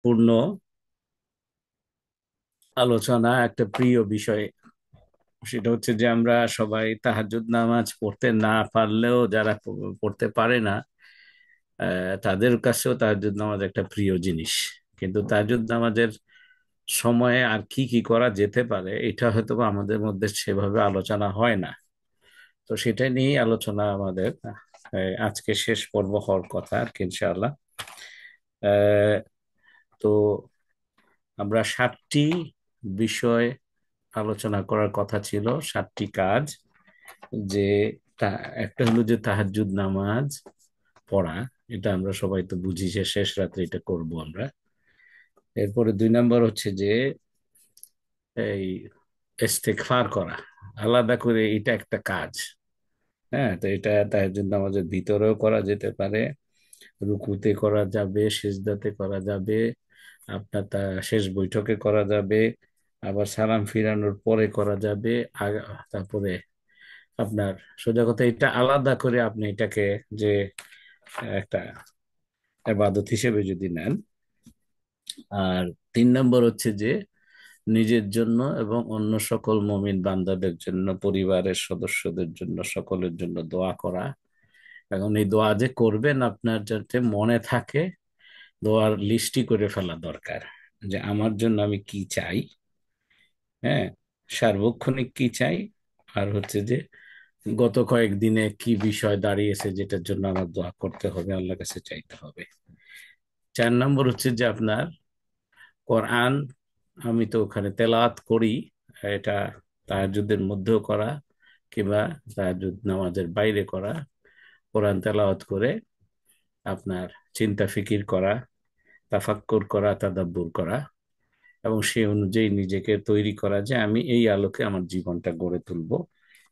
গুরুত্বপূর্ণ আলোচনা একটা প্রিয় বিষয়। সেটা হচ্ছে যে আমরা সবাই তাহাজ্জুদ নামাজ পড়তে না পারলেও যারা পড়তে পারে না, তাদের কাছেও তাহাজ্জুদ নামাজ একটা প্রিয় জিনিস। কিন্তু তাহাজ্জুদ নামাজের সময়ে আর কি কি করা যেতে পারে এটা হয়তো বা আমাদের মধ্যে সেভাবে আলোচনা হয় না। তো সেটা নিয়েই আলোচনা আমাদের আজকে শেষ পর্ব হওয়ার কথা আর কি, ইনশাআল্লাহ। আহ, তো আমরা 7টি বিষয় আলোচনা করার কথা ছিল, 7টি কাজ। যে একটা হলো যে তাহাজ্জুদ নামাজ পড়া, এটা আমরা সবাই তো বুঝি যে শেষ রাত্রে এটা করব আমরা। এরপরে 2 নম্বর হচ্ছে যে এই ইস্তেগফার করা আলাদা করে, এটা একটা কাজ। হ্যাঁ, তো এটা তাহাজ্জুদ নামাজের ভিতরেও করা যেতে পারে, রুকুতে করা যাবে, সিজদাতে করা যাবে, আপনার তা শেষ বৈঠকে করা যাবে, আবার সালাম ফিরানোর পরে করা যাবে। তারপরে আপনার সোজা কথা এটা আলাদা করে আপনি এটাকে যে একটা ইবাদত হিসেবে যদি নেন। আর 3 নম্বর হচ্ছে যে নিজের জন্য এবং অন্য সকল মুমিন বান্দাদের জন্য, পরিবারের সদস্যদের জন্য, সকলের জন্য দোয়া করা। এখন এই দোয়া যে করবেন আপনার যাতে মনে থাকে, দোয়ার লিস্টই করে ফেলা দরকার, যে আমার জন্য আমি কি চাই। হ্যাঁ, সার্বক্ষণিক কি চাই, আর হচ্ছে যে গত কয়েকদিনে কি বিষয় দাঁড়িয়েছে যেটার জন্য আমার দোয়া করতে হবে, আল্লাহর কাছে চাইতে হবে। 4 নম্বর হচ্ছে যে আপনার কোরআন, আমি তো ওখানে তেলাওয়াত করি, এটা তাহাজ্জুদের মধ্যেও করা কিংবা তাহাজ্জুদ নামাজের বাইরে করা, কোরআন তেলাওয়াত করে আপনার চিন্তা ফিকির করা, তাফাক্কুর করা, তাদাব্বুর করা, এবং সেই অনুযায়ী নিজেকে তৈরি করা যে আমি এই আলোকে আমার জীবনটা গড়ে তুলবো,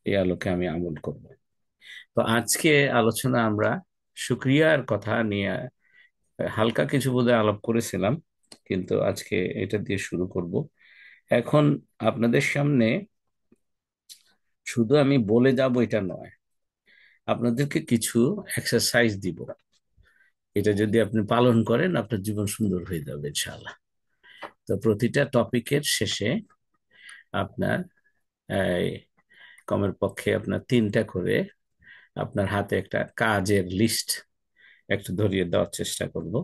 এই আলোকে আমি আমল করব। তো আজকে আলোচনা আমরা শুকরিয়ার কথা নিয়ে হালকা কিছু বোধহয় আলাপ করেছিলাম, কিন্তু আজকে এটা দিয়ে শুরু করব। এখন আপনাদের সামনে শুধু আমি বলে যাব এটা নয়, আপনাদেরকে কিছু এক্সারসাইজ দিব। এটা যদি আপনি পালন করেন আপনার জীবন সুন্দর হয়ে যাবে ইনশাআল্লাহ। তো প্রতিটা টপিকের শেষে আপনার এই কমের পক্ষে আপনার 3টা করে আপনার হাতে একটা কাজের লিস্ট একটু ধরিয়ে দেওয়ার চেষ্টা করব।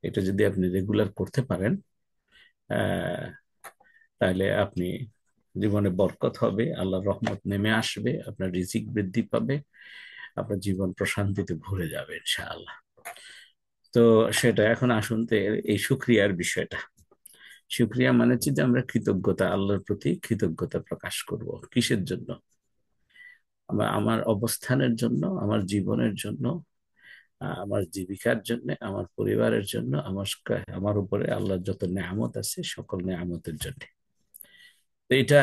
এটা যদি আপনি রেগুলার করতে পারেন, আহ, তাহলে আপনি জীবনে বরকত হবে, আল্লাহর রহমত নেমে আসবে, আপনার রিজিক বৃদ্ধি পাবে, আপনার জীবন প্রশান্তিতে ভরে যাবে ইনশাআল্লাহ। তো সেটা এখন আসুন তো এই শুকরিয়ার বিষয়টা। শুকরিয়া মানে হচ্ছে যে আমরা কৃতজ্ঞতা, আল্লাহর প্রতি কৃতজ্ঞতা প্রকাশ করব। কিসের জন্য? আমার অবস্থানের জন্য, আমার জীবনের জন্য, আমার জীবিকার জন্য, আমার পরিবারের জন্য, আমার উপরে আল্লাহর যত নেয়ামত আছে সকল নেয়ামতের জন্য। তো এটা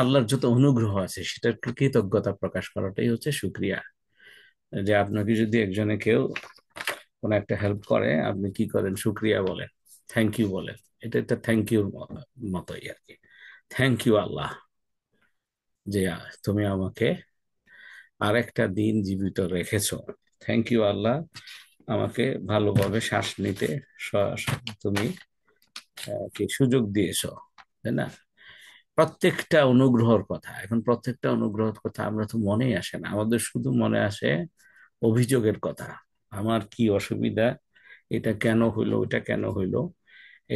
আল্লাহর যত অনুগ্রহ আছে সেটার কৃতজ্ঞতা প্রকাশ করাটাই হচ্ছে শুকরিয়া। যে আপনাকে যদি একজনে কেউ কোনো একটা হেল্প করে, আপনি কি করেন? শুকরিয়া বলেন, থ্যাংক ইউ বলেন। এটা একটা থ্যাংক ইউর মতোই আর কি। থ্যাংক ইউ আল্লাহ, যে তুমি আমাকে আরেকটা দিন জীবিত রেখেছো। থ্যাংক ইউ আল্লাহ, আমাকে ভালোভাবে শ্বাস নিতে তুমি কি সুযোগ দিয়েছো, তাই না? প্রত্যেকটা অনুগ্রহের কথা, এখন প্রত্যেকটা অনুগ্রহের কথা আমরা তো মনেই আসে না, আমাদের শুধু মনে আসে অভিযোগের কথা। আমার কি অসুবিধা, এটা কেন হইলো, ওইটা কেন হইলো,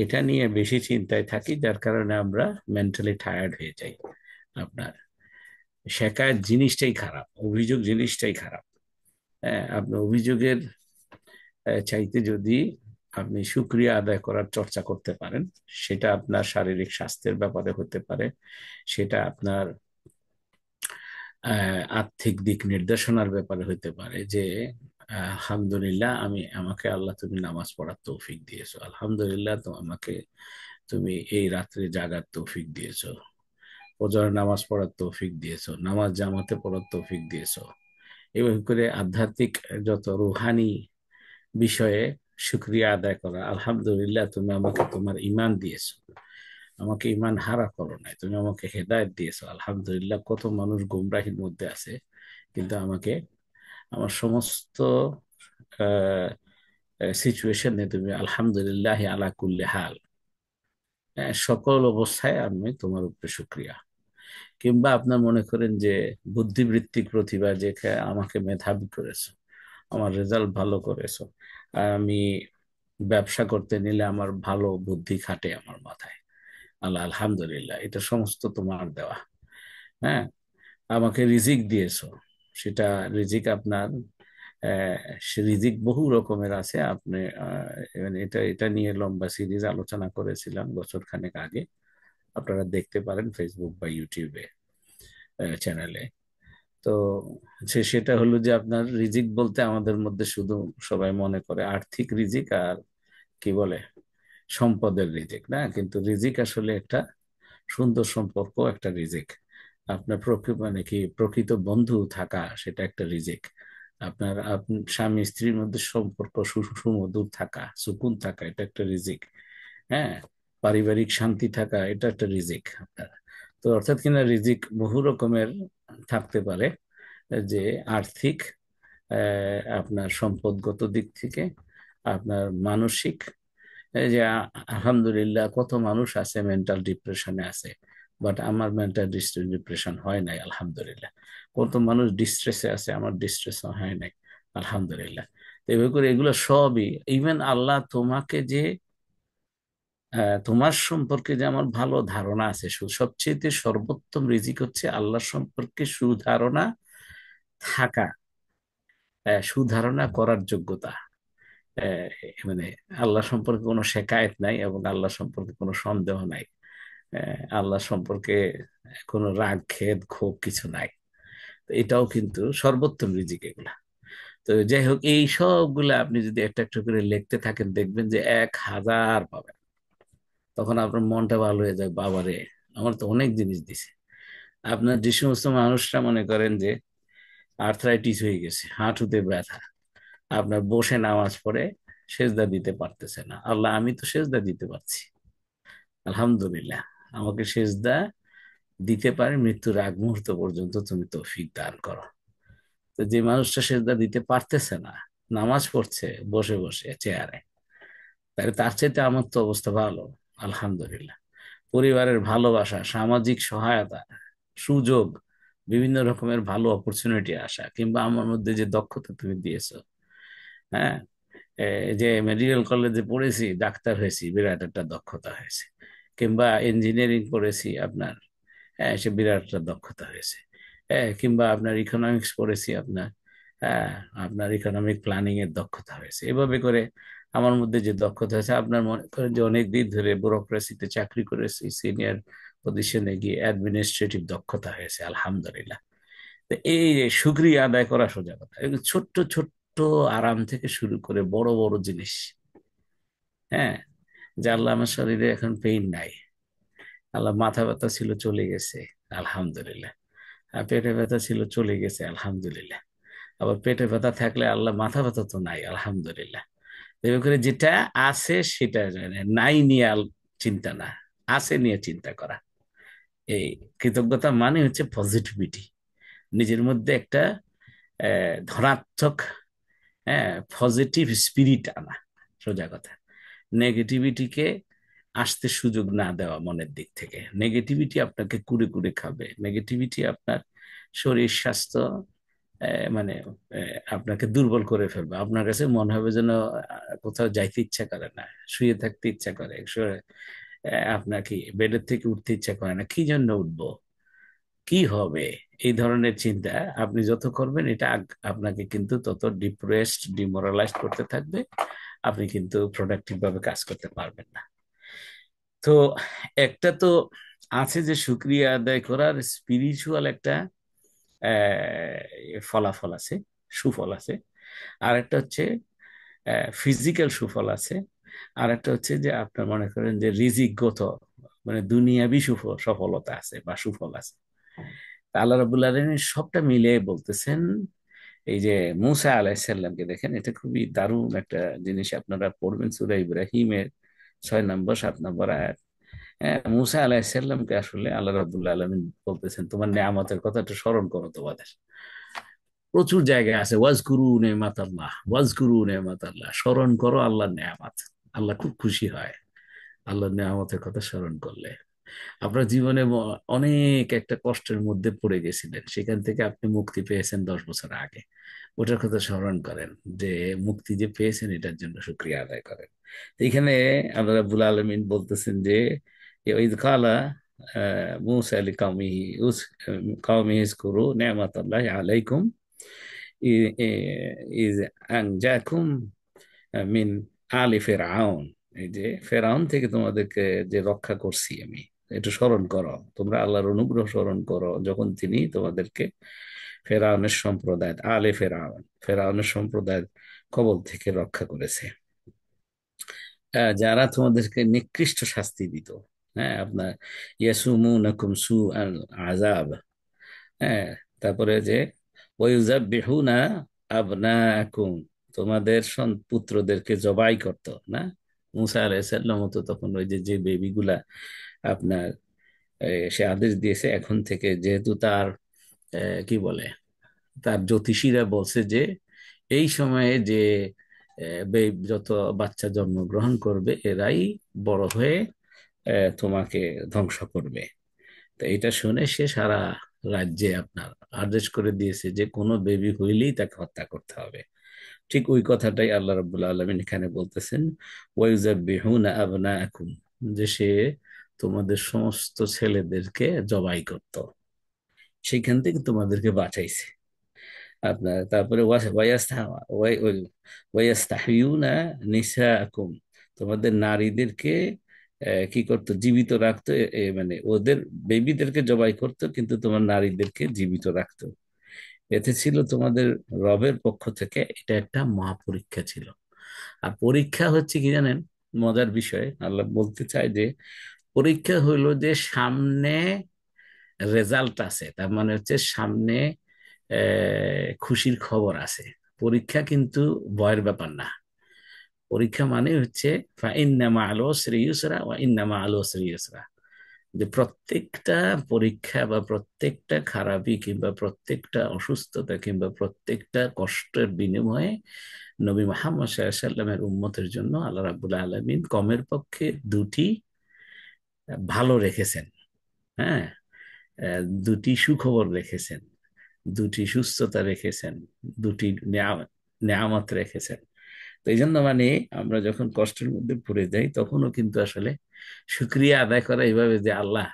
এটা নিয়ে বেশি চিন্তায় থাকি, যার কারণে আমরা মেন্টালি টায়ার্ড হয়ে যাই। আপনার শেখায় জিনিসটাই খারাপ, অভিযোগ জিনিসটাই খারাপ। হ্যাঁ, আপনি অভিযোগের চাইতে যদি আপনি শুকরিয়া আদায় করার চর্চা করতে পারেন, সেটা আপনার শারীরিক স্বাস্থ্যের ব্যাপারে হতে পারে, সেটা আপনার আর্থিক দিক নির্দেশনার ব্যাপারে হতে পারে, যে আলহামদুলিল্লাহ, আমাকে আল্লাহ তুমি নামাজ পড়ার তৌফিক দিয়েছো, আলহামদুলিল্লাহ তো আমাকে তুমি এই রাত্রে জাগার তৌফিক দিয়েছো, ফজর নামাজ পড়ার তৌফিক দিয়েছো, নামাজ জামাতে পড়ার তৌফিক দিয়েছো। এভাবে করে আধ্যাত্মিক যত রুহানি বিষয়ে শুক্রিয়া আদায় করা, আলহামদুলিল্লাহ তুমি আমাকে তোমার ইমান দিয়েছো, আমাকে ইমান হারা করো নাই, তুমি আমাকে হেদায়েত দিয়েছো, আলহামদুলিল্লাহ। কত মানুষ গুমরাহির মধ্যে আছে, কিন্তু আমাকে আমার সমস্ত আহ, সিচুয়েশনে তুমি আলহামদুলিল্লাহ আলা কুল্লি হাল, সকল অবস্থায় আমি তোমার উপরে শুকরিয়া। কিংবা আপনার মনে করেন যে বুদ্ধিবৃত্তিক প্রতিভা, যে আমাকে মেধাবী করেছো, আমার রেজাল্ট ভালো করেছো, আমি ব্যবসা করতে নিলে আমার ভালো বুদ্ধি খাটে আমার মাথায়, আল্লাহ আলহামদুলিল্লাহ, এটা সমস্ত তোমার দেওয়া। হ্যাঁ, আমাকে রিজিক দিয়েছো, সেটা রিজিক আপনার, আহ, সে রিজিক বহু রকমের আছে। আপনি মানে এটা এটা নিয়ে লম্বা সিরিজ আলোচনা করেছিলাম বছর খানেক আগে, আপনারা দেখতে পারেন ফেসবুক বা ইউটিউবে চ্যানেলে। তো সেটা হলো যে আপনার রিজিক বলতে আমাদের মধ্যে শুধু সবাই মনে করে আর্থিক রিজিক আর কি বলে সম্পদের রিজিক, না, কিন্তু রিজিক আসলে একটা সুন্দর সম্পর্ক, একটা রিজিক। আপনার মানে কি প্রকৃত বন্ধু থাকা, সেটা একটা রিজিক। আপনার স্বামী স্ত্রীর মধ্যে সম্পর্ক সুমধুর থাকা, সুকুন থাকা, এটা একটা রিজিক। হ্যাঁ, পারিবারিক শান্তি থাকা, এটা একটা রিজিক আপনার। তো অর্থাৎ কিনা রিজিক বহু রকমের থাকতে পারে, যে আর্থিক, আপনার সম্পদগত দিক থেকে, আপনার মানসিক, এই যে আলহামদুলিল্লাহ কত মানুষ আছে মেন্টাল ডিপ্রেশনে আছে, বাট আমার মেন্টাল ডিপ্রেশন হয় নাই আলহামদুলিল্লাহ। কত মানুষ ডিস্ট্রেসে আছে, আমার ডিস্ট্রেস হয় নাই আলহামদুলিল্লাহ। তো এভাবে করে এগুলো সবই, ইভেন আল্লাহ তোমাকে যে তোমার সম্পর্কে যে আমার ভালো ধারণা আছে, সবচেয়ে সর্বোত্তম রিজিক হচ্ছে আল্লাহ সম্পর্কে সুধারণা থাকা, সুধারণা করার যোগ্যতা। আহ, মানে আল্লাহ সম্পর্কে কোনো শেকায়েত নাই এবং আল্লাহ সম্পর্কে কোনো সন্দেহ নাই, আল্লাহ সম্পর্কে কোনো রাগ খেদ ক্ষোভ কিছু নাই। তো এটাও কিন্তু সর্বোত্তম রিজিক এগুলা। তো যাই হোক, এই সবগুলা আপনি যদি একটা একটা করে লিখতে থাকেন, দেখবেন যে 1000 পাবেন। তখন আপনার মনটা ভালো হয়ে যায়, বাবারে আমার তো অনেক জিনিস দিছে। আপনার যে সমস্ত মানুষরা মনে করেন যে আর্থ্রাইটিস হয়ে গেছে, হাঁটুতে ব্যথা, আপনার বসে নামাজ পড়ে সেজদা দিতে পারতেছে না, আল্লাহ আমি তো সেজদা দিতে পারছি আলহামদুলিল্লাহ, আমাকে সেজদা দিতে পারে মৃত্যুর আগ মুহূর্ত পর্যন্ত তুমি তৌফিক দান করো। তো যে মানুষটা সেজদা দিতে পারতেছে না, নামাজ পড়ছে বসে বসে চেয়ারে, তাহলে তার চাইতে আমার তো অবস্থা ভালো আলহামদুলিল্লাহ। পরিবারের ভালোবাসা, সামাজিক সহায়তা, সুযোগ, বিভিন্ন রকমের ভালো অপরচুনিটি আসা, কিংবা আমার মধ্যে যে দক্ষতা তুমি দিয়েছো, হ্যাঁ, যে মেডিকেল কলেজে পড়েছি ডাক্তার হয়েছি, বিরাট একটা দক্ষতা হয়েছে। কিংবা ইঞ্জিনিয়ারিং পড়েছি আপনার, হ্যাঁ, সে বিরাট একটা দক্ষতা হয়েছে। হ্যাঁ, কিংবা আপনার ইকোনমিক্স পড়েছি আপনার, হ্যাঁ, আপনার ইকোনমিক প্ল্যানিং এর দক্ষতা হয়েছে। এভাবে করে আমার মধ্যে যে দক্ষতা আছে, আপনার মনে করেন যে অনেক দিন ধরে ব্যুরোক্রেসিতে চাকরি করেছি, সিনিয়র পজিশনে গিয়ে অ্যাডমিনিস্ট্রেটিভ দক্ষতা হয়েছে আলহামদুলিল্লাহ। তো এই যে শুকরিয়া আদায় করা সোজা কথা, এগুলো ছোট্ট ছোট্ট আরাম থেকে শুরু করে বড় বড় জিনিস। হ্যাঁ, যে আল্লাহ আমার শরীরে এখন পেইন নাই, আল্লাহ মাথা ব্যথা ছিল চলে গেছে আলহামদুলিল্লাহ, আর পেটে ব্যথা ছিল চলে গেছে আলহামদুলিল্লাহ। আবার পেটে ব্যথা থাকলে আল্লাহ মাথা ব্যথা তো নাই আলহামদুলিল্লাহ। এভাবে করে যেটা আছে সেটা নাই নিয়ে চিন্তা না, আছে নিয়ে চিন্তা করা। এই কৃতজ্ঞতা মানে হচ্ছে পজিটিভিটি, নিজের মধ্যে একটা ধনাত্মক, হ্যাঁ, পজিটিভ স্পিরিট আনা, সোজা কথা। নেগেটিভিটিকে আসতে সুযোগ না দেওয়া, মনের দিক থেকে নেগেটিভিটি আপনাকে কুড়ে কুড়ে খাবে, নেগেটিভিটি আপনার শরীর স্বাস্থ্য, মানে আপনাকে দুর্বল করে ফেলবে। আপনার কাছে মনে হবে যেন কোথাও যাইতে ইচ্ছা করে না, শুয়ে থাকতে ইচ্ছা করে, আপনার কি বেডের থেকে উঠতে ইচ্ছা করে না, কি জন্য উঠবো, কি হবে, এই ধরনের চিন্তা আপনি যত করবেন, এটা আপনাকে কিন্তু তত ডিপ্রেসড ডিমোরালাইজড করতে থাকবে, আপনি কিন্তু প্রোডাক্টিভ ভাবে কাজ করতে পারবেন না। তো একটা তো আছে যে শুক্রিয়া আদায় করার স্পিরিচুয়াল একটা ফলাফল আছে, সুফল আছে। আর একটা হচ্ছে ফিজিক্যাল সুফল আছে। আর একটা হচ্ছে যে আপনার মনে করেন যে রিজিকগত, মানে দুনিয়াবি সফলতা আছে বা সুফল আছে। তা আল্লাহ রাবুল আলামিন সবটা মিলিয়ে বলতেছেন। এই যে মুসা আলাইসাল্লামকে দেখেন, এটা খুবই দারুণ একটা জিনিস, আপনারা পড়বেন সূরা ইব্রাহিমের 6 নম্বর 7 নম্বর আয়াত। হ্যাঁ, মুসা আলাইসাল্লামকে আসলে আল্লাহ রাবুল আলামিন বলতেছেন তোমার নেয়ামতের কথাটা স্মরণ করো তোমাদের। প্রচুর জায়গায় আছে, ওয়াজকুরু নেমাতাল্লাহ, ওয়াজকুরু নেমাতাল্লাহ, স্মরণ করো আল্লাহর নেয়ামত। আল্লাহ খুব খুশি হয় আল্লাহর নেয়ামতের কথা স্মরণ করলে। আপনার জীবনে অনেক একটা কষ্টের মধ্যে পড়ে গেছিলেন, সেখান থেকে আপনি মুক্তি পেয়েছেন 10 বছর আগে, ওটার কথা স্মরণ করেন, যে মুক্তি যে পেয়েছেন এটার জন্য শুকরিয়া আদায় করেন। তো এখানে আল্লাহ রাব্বুল আলামিন বলতেছেন যে ঈদ কালা মূসা লিকাওমিহি কাওমিহি ইজকুরু নি'মাতাল্লাহি আলাইকুম ইজ আনজাকুম মিন আলি ফেরাউন। এই যে ফেরাউন থেকে তোমাদেরকে যে রক্ষা করছি আমি, একটু স্মরণ করো, তোমরা আল্লাহর অনুগ্রহ স্মরণ করো যখন তিনি তোমাদেরকে ফেরাউনের সম্প্রদায় আলে ফেরাউন, ফেরাউনের সম্প্রদায়ের কবল থেকে রক্ষা করেছে। যারা তোমাদেরকে নিকৃষ্ট শাস্তি দিত। হ্যাঁ, আপনার ইয়াসুমুনাকুম সু আল আযাব। হ্যাঁ, তারপরে যে ওয়ায়ুযাববিহুনা আবনাআকুম, তোমাদের পুত্রদেরকে জবাই করত না। মুসা আলাইহিস সালাম তো তখন ওই যে যে বেবিগুলা আপনার সে আদেশ দিয়েছে এখন থেকে, যেহেতু তার কি বলে, তার জ্যোতিষীরা বলছে যে এই সময়ে যে যত বাচ্চা জন্মগ্রহণ করবে এরাই বড় হয়ে তোমাকে ধ্বংস করবে। তো এটা শুনে সে সারা রাজ্যে আপনার আদেশ করে দিয়েছে যে কোনো বেবি হইলেই তাকে হত্যা করতে হবে। ঠিক ওই কথাটাই আল্লাহ রাব্বুল আলামিন এখানে বলতেছেন, ওয়াইযাববিহুনা আবনাআকুম, যে সে তোমাদের সমস্ত ছেলেদেরকে জবাই করত, সেখান থেকে তোমাদেরকে বাঁচাইছে আপনার। তারপরে ওয়াইয়াস্তাহইয়ুনা নিসাআকুম, তোমাদের নারীদেরকে কি করতো, জীবিত রাখতো। মানে ওদের বেবিদেরকে জবাই করতো, কিন্তু তোমার নারীদেরকে জীবিত রাখতো। এতে ছিল তোমাদের রবের পক্ষ থেকে এটা একটা মহা পরীক্ষা ছিল। আর পরীক্ষা হচ্ছে কি জানেন, মজার বিষয় আল্লাহ বলতে চায় যে পরীক্ষা হইলো যে সামনে রেজাল্ট আছে, তার মানে হচ্ছে সামনে খুশির খবর আছে। পরীক্ষা কিন্তু ভয়ের ব্যাপার না। পরীক্ষা মানে হচ্ছে ফাইন্না মা'আল উসরি ইউসরা ওয়া ইন্না মা'আল উসরি ইউসরা, যে প্রত্যেকটা পরীক্ষা বা প্রত্যেকটা খারাপি কিংবা প্রত্যেকটা অসুস্থতা কিংবা প্রত্যেকটা কষ্টের বিনিময়ে নবী মুহাম্মদ সাল্লাল্লাহু আলাইহি সাল্লামের উম্মতের জন্য আল্লাহ রাব্বুল আলামিন কমের পক্ষে দুটি ভালো রেখেছেন। হ্যাঁ, দুটি সুখবর রেখেছেন, দুটি সুস্থতা রেখেছেন, দুটি নেয়ামত রেখেছেন। তো এই জন্য মানে আমরা যখন কষ্টের মধ্যে পড়ে যাই তখনও কিন্তু আসলে শুকরিয়া আদায় করা এইভাবে যে আল্লাহ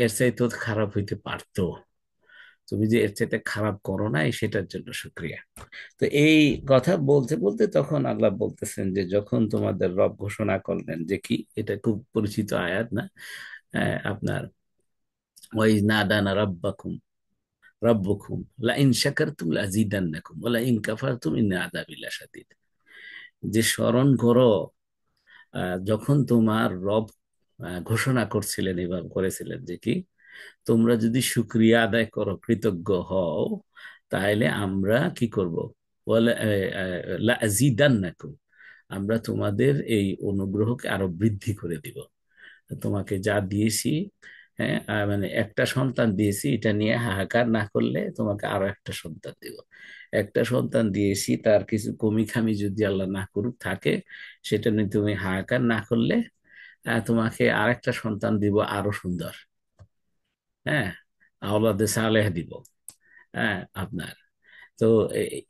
এর চাইতে তো খারাপ হইতে পারতো, তুমি যে এর চাইতে খারাপ করো নাই সেটার জন্য শুকরিয়া। তো এই কথা বলতে বলতে তখন আল্লাহ বলতেছেন যে যখন তোমাদের রব ঘোষণা করলেন, যে কি, এটা খুব পরিচিত আয়াত না, আপনার ওয়াইজ নাদানা রাব্বাকুম রাব্বুকুম লাইন শাকারতুম লাযিদান্নাকুম ওয়া লাইন কাফারতুম ইন্না আযাবি লাশাদীদ। যে স্মরণ করো যখন তোমার রব ঘোষণা করছিলেন, এভাবে করেছিলেন যে কি, তোমরা যদি শুকরিয়া আদায় করো, কৃতজ্ঞ হও, তাহলে আমরা কি করব, বলে লাযিদান্নাকুম, আমরা তোমাদের এই অনুগ্রহকে আরো বৃদ্ধি করে দিব। তোমাকে যা দিয়েছি, হ্যাঁ, মানে একটা সন্তান দিয়েছি, এটা নিয়ে হাহাকার না করলে তোমাকে আরো একটা সন্তান দিব। একটা সন্তান দিয়েছি, তার কিছু কমি খামি যদি আল্লাহ না করুক থাকে, সেটা নিয়ে তুমি হাহাকার না করলে তোমাকে আর একটা সন্তান দিব আরো সুন্দর। হ্যাঁ, আওলাদে সালেহ দিব। হ্যাঁ, আপনার তো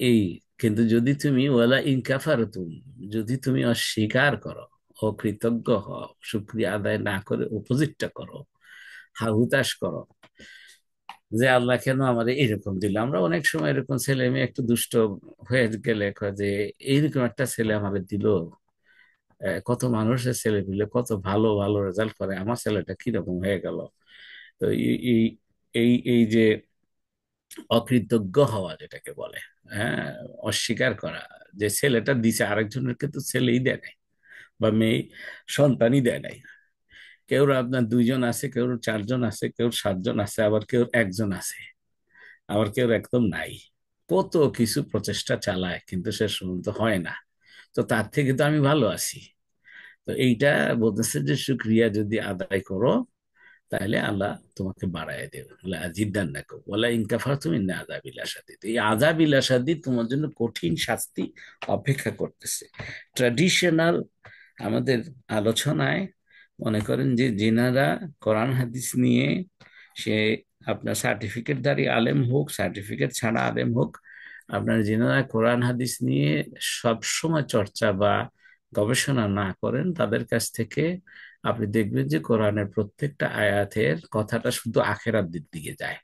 এই, কিন্তু যদি তুমি ওয়ালা ইনকাফার তুমি, যদি তুমি অস্বীকার করো, অকৃতজ্ঞ হও, শুকরিয়া আদায় না করে অপোজিটটা করো, হুতাশ করো, যে আল্লাহ কেন আমার এরকম দিল। আমরা অনেক সময় এরকম ছেলে মেয়ে একটু দুষ্ট হয়ে গেলে কয় যে এইরকম একটা ছেলে আমাদের দিল, কত মানুষের ছেলে দিলে কত ভালো ভালো রেজাল্ট করে, আমার ছেলেটা কিরকম হয়ে গেল। তো এই এই এই এই যে অকৃতজ্ঞ হওয়া যেটাকে বলে, হ্যাঁ, অস্বীকার করা, যে ছেলেটা দিছে আরেকজনের কিন্তু ছেলেই দেয় নাই বা মেয়ে সন্তানই দেয় নাই। কেউ আপনার দুইজন আছে, কেউ চারজন আছে, কেউ সাতজন আছে, আবার কেউ একজন আছে, আবার কেউ একদম নাই। কত কিছু প্রচেষ্টা চালায় কিন্তু শেষ পর্যন্ত হয় না। তো তার থেকে তো আমি ভালো আছি। তো এইটা বলতেছে যে শুক্রিয়া যদি আদায় করো, তাহলে আল্লাহ তোমাকে বাড়ায় দেবে, বলে আজিদান নাকো বলা ইনকাফার তুমি না আযাবিল আসাদিদ, এই আযাবিল আসাদিদ তোমার জন্য কঠিন শাস্তি অপেক্ষা করতেছে। ট্র্যাডিশনাল আমাদের আলোচনায় মনে করেন যে যিনারা কোরআন হাদিস নিয়ে, সে আপনার সার্টিফিকেটধারী আলেম হোক, সার্টিফিকেট ছাড়া আলেম হোক, আপনার যিনারা কোরআন হাদিস নিয়ে সবসময় চর্চা বা গবেষণা না করেন, তাদের কাছ থেকে আপনি দেখবেন যে কোরআনের প্রত্যেকটা আয়াতের কথাটা শুধু আখেরাত দিকে যায়।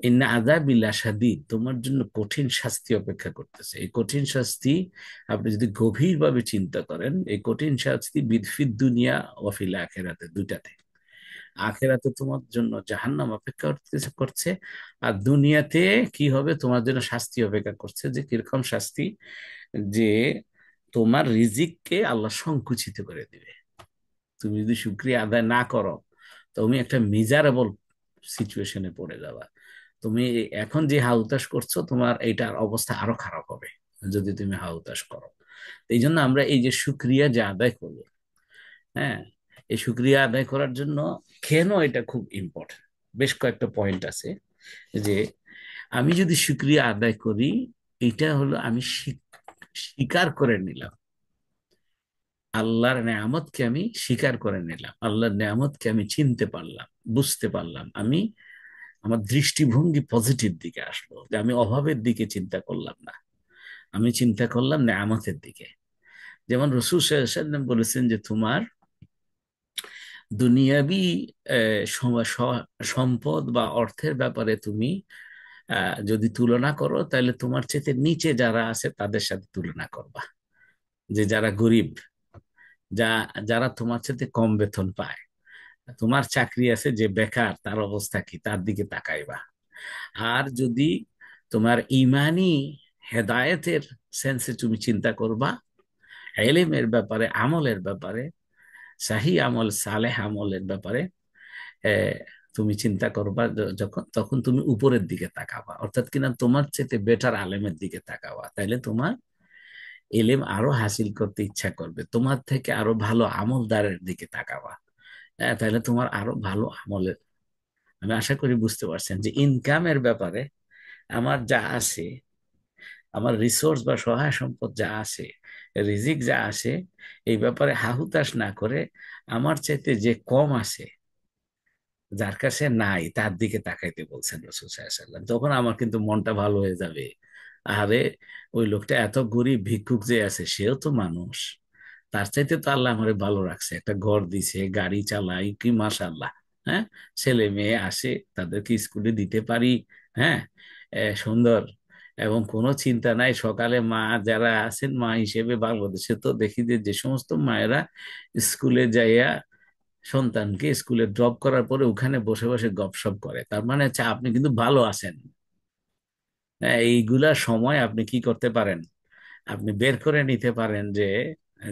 ইন্না আযাবিল্লা শাদীদ, তোমার জন্য কঠিন শাস্তি অপেক্ষা করতেছে। এই কঠিন শাস্তি আপনি যদি গভীরভাবে চিন্তা করেন, এই কঠিন শাস্তি ফিদ দুনিয়া ওয়া ফিল আখিরাতে, দুইটাতে। আখেরাতে তোমার জন্য জাহান্নাম অপেক্ষা করছে, আর দুনিয়াতে কি হবে, তোমার জন্য শাস্তি অপেক্ষা করছে। যে কিরকম শাস্তি, যে তোমার রিজিককে আল্লাহ সংকুচিত করে দিবে। তুমি যদি শুকরিয়া আদায় না করো, তুমি একটা মিজারেবল সিচুয়েশনে পড়ে যাবা। তুমি এখন যে হাউতাস করছো, তোমার এইটার অবস্থা আরো খারাপ হবে যদি তুমি হাউতাস করো। এই জন্য আমরা এই যে শুক্রিয়া যে আদায় করবো, হ্যাঁ, এই শুক্রিয়া আদায় করার জন্য কেন এটা খুব ইম্পর্টেন্ট, বেশ কয়েকটা পয়েন্ট আছে। যে আমি যদি শুক্রিয়া আদায় করি, এটা হলো আমি স্বীকার করে নিলাম, আল্লাহর নেয়ামতকে আমি স্বীকার করে নিলাম, আল্লাহর নেয়ামতকে আমি চিনতে পারলাম, বুঝতে পারলাম। আমি আমার দৃষ্টিভঙ্গি পজিটিভ দিকে আসলো, যে আমি অভাবের দিকে চিন্তা করলাম না, আমি চিন্তা করলাম নেয়ামতের দিকে। যেমন রাসূল সাল্লাল্লাহু আলাইহি ওয়াসাল্লাম বলেছেন যে তোমার দুনিয়াবি সম্পদ বা অর্থের ব্যাপারে তুমি যদি তুলনা করো, তাহলে তোমার চেয়ে নিচে যারা আছে তাদের সাথে তুলনা করবা। যে যারা গরিব, যা যারা তোমার চেয়ে কম বেতন পায়, তোমার চাকরি আছে, যে বেকার তার অবস্থা কি, তার দিকে তাকাইবা। আর যদি তোমার ইমানি হেদায়েতের সেন্সে তুমি চিন্তা করবা, এলেমের ব্যাপারে, আমলের ব্যাপারে, সাহি আমল, সালেহ আমলের ব্যাপারে আহ, তুমি চিন্তা করবা, যখন তখন তুমি উপরের দিকে তাকাবা, অর্থাৎ কিনা তোমার চেয়ে বেটার আলেমের দিকে তাকাবা। তাইলে তোমার এলেম আরো হাসিল করতে ইচ্ছা করবে, তোমার থেকে আরো ভালো আমলদারের দিকে তাকাবা। হ্যাঁ, তাহলে তোমার আরো ভালো আমলের, আমি আশা করি বুঝতে পারছেন যে ইনকামের ব্যাপারে আমার যা আছে, আমার রিসোর্স বা সহায় সম্পদ যা আছে, রিজিক যা আছে, এই ব্যাপারে হাহুতাশ না করে আমার চাইতে যে কম আছে, যার কাছে নাই, তার দিকে তাকাইতে বলছেন রাসূল সাল্লাল্লাহু আলাইহি ওয়াসাল্লাম। তখন আমার কিন্তু মনটা ভালো হয়ে যাবে। আরে, ওই লোকটা এত গরিব ভিক্ষুক যে আছে, সেও তো মানুষ, তার চাইতে তো আল্লাহ আমারে ভালো রাখছে, একটা ঘর দিছে, গাড়ি চালাই, কি মাশাআল্লাহ। হ্যাঁ, ছেলে মেয়ে আসে, তাদেরকে স্কুলে দিতে পারি। হ্যাঁ, সুন্দর, এবং কোনো চিন্তা নাই। সকালে মা যারা আছেন, মা হিসেবে বাংলাদেশে তো দেখি যে যে সমস্ত মায়েরা স্কুলে যাইয়া সন্তানকে স্কুলে ড্রপ করার পরে ওখানে বসে বসে গপসপ করে, তার মানে হচ্ছে আপনি কিন্তু ভালো আছেন। হ্যাঁ, এইগুলা সময় আপনি কি করতে পারেন, আপনি বের করে নিতে পারেন যে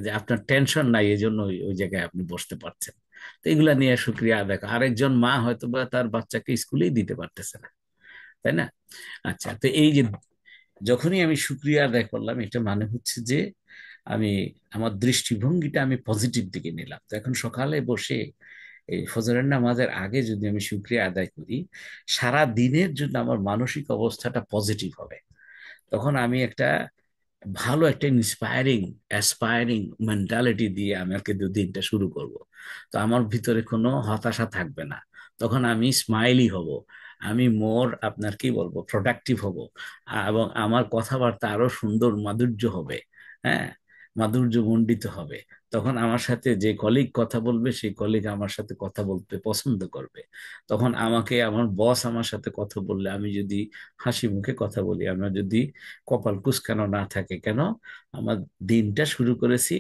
যে আপনার টেনশন নাই, এই জন্য ওই ওই জায়গায় আপনি বসতে পারছেন। তো এগুলা নিয়ে শুক্রিয়া আদায় করা। আরেকজন মা হয়তো বা তার বাচ্চাকে স্কুলেই দিতে পারতেছে না, তাই না? আচ্ছা, তো এই যে যখনই আমি শুক্রিয়া আদায় করলাম, এটা মানে হচ্ছে যে আমি আমার দৃষ্টিভঙ্গিটা আমি পজিটিভ দিকে নিলাম। তো এখন সকালে বসে এই ফজরের নামাজের আগে যদি আমি শুক্রিয়া আদায় করি, সারা দিনের জন্য আমার মানসিক অবস্থাটা পজিটিভ হবে। তখন আমি একটা ভালো একটা ইন্সপায়ারিং অ্যাসপায়ারিং মেন্টালিটি দিয়ে আমাকে দিনটা শুরু করব। তো আমার ভিতরে কোনো হতাশা থাকবে না, তখন আমি স্মাইলি হব, আমি মোর আপনার কি বলবো প্রোডাক্টিভ হব, এবং আমার কথাবার্তা আরো সুন্দর মাধুর্য হবে। হ্যাঁ, মাধুর্য মণ্ডিত হবে। তখন আমার সাথে যে কলিগ কথা বলবে, সেই কলিগ আমার সাথে কথা বলতে পছন্দ করবে। তখন আমাকে আমার বস আমার সাথে কথা বললে, আমি যদি হাসি মুখে কথা বলি, আমার যদি কপাল কুঁচকানো না থাকে, কেন, আমার দিনটা শুরু করেছি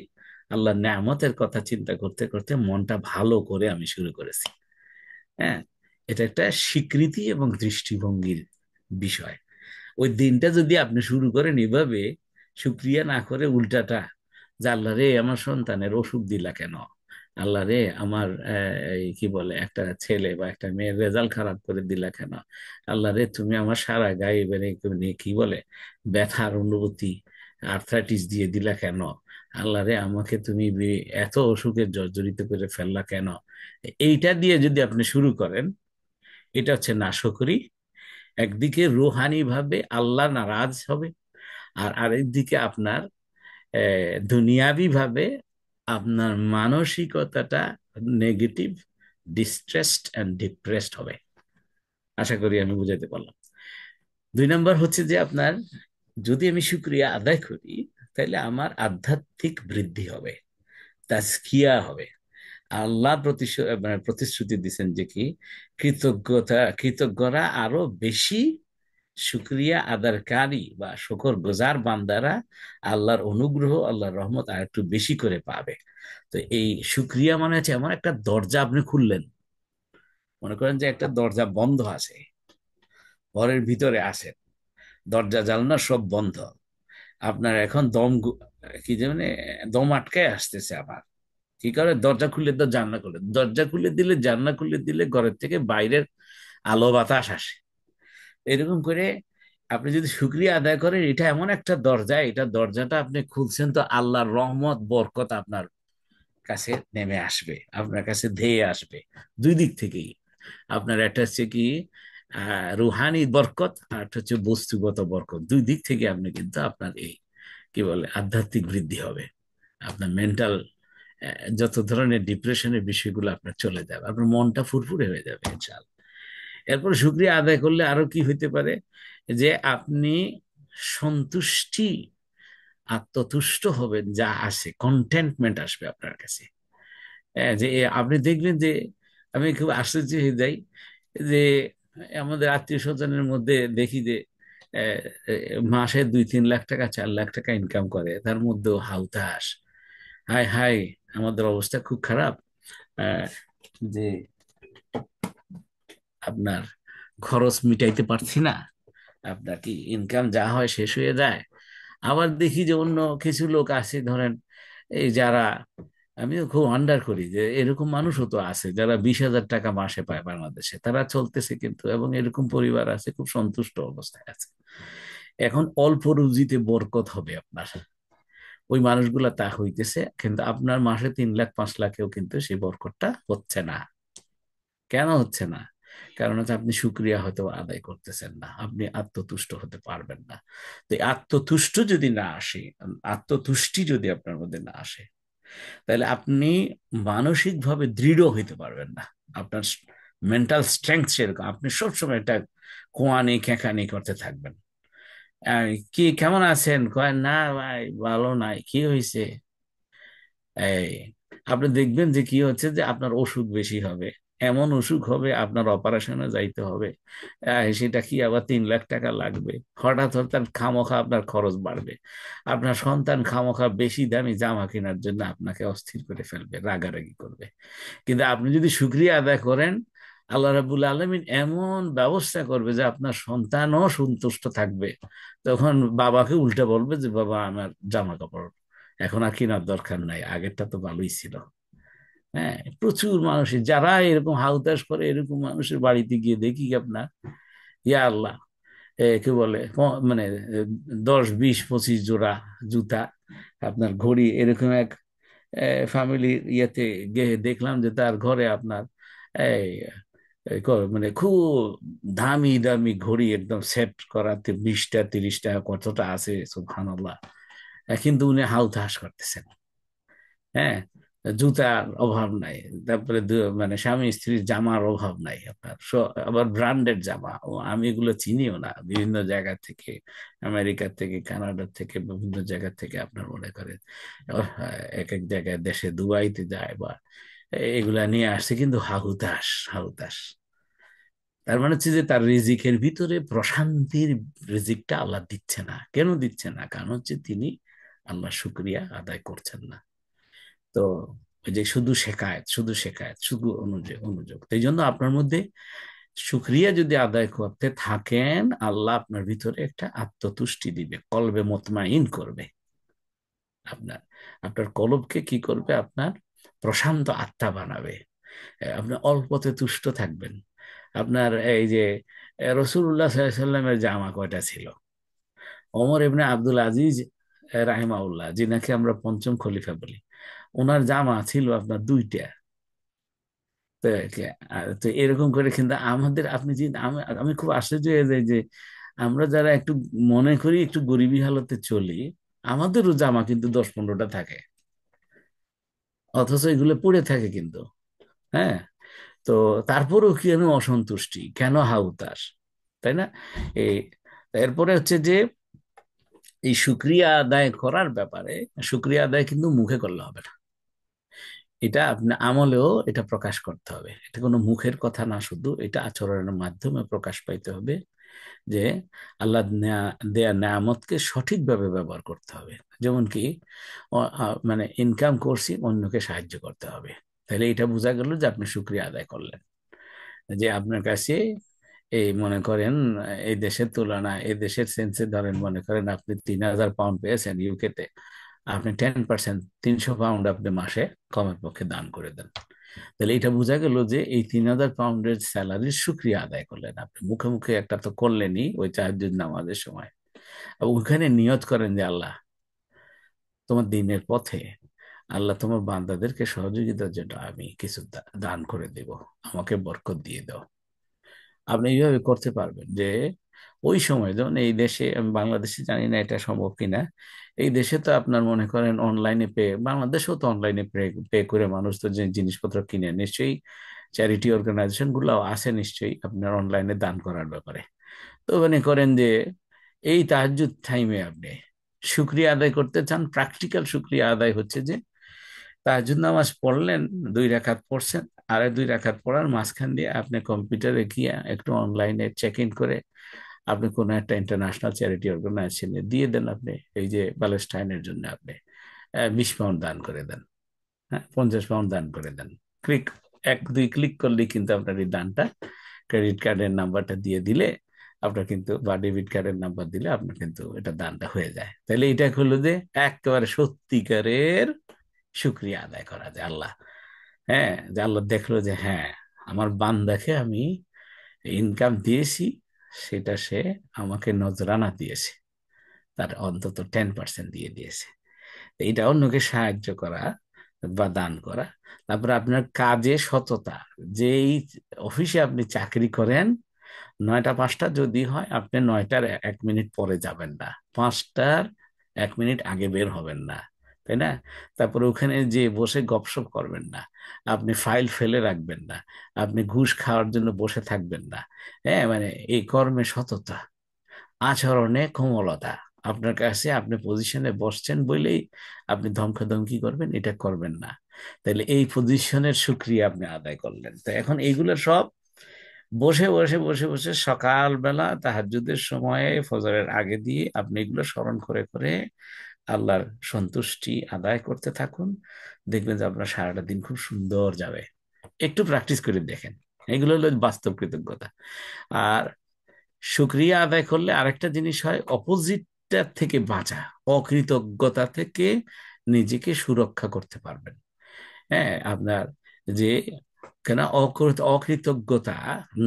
আল্লাহর নেয়ামতের কথা চিন্তা করতে করতে, মনটা ভালো করে আমি শুরু করেছি। হ্যাঁ, এটা একটা স্বীকৃতি এবং দৃষ্টিভঙ্গির বিষয়। ওই দিনটা যদি আপনি শুরু করেন এভাবে, শুক্রিয়া না করে উল্টাটা, যে আল্লাহ রে আমার সন্তানের অসুখ দিলা কেন, আল্লাহ রে আমার এই কি বলে একটা ছেলে বা একটা মেয়ের রেজাল্ট খারাপ করে দিলা কেন, আল্লাহ রে তুমি আমার সারা গায়ে এবারে কি বলে ব্যথার অনুভূতি, আর্থ্রাইটিস দিয়ে দিলা কেন, আল্লাহ রে, আমাকে তুমি এত অসুখে জর্জরিত করে ফেললা কেন? এইটা দিয়ে যদি আপনি শুরু করেন, এটা হচ্ছে নাশকরি। একদিকে রুহানি ভাবে আল্লাহ নারাজ হবে, আর আরেকদিকে আপনার দুনিয়াবি ভাবে আপনার মানসিকতাটা নেগেটিভ, ডিস্ট্রেসড অ্যান্ড ডিপ্রেসড হবে। আশা করি আমি বুঝাতে পারলাম। 2 নম্বর হচ্ছে যে আপনার, যদি আমি শুকরিয়া আদায় করি, তাহলে আমার আধ্যাত্মিক বৃদ্ধি হবে, তাজকিয়া হবে। আল্লাহ মানে প্রতিশ্রুতি দিচ্ছেন যে কি, কৃতজ্ঞরা আরো বেশি, শুকরিয়া আদারকারী বা শুকর গুজার বান্দারা আল্লাহর অনুগ্রহ, আল্লাহর রহমত আর একটু বেশি করে পাবে। তো এই শুকরিয়া মানে হচ্ছে এমন একটা দরজা আপনি খুললেন। মনে করেন যে একটা দরজা বন্ধ আছে, ঘরের ভিতরে আছেন, দরজা জানলা সব বন্ধ, আপনার এখন কি যে মানে দম আটকায় আসতেছে আমার। কি করে? দরজা খুলে তো জানলা খুলে, দরজা খুলে দিলে, জানলা খুলে দিলে ঘরের থেকে বাইরের আলো বাতাস আসে। এরকম করে আপনি যদি শুকরিয়া আদায় করেন, এটা এমন একটা দরজা, এটা দরজাটা আপনি খুলছেন তো আল্লাহর রহমত বরকত আপনার কাছে নেমে আসবে, আপনার কাছে ধেয়ে আসবে। দুই দিক থেকেই আপনার, একটা হচ্ছে কি রুহানি বরকত, আর একটা হচ্ছে বস্তুগত বরকত। দুই দিক থেকে আপনি কিন্তু আপনার এই কি বলে আধ্যাত্মিক বৃদ্ধি হবে। আপনার মেন্টাল যত ধরনের ডিপ্রেশনের বিষয়গুলো আপনার চলে যাবে, আপনার মনটা ফুরফুরে হয়ে যাবে ইনশাআল্লাহ। এরপর শুকরিয়া আদায় করলে আরো কি হইতে পারে, যে আপনি সন্তুষ্টি, আত্মতুষ্ট হবেন, যা আছে কন্টেন্টমেন্ট আসবে আপনার কাছে। যে আপনি দেখবেন যে, আমি খুব আশ্চর্য হয়ে যাই যে আমাদের আত্মীয় স্বজনের মধ্যে দেখি যে আহ, মাসে 2-3 লাখ টাকা, 4 লাখ টাকা ইনকাম করে, তার মধ্যেও হাউতাস, হাই হাই, আমাদের অবস্থা খুব খারাপ। আহ, যে আপনার খরচ মিটাইতে পারছি না, আপনার কি ইনকাম যা হয় শেষ হয়ে যায়। আবার দেখি যে অন্য কিছু লোক আছে, ধরেন এই যারা, আমিও খুব আন্ডার করি যে এরকম মানুষও তো আছে যারা 20,000 টাকা মাসে পায় বাংলাদেশে, তারা চলতেছে কিন্তু, এবং এরকম পরিবার আছে খুব সন্তুষ্ট অবস্থায় আছে। এখন অল্প রুজিতে বরকত হবে আপনার, ওই মানুষগুলা তা হইতেছে, কিন্তু আপনার মাসে 3 লাখ 5 লাখেও কিন্তু সেই বরকতটা হচ্ছে না। কেন হচ্ছে না? কারণ হচ্ছে আপনি শুক্রিয়া হয়তো আদায় করতেছেন না, আপনি আত্মতুষ্ট হতে পারবেন না। তো এই আত্মতুষ্ট যদি না আসে, আত্মতুষ্টি যদি আপনার মধ্যে না আসে, তাহলে আপনি মানসিকভাবে দৃঢ় হইতে পারবেন না। আপনার মেন্টাল স্ট্রেংথ সেরকম, আপনি সবসময় একটা কোয়ানি খেঁকানি করতে থাকবেন। কি কেমন আছেন? কয় না ভাই, ভালো নাই। কি হয়েছে? এই আপনি দেখবেন যে কি হচ্ছে, যে আপনার অসুখ বেশি হবে, এমন অসুখ হবে আপনার অপারেশনে যাইতে হবে। সেটা কি আবার 3 লাখ টাকা লাগবে, হঠাৎ হঠাৎ খামোখা আপনার খরচ বাড়বে। আপনার সন্তান খামোখা বেশি দামি জামা কেনার জন্য আপনাকে অস্থির করে ফেলবে, রাগারাগি করবে। কিন্তু আপনি যদি শুকরিয়া আদায় করেন, আল্লাহ রাবুল আলমিন এমন ব্যবস্থা করবে যে আপনার সন্তানও সন্তুষ্ট থাকবে। তখন বাবাকে উল্টে বলবে যে বাবা, আমার জামা কাপড় এখন আর কেনার দরকার নাই, আগেরটা তো ভালোই ছিল। হ্যাঁ, প্রচুর মানুষের যারা এরকম হাউতাস করে, এরকম মানুষের বাড়িতে গিয়ে দেখি আপনার, ইয়া আল্লাহ, কি বলে মানে 10-20-25 জোড়া জুতা, আপনার ঘড়ি, এরকম এক ফ্যামিলির ইয়েতে গিয়ে দেখলাম যে তার ঘরে আপনার এই মানে খুব দামি দামি ঘড়ি একদম সেট করাতে 20টা 30টা কতটা আছে, সুবহানাল্লাহ। কিন্তু উনি হাউতাস করতেছেন। হ্যাঁ, জুতার অভাব নাই, তারপরে মানে স্বামী স্ত্রীর জামার অভাব নাই আপনার, আবার ব্র্যান্ডেড জামা, ও আমি এগুলো চিনিও না, বিভিন্ন জায়গা থেকে, আমেরিকা থেকে, কানাডা থেকে, বিভিন্ন জায়গা থেকে আপনার মনে করেন এক এক জায়গায় দেশে দুবাইতে যায় বা এগুলা নিয়ে আসছে, কিন্তু হাহুতাস হাহুতাস। তার মানে হচ্ছে যে তার রিজিকের ভিতরে প্রশান্তির রিজিকটা আল্লাহ দিচ্ছে না। কেন দিচ্ছে না? কারণ হচ্ছে তিনি আল্লাহ শুক্রিয়া আদায় করছেন না। তো ওই যে শুধু শেখায়ত, শুধু শেখায়ত, শুধু অনুযোগ অনুযোগ, এই জন্য আপনার মধ্যে শুক্রিয়া যদি আদায় করতে থাকেন, আল্লাহ আপনার ভিতরে একটা আত্মতুষ্টি দিবে, কলবে মোতমাইন করবে আপনার, আপনার কলবকে কি করবে, আপনার প্রশান্ত আত্মা বানাবে। আপনি অল্পতে তুষ্ট থাকবেন। আপনার এই যে রসুল্লাহ সাল্লামের জামা কয়টা ছিল? ওমর ইবনে আব্দুল আজিজ রাহিমাউল্লাহ, যিনাকে আমরা পঞ্চম খলিফা বলি, ওনার জামা ছিল আপনার দুইটা। তো তো এরকম করে কিন্তু আমাদের, আপনি যে আমি আমি খুব আশ্চর্য হয়ে যাই যে আমরা যারা একটু মনে করি একটু গরিবী হালতে চলি, আমাদেরও জামা কিন্তু 10-15টা থাকে, অথচ এগুলো পড়ে থাকে কিন্তু। হ্যাঁ। তো তারপরেও কেন অসন্তুষ্টি, কেন হাউতাস, তাই না? এই এরপরে হচ্ছে যে এই শুক্রিয়া আদায় করার ব্যাপারে, শুক্রিয়া আদায় কিন্তু মুখে করলে হবে না, এটা আপনি আমলেও এটা প্রকাশ করতে হবে। এটা কোনো মুখের কথা না, শুধু এটা আচরণের মাধ্যমে প্রকাশ পাইতে হবে যে আল্লাহ দেয়া নেয়ামতকে সঠিকভাবে ব্যবহার করতে হবে। যেমন কি মানে ইনকাম করছি, অন্যকে সাহায্য করতে হবে। তাহলে এটা বোঝা গেল যে আপনি শুক্রিয়া আদায় করলেন। যে আপনার কাছে এই মনে করেন এই দেশের তুলনায়, এই দেশের সেন্সে ধরেন, মনে করেন আপনি 3,000 পাউন্ড পেয়েছেন ইউকেতে, আপনি 10%, 300 পাউন্ড আপনি মাসে কমের পক্ষে দান করে দেন। তাহলে এটা বোঝা গেল যে এই 3,000 পাউন্ডের স্যালারির শুক্রিয়া আদায় করলেন আপনি। মুখে মুখে একটা তো করলেনই ওই তাহাজ্জুদ নামাজের সময়, আর ওখানে নিয়ত করেন যে আল্লাহ, তোমার দিনের পথে, আল্লাহ তোমার বান্দাদেরকে সহযোগিতার জন্য আমি কিছু দান করে দেব, আমাকে বরকত দিয়ে দাও। আপনি এইভাবে করতে পারবেন যে ওই সময়, যেমন এই দেশে, আমি বাংলাদেশে জানি না এটা সম্ভব কিনা, এই দেশে তো আপনার মনে করেন অনলাইনে পে, বাংলাদেশেও তো অনলাইনে পে পে করে মানুষ তো যে জিনিসপত্র কিনে, নিশ্চয়ই চ্যারিটি অর্গানাইজেশন গুলো আছে নিশ্চয়ই আপনার অনলাইনে দান করার ব্যাপারে। তো মনে করেন যে এই তাহাজ্জুদ টাইমে আপনি শুক্রিয়া আদায় করতে চান, প্র্যাকটিক্যাল শুক্রিয়া আদায় হচ্ছে যে তাহাজ্জুদ নামাজ পড়লেন, 2 রাকাত পড়ছেন, আর 2 রাকাত পড়ার মাঝখান দিয়ে আপনি কম্পিউটারে গিয়ে একটু অনলাইনে চেক ইন করে আপনি কোনো একটা ইন্টারন্যাশনাল চ্যারিটি অর্গানাইজেশনে দিয়ে দেন। আপনি এই যে প্যালেস্টাইনের জন্য আপনি 20 পাউন্ড দান করে দেন, হ্যাঁ, 50 পাউন্ড দান করে দেন। ক্লিক, 1-2 ক্লিক করলেই কিন্তু আপনার এই দানটা, ক্রেডিট কার্ডের নাম্বারটা দিয়ে দিলে আপনার কিন্তু, বা ডেবিট কার্ডের নাম্বার দিলে আপনার কিন্তু এটা দানটা হয়ে যায়। তাহলে এটা হলো যে একেবারে সত্যিকারের শুক্রিয়া আদায় করা যায় আল্লাহ। হ্যাঁ, যে আল্লাহ দেখলো যে হ্যাঁ, আমার বান্দাকে আমি ইনকাম দিয়েছি, সেটা সে আমাকে নজরানা দিয়েছে, তার অন্তত 10% দিয়ে দিয়েছে। তো এটা অন্যকে সাহায্য করা বা দান করা। তারপরে আপনার কাজে সততা, যেই অফিসে আপনি চাকরি করেন, 9টা 5টা যদি হয়, আপনি 9টার 1 মিনিট পরে যাবেন না, 5টার 1 মিনিট আগে বের হবেন না, তাই না? তারপরে ওখানে যে বসে গপসপ করবেন না, আপনি ফাইল ফেলে রাখবেন না, আপনি ঘুষ খাওয়ার জন্য বসে থাকবেন না। হ্যাঁ, মানে এই কর্মে সততা, আচরণে কোমলতা। আপনার কাছে আপনি পজিশনে বসছেন বলেই আপনি ধমকাধমকি করবেন, এটা করবেন না। তাহলে এই পজিশনের সুক্রিয়া আপনি আদায় করলেন। তো এখন এইগুলো সব বসে বসে বসে বসে সকালবেলা তাহাজ্জুদের সময়ে ফজরের আগে দিয়ে আপনি এগুলো স্মরণ করে করে আল্লাহর সন্তুষ্টি আদায় করতে থাকুন। দেখবেন যে আপনার সারাটা দিন খুব সুন্দর যাবে। একটু প্র্যাকটিস করে দেখেন। এগুলো হলো বাস্তব কৃতজ্ঞতা। আর শুক্রিয়া আদায় করলে আরেকটা জিনিস হয়, অপোজিটটা থেকে বাঁচা, অকৃতজ্ঞতা থেকে নিজেকে সুরক্ষা করতে পারবেন। হ্যাঁ, আপনার যে, কেন অকৃতজ্ঞতা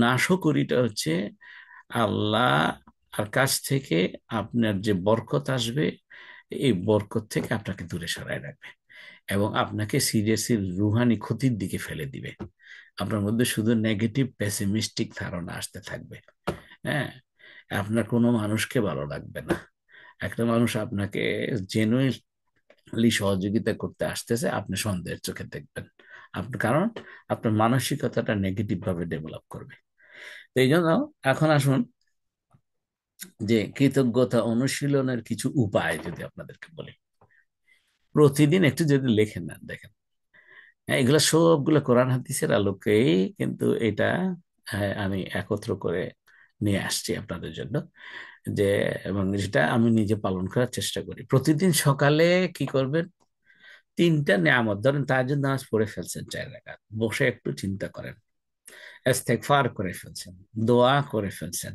নাশকরিটা হচ্ছে আল্লাহ আর কাছ থেকে আপনার যে বরকত আসবে, এই বরকত থেকে আপনাকে দূরে সরায় রাখবে এবং আপনাকে সিরিয়াসলি রুহানি ক্ষতির দিকে ফেলে দিবে। আপনার মধ্যে শুধু নেগেটিভ পেসিমিস্টিক ধারণা আসতে থাকবে। হ্যাঁ, আপনার কোনো মানুষকে ভালো লাগবে না। একটা মানুষ আপনাকে জেনুইনলি সহযোগিতা করতে আসতেছে, আপনি সন্দেহের চোখে দেখবেন। আপনার কারণ আপনার মানসিকতাটা নেগেটিভ ভাবে ডেভেলপ করবে। তো এই জন্য এখন আসুন যে কৃতজ্ঞতা অনুশীলনের কিছু উপায় যদি আপনাদেরকে বলি। প্রতিদিন একটু যদি লিখে নেন, দেখেন, হ্যাঁ, এগুলো সবগুলো কোরআন হাদিসের আলোকেই কিন্তু এটা, হ্যাঁ, আমি একত্র করে নিয়ে আসছি আপনাদের জন্য, যে এবং যেটা আমি নিজে পালন করার চেষ্টা করি। প্রতিদিন সকালে কি করবেন, 3টা নেয়ামত, ধরেন তাহাজ্জুদ নামাজ পড়ে ফেলছেন 4 রাকাত, বসে একটু চিন্তা করেন, ইস্তেগফার করে ফেলছেন, দোয়া করে ফেলছেন,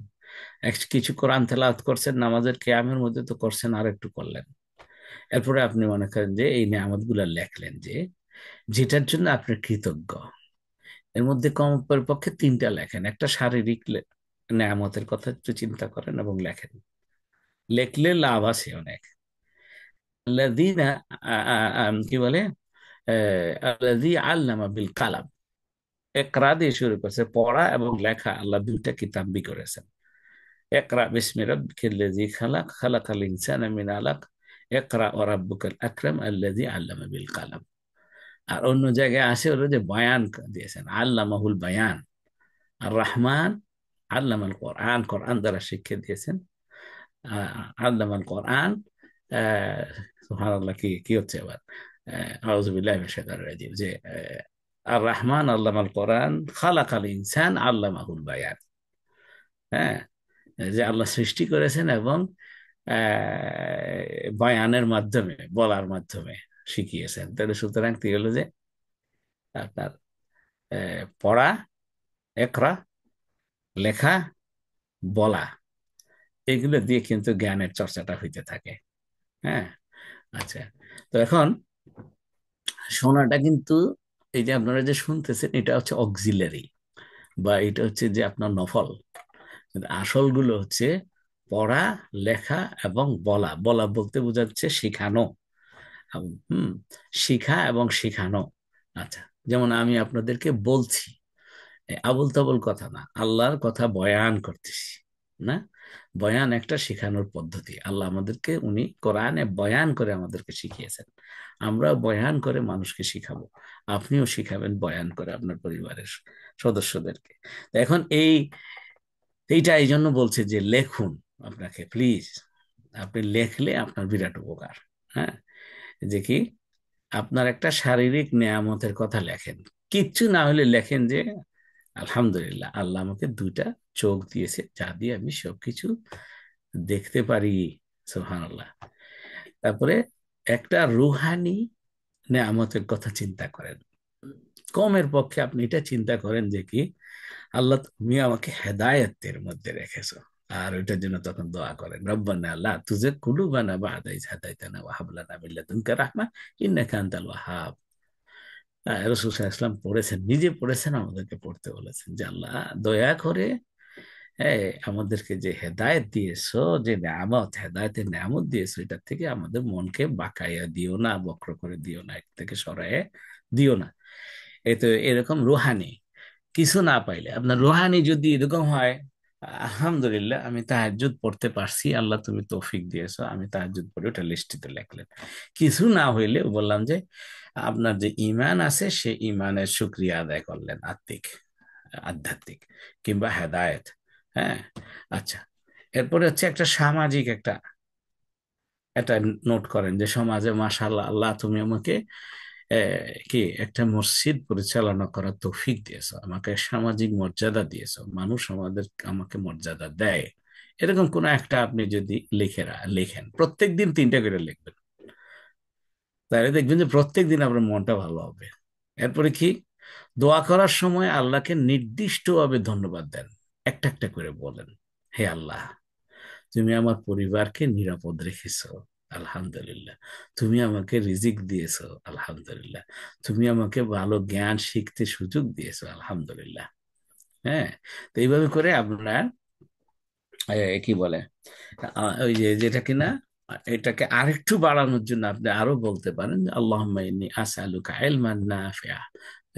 কিছু কোরআন তেলাওয়াত করছেন, নামাজের কিয়ামের মধ্যে তো করছেন, আর একটু করলেন। এরপরে আপনি মনে করেন যে এই নেয়ামত গুলা লেখলেন, যে যেটার জন্য আপনি কৃতজ্ঞ, এর মধ্যে কমপক্ষে 3টা লেখেন। একটা শারীরিক নেয়ামতের কথা একটু চিন্তা করেন এবং লেখেন। লেখলে লাভ আছে অনেক। আল্লাযীনা কি বলে, আল্লাযী আল্লামা বিল কালাম। ইকরা দিয়ে শুরু করছে, পড়া এবং লেখা আল্লাহ দুইটা কিতাবি করেছেন। ইকরা বিসমি রাব্বিকাল্লাযী খালাক, খালাকাল ইনসানা মিন আলাক, ইকরা ওয়া রাব্বুকাল আকরাম আল্লাযী আল্লামা বিল কালাম। আর অন্য জায়গায় আসে হলো যে বয়ান দিয়েছেন, আল্লামাহুল বায়ান। আর রহমান আল্লামাল কোরআন, কোরআন দ্বারা শিক্ষা দিয়েছেন। আল্লামাল কোরআন, সুবহানাল্লাহ, কি কি হচ্ছে আবার, আউযু বিল্লাহি মিনাশ শাইতানির রাজিম, যে আর রহমান আল্লামাল কোরআন, খালাকাল ইনসান আল্লামাহুল বায়ান। হ্যাঁ, যে আল্লাহ সৃষ্টি করেছেন এবং বয়ানের মাধ্যমে, বলার মাধ্যমে শিখিয়েছেন। তাহলে সুতরাং কি হলো যে আপনার পড়া, একরা, লেখা, বলা, এগুলো দিয়ে কিন্তু জ্ঞানের চর্চাটা হইতে থাকে। হ্যাঁ, আচ্ছা। তো এখন শোনাটা কিন্তু, এই যে আপনারা যে শুনতেছেন, এটা হচ্ছে অক্সিলারি, বা এটা হচ্ছে যে আপনার নফল। কিন্তু আসল গুলো হচ্ছে পড়া, লেখা এবং বলা। বলা বলতে বোঝাচ্ছে শিখানো। হুম, শিখা এবং শিখানো। আচ্ছা, যেমন আমি আপনাদেরকে বলছি, আবল তাবল কথা না, আল্লাহর কথা বয়ান করতেছি না। বয়ান একটা শেখানোর পদ্ধতি। আল্লাহ আমাদেরকে, উনি কোরআনে বয়ান করে আমাদেরকে শিখিয়েছেন। আমরা বয়ান করে মানুষকে শিখাবো। আপনিও শিখাবেন বয়ান করে আপনার পরিবারের সদস্যদেরকে। তো এখন এইটা এই জন্য বলছে যে লেখুন, আপনাকে প্লিজ, আপনি লেখলে আপনার বিরাট উপকার। হ্যাঁ, যে কি, আপনার একটা শারীরিক নেয়ামতের কথা লেখেন। কিচ্ছু না হলে লেখেন যে আলহামদুলিল্লাহ, আল্লাহ আমাকে দুইটা চোখ দিয়েছে, যা দিয়ে আমি সবকিছু দেখতে পারি। সুবহানাল্লাহ। তারপরে একটা রুহানি নেয়ামতের কথা চিন্তা করেন। কমের পক্ষে আপনি এটা চিন্তা করেন যে কি, আল্লাহ তুমি আমাকে হেদায়েতের মধ্যে রেখেছো। আর ওইটার জন্য তখন দোয়া করেন, রব্বানা লা তুজিগ কুলুবানা বা'দা ইয হাদাইতানা ওয়া হাব লানা মিন লাদুনকা রাহমা ইন্নাকা আনতাল ওয়াহ্হাব। রাসূল সাল্লাল্লাহু আলাইহি ওয়াসাল্লাম পড়েছেন, নিজে পড়েছেন, আমাদেরকে পড়তে বলেছেন যে আল্লাহ দয়া করে আমাদেরকে যে হেদায়েত দিয়েছো, যে নেয়ামত, হেদায়েতের নেয়ামত দিয়েছো, এটার থেকে আমাদের মনকে বাঁকাইয়া দিও না, বক্র করে দিও না, এর থেকে সরায়ে দিও না। এই তো এরকম রুহানি কিছু না পাইলে, আপনার রুহানি যদি এরকম হয়, আলহামদুলিল্লাহ আমি তাহাজ্জুদ পড়তে পারছি, আল্লাহ তুমি তৌফিক দিয়েছো, আমি তাহাজ্জুদ পড়ে ওটা লিস্টিতে লিখলেন। কিছু না হইলে বললাম যে আপনার যে ইমান আছে, সে ইমানের শুকরিয়া আদায় করলেন, আধ্যাত্মিক কিংবা হেদায়েত। হ্যাঁ, আচ্ছা। এরপরে হচ্ছে একটা সামাজিক একটা এটা নোট করেন যে সমাজে মাশাআল্লাহ, আল্লাহ তুমি আমাকে কি একটা মসজিদ পরিচালনা করার তৌফিক দিয়েছো, আমাকে সামাজিক মর্যাদা দিয়েছো, মানুষ আমাকে মর্যাদা দেয়। এরকম কোন একটা আপনি যদি লেখেন, প্রত্যেক দিন তিনটা করে লিখবেন, তাহলে দেখবেন যে প্রত্যেক দিন আপনার মনটা ভালো হবে। এরপরে কি, দোয়া করার সময় আল্লাহকে নির্দিষ্টভাবে ধন্যবাদ দেন, একটা একটা করে বলেন, হে আল্লাহ, তুমি আমার পরিবারকে নিরাপদ রেখেছো, আলহামদুলিল্লাহ। তুমি আমাকে রিজিক দিয়েছো, আলহামদুলিল্লাহ। তুমি আমাকে ভালো জ্ঞান শিখতে সুযোগ দিয়েছো, আলহামদুলিল্লাহ। হ্যাঁ, তো এইভাবে করে আপনার কি বলে, ওই যে যেটা কিনা, এটাকে আরেকটু বাড়ানোর জন্য আপনি আরো বলতে পারেন, আল্লাহুম্মা ইন্নী আসআলুকা ইলমান নাফিআ,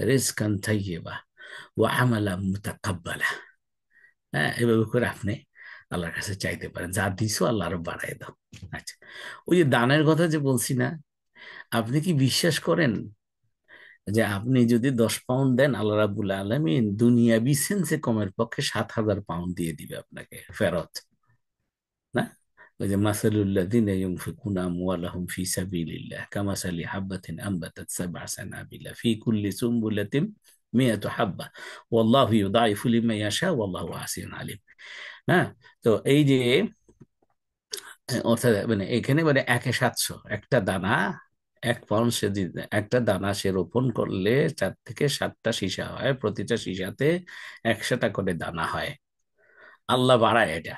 রিজকান তাইয়্যিবা ওয়া আমালান মুতাকাব্বালা। হ্যাঁ, এভাবে করে আপনি আল্লাহর কাছে চাইতে পারেন, যা দিছো আল্লাহ আরো বাড়াই দাও। আচ্ছা, ওই যে দানের কথা যে বলছি না, আপনি কি বিশ্বাস করেন যে আপনি যদি 10 পাউন্ড দেন, আল্লাহ রাব্বুল আলামিন দুনিয়াবি সেন্সে কমের পক্ষে 7,000 পাউন্ড দিয়ে দিবে আপনাকে ফেরত। না, ওই যে মাসালুল্লাযিনা ইউনফিকুনা আমওয়ালাহুম ফি সাবিলিল্লাহ কামাসালি হাববাতিন আনবাতাত সাবআ সানাবিলা ফি কুল্লি সুমবুলাতিন মিয়াতু হাব্বা ওয়াল্লাহু ইউদাইফু লিমান ইয়াশা ওয়াল্লাহু ওয়াসিউন আলিম। হ্যাঁ, তো এই যে অর্থাৎ মানে এখানে মানে 1/700 একটা দানা, 1 পাউন্ড সে একটা দানা সে রোপণ করলে 4 থেকে 7টা সীসা হয়, প্রতিটা সীসাতে 100টা করে দানা হয়। আল্লাহ বাড়ায় এটা।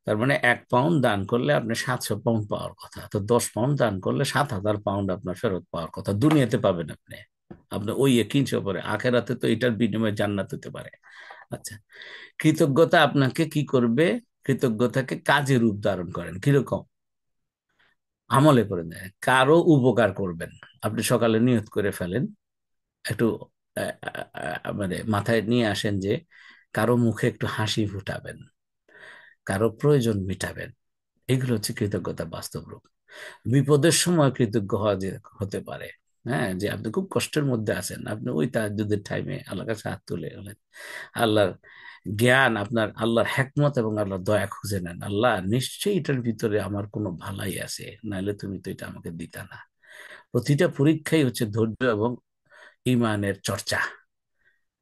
তার মানে 1 পাউন্ড দান করলে আপনি 700 পাউন্ড পাওয়ার কথা, তো 10 পাউন্ড দান করলে 7,000 পাউন্ড আপনার ফেরত পাওয়ার কথা, দুনিয়াতে পাবেন আপনি। আপনি ওই কিনছে পরে, আখেরাতে তো এটার বিনিময়ে জান্নাত হতে পারে। আচ্ছা, কৃতজ্ঞতা আপনাকে কি করবে, কৃতজ্ঞতাকে কাজে রূপ ধারণ করেন কিরকম, আমলে করে দেয়, কারো উপকার করবেন। আপনি সকালে নিয়ত করে ফেলেন, একটু মানে মাথায় নিয়ে আসেন যে কারো মুখে একটু হাসি ফুটাবেন, কারো প্রয়োজন মিটাবেন। এগুলো হচ্ছে কৃতজ্ঞতা বাস্তব রূপ। বিপদের সময় কৃতজ্ঞ হওয়া যে হতে পারে। হ্যাঁ, যে আপনি খুব কষ্টের মধ্যে আছেন, আপনি ওই তাহাজ্জুদের টাইমে আল্লাহর কাছে হাত তুলে হলেন, আল্লাহর জ্ঞান, আপনার আল্লাহর হেকমত এবং আল্লাহর দয়া খুঁজে নেন, আল্লাহ নিশ্চয়ই এটার ভিতরে আমার কোনো ভালাই আছে, নাহলে তুমি তো এটা আমাকে দিতা না। প্রতিটা পরীক্ষাই হচ্ছে ধৈর্য এবং ইমানের চর্চা।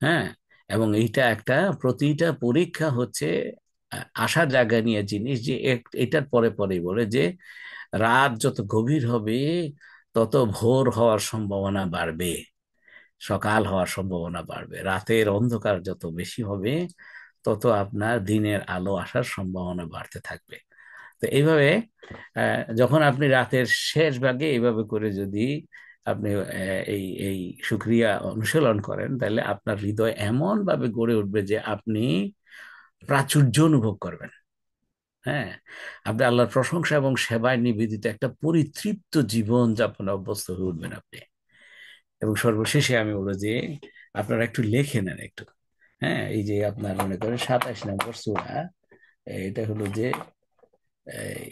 হ্যাঁ, এবং এইটা একটা, প্রতিটা পরীক্ষা হচ্ছে আশা জাগা নিয়ে জিনিস, যে এটার পরে পরেই বলে যে রাত যত গভীর হবে তত ভোর হওয়ার সম্ভাবনা বাড়বে, সকাল হওয়ার সম্ভাবনা বাড়বে। রাতের অন্ধকার যত বেশি হবে তত আপনার দিনের আলো আসার সম্ভাবনা বাড়তে থাকবে। তো এইভাবে যখন আপনি রাতের শেষ ভাগে এইভাবে করে যদি আপনি এই এই সুক্রিয়া অনুশীলন করেন, তাহলে আপনার হৃদয় এমন ভাবে গড়ে উঠবে যে আপনি প্রাচুর্য অনুভব করবেন। হ্যাঁ, আপনি আল্লাহর প্রশংসা এবং সেবায় নিবেদিত একটা পরিতৃপ্ত জীবন যাপনে অভ্যস্ত হয়ে উঠবেন আপনি। এবং সর্বশেষে আমি বলবো যে আপনারা একটু লেখে নেন একটু। হ্যাঁ, এই যে আপনার মনে করেন 27 নম্বর সূরা, এটা হলো যে এই,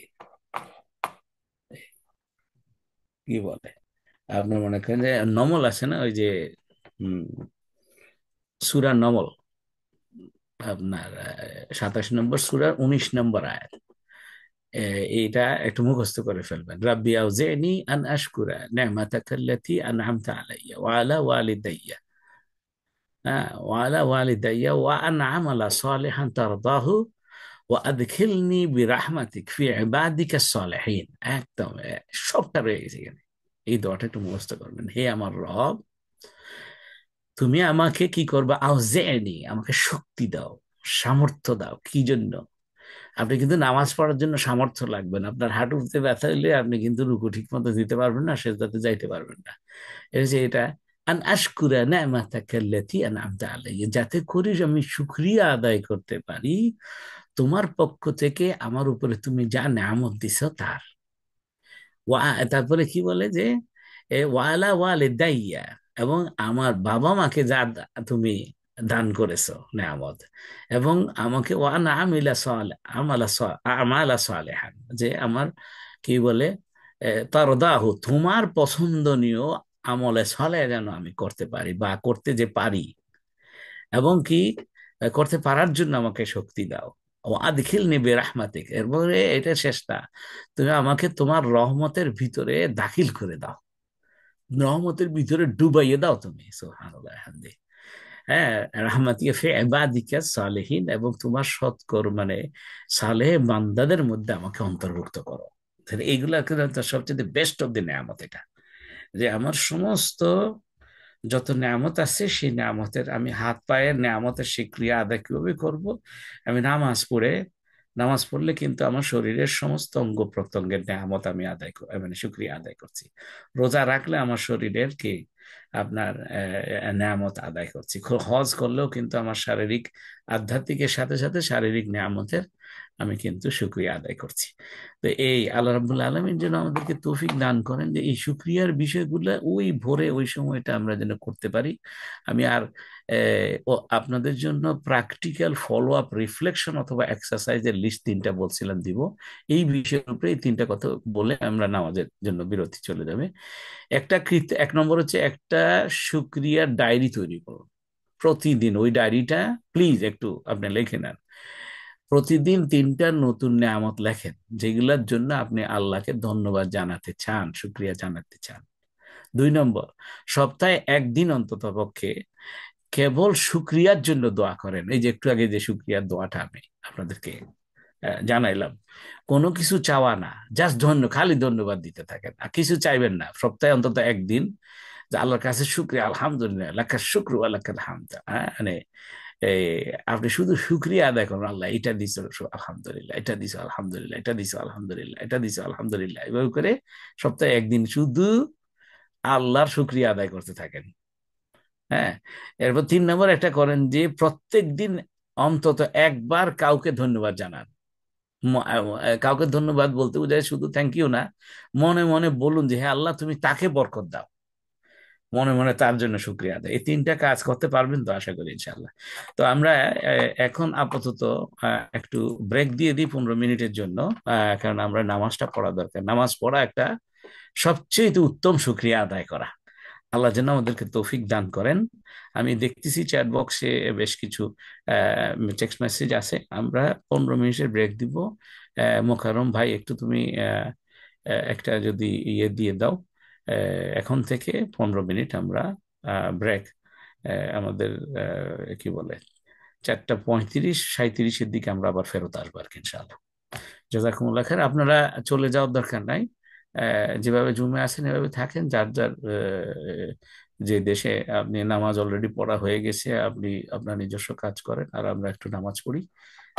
কি বলে, আপনার মনে করেন যে নমল আছে না, ওই যে সূরা নমল, আপনার 27 নম্বর সূরার 19 নম্বর আয়াত। এইটা একটু মুখস্থ করে ফেলবেন। রাব্বি আউজি'নি আন আশকুরা নি'মাতাকাল্লাতী আন'আমতা আলাইয়া ওয়া আলা ওয়ালিদাইয়া, ওয়া আলা ওয়ালিদাইয়া ওয়া আন আমালা সালিহান তারদাহু ওয়া আদখিলনি বিরাহমাতিক ফি ইবাদিকাস সালিহিন। একদম সবটা রয়ে গেছে এখানে। এই দোয়াটা একটু মুখস্থ করবেন। হে আমার রব, তুমি আমাকে কি করবা, আউজি'নি, আমাকে শক্তি দাও, সামর্থ্য দাও। কি জন্য? আপনি কিন্তু নামাজ পড়ার জন্য সামর্থ্য লাগবে না। আপনার হাঁটুতে ব্যথা হইলে আপনি কিন্তু রুকু ঠিক মতো দিতে পারবেন না, সেজদাতে যাইতে পারবেন না। এই যে এটা, আন আশকুরা নি'মাতাকাল্লাতী আন'আমতা আলাইয়া, যাতে করে আমি শুকরিয়া আদায় করতে পারি তোমার পক্ষ থেকে আমার উপরে তুমি যা নেয়ামত দিছো তার। তারপরে কি বলে যে ওয়ালা ওয়ালিদাইয়া, এবং আমার বাবা মাকে যা তুমি দান করেছো নেয়ামত, এবং আমাকে ওয়ানা আমিলা সালে আমালা আমালা সালেহান, যে আমার কি বলে তারদাহু, তোমার পছন্দনীয় আমলে সালে যেন আমি করতে পারি, বা করতে যে পারি, এবং কি করতে পারার জন্য আমাকে শক্তি দাও। ও আদখিল নিবে রাহমাতিক, এরপরে এটা শেষটা, তুমি আমাকে তোমার রহমতের ভিতরে দাখিল করে দাও, রহমতের ভিতরে ডুবাইয়ে দাও তুমি। সুবহানাল্লাহ হামদি। হ্যাঁ, রাহমাতিকা ফি ইবাদিকা সালিহিন, এবং তোমার সৎকর মানে সালেহ বান্দাদের মধ্যে আমাকে অন্তর্ভুক্ত করো। তাহলে এইগুলা কিন্তু সবচেয়ে বেস্ট অফ দি নেয়ামত এটা, যে আমার সমস্ত যত নেয়ামত আছে সেই নেয়ামতের আমি হাত পায়ের নেয়ামতের স্বীক্রিয়া আদায় কিভাবে করব? আমি নামাজ পড়লে কিন্তু আমার শরীরের সমস্ত অঙ্গ প্রত্যঙ্গের নেয়ামত আমি মানে শুক্রিয়া আদায় করছি। রোজা রাখলে আমার শরীরের কি আপনার নেয়ামত আদায় করছি। হজ করলেও কিন্তু আমার শারীরিক আধ্যাত্মিকের সাথে সাথে শারীরিক নেয়ামতের আমি কিন্তু শুক্রিয়া আদায় করছি। তো এই আল্লাহ রাব্বুল আলামিন যেন আমাদেরকে তৌফিক দান করেন যে এই শুক্রিয়ার বিষয়গুলো ওই ভোরে ওই সময়টা আমরা যেন করতে পারি। আমি আর আপনাদের জন্য প্র্যাকটিক্যাল ফলো আপ রিফ্লেকশন অথবা এক্সারসাইজের লিস্ট 3টা বলছিলাম দিব। এই বিষয়ের উপরে এই 3টা কথা বলে আমরা নামাজের জন্য বিরতি চলে যাবে। 1 নম্বর হচ্ছে একটা শুক্রিয়ার ডায়েরি তৈরি করুন। প্রতিদিন ওই ডায়েরিটা প্লিজ একটু আপনি লিখে নেন। প্রতিদিন 3টা নতুন নেয়ামত লেখেন, যেগুলোর জন্য আপনি আল্লাহকে ধন্যবাদ জানাতে চান, শুক্রিয়া জানাতে চান। 2 নম্বর, সপ্তাহে একদিন অন্তত পক্ষে কেবল শুক্রিয়ার জন্য দোয়া করেন। এই যে একটু আগে যে শুক্রিয়ার দোয়াটা আমি আপনাদেরকে জানাইলাম, কোনো কিছু চাওয়া না, জাস্ট খালি ধন্যবাদ দিতে থাকেন, আর কিছু চাইবেন না। সপ্তাহে অন্তত একদিন যে আল্লাহর কাছে শুক্রিয়া, আলহামদুলিল্লাহ, লাকাশ শুক্রু ওয়া লাকাল হামদ, মানে এই আপনি শুধু শুক্রিয়া আদায় করুন, আল্লাহ এটা দিছো আলহামদুলিল্লাহ, এটা দিছো আলহামদুলিল্লাহ, এটা দিছো আলহামদুলিল্লাহ, এটা দিছো আলহামদুলিল্লাহ, এভাবে করে সপ্তাহে একদিন শুধু আল্লাহর শুক্রিয়া আদায় করতে থাকেন। হ্যাঁ, এরপর 3 নম্বর একটা করেন যে প্রত্যেক দিন অন্তত একবার কাউকে ধন্যবাদ জানান। কাউকে ধন্যবাদ বলতে বোঝায় শুধু থ্যাংক ইউ না, মনে মনে বলুন যে হ্যাঁ আল্লাহ তুমি তাকে বরকত দাও, মনে মনে তার জন্য শুক্রিয়া আদায়। এই তিনটা কাজ করতে পারবেন তো আশা করি ইনশাল্লাহ। তো আমরা এখন আপাতত একটু ব্রেক দিয়ে দিই 15 মিনিটের জন্য, কারণ আমরা নামাজটা পড়া দরকার। নামাজ পড়া একটা সবচেয়ে উত্তম শুক্রিয়া আদায় করা। আল্লাহ যেন আমাদেরকে তৌফিক দান করেন। আমি দেখতেছি চ্যাট বক্সে বেশ কিছু টেক্সট মেসেজ আছে। আমরা 15 মিনিটের ব্রেক দিব। মোকাররম ভাই একটু তুমি একটা যদি ইয়ে দিয়ে দাও, এখন থেকে 15 মিনিট আমরা ব্রেক, আমাদের কি বলে 4:35 37-এর দিকে আমরা আবার ফেরত আসবো আর কি ইনশাআল্লাহ। জাজাকুমুল্লাহ খায়ের। আপনারা চলে যাওয়ার দরকার নাই, যেভাবে জুমে আছেন এভাবে থাকেন। যার যার যে দেশে আপনি নামাজ অলরেডি পড়া হয়ে গেছে, আপনি আপনার নিজস্ব কাজ করেন, আর আমরা একটু নামাজ পড়ি।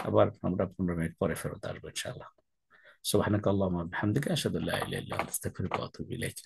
আবার আমরা 15 মিনিট পরে ফেরত আসবো ইনশাআল্লাহ। সুবহানাকাল্লাহুম্মা ওয়া বিহামদিকা আশহাদু আল্লা ইলাহা ইল্লা আনতা আস্তাগফিরুকা ওয়া আতুবু ইলাইক।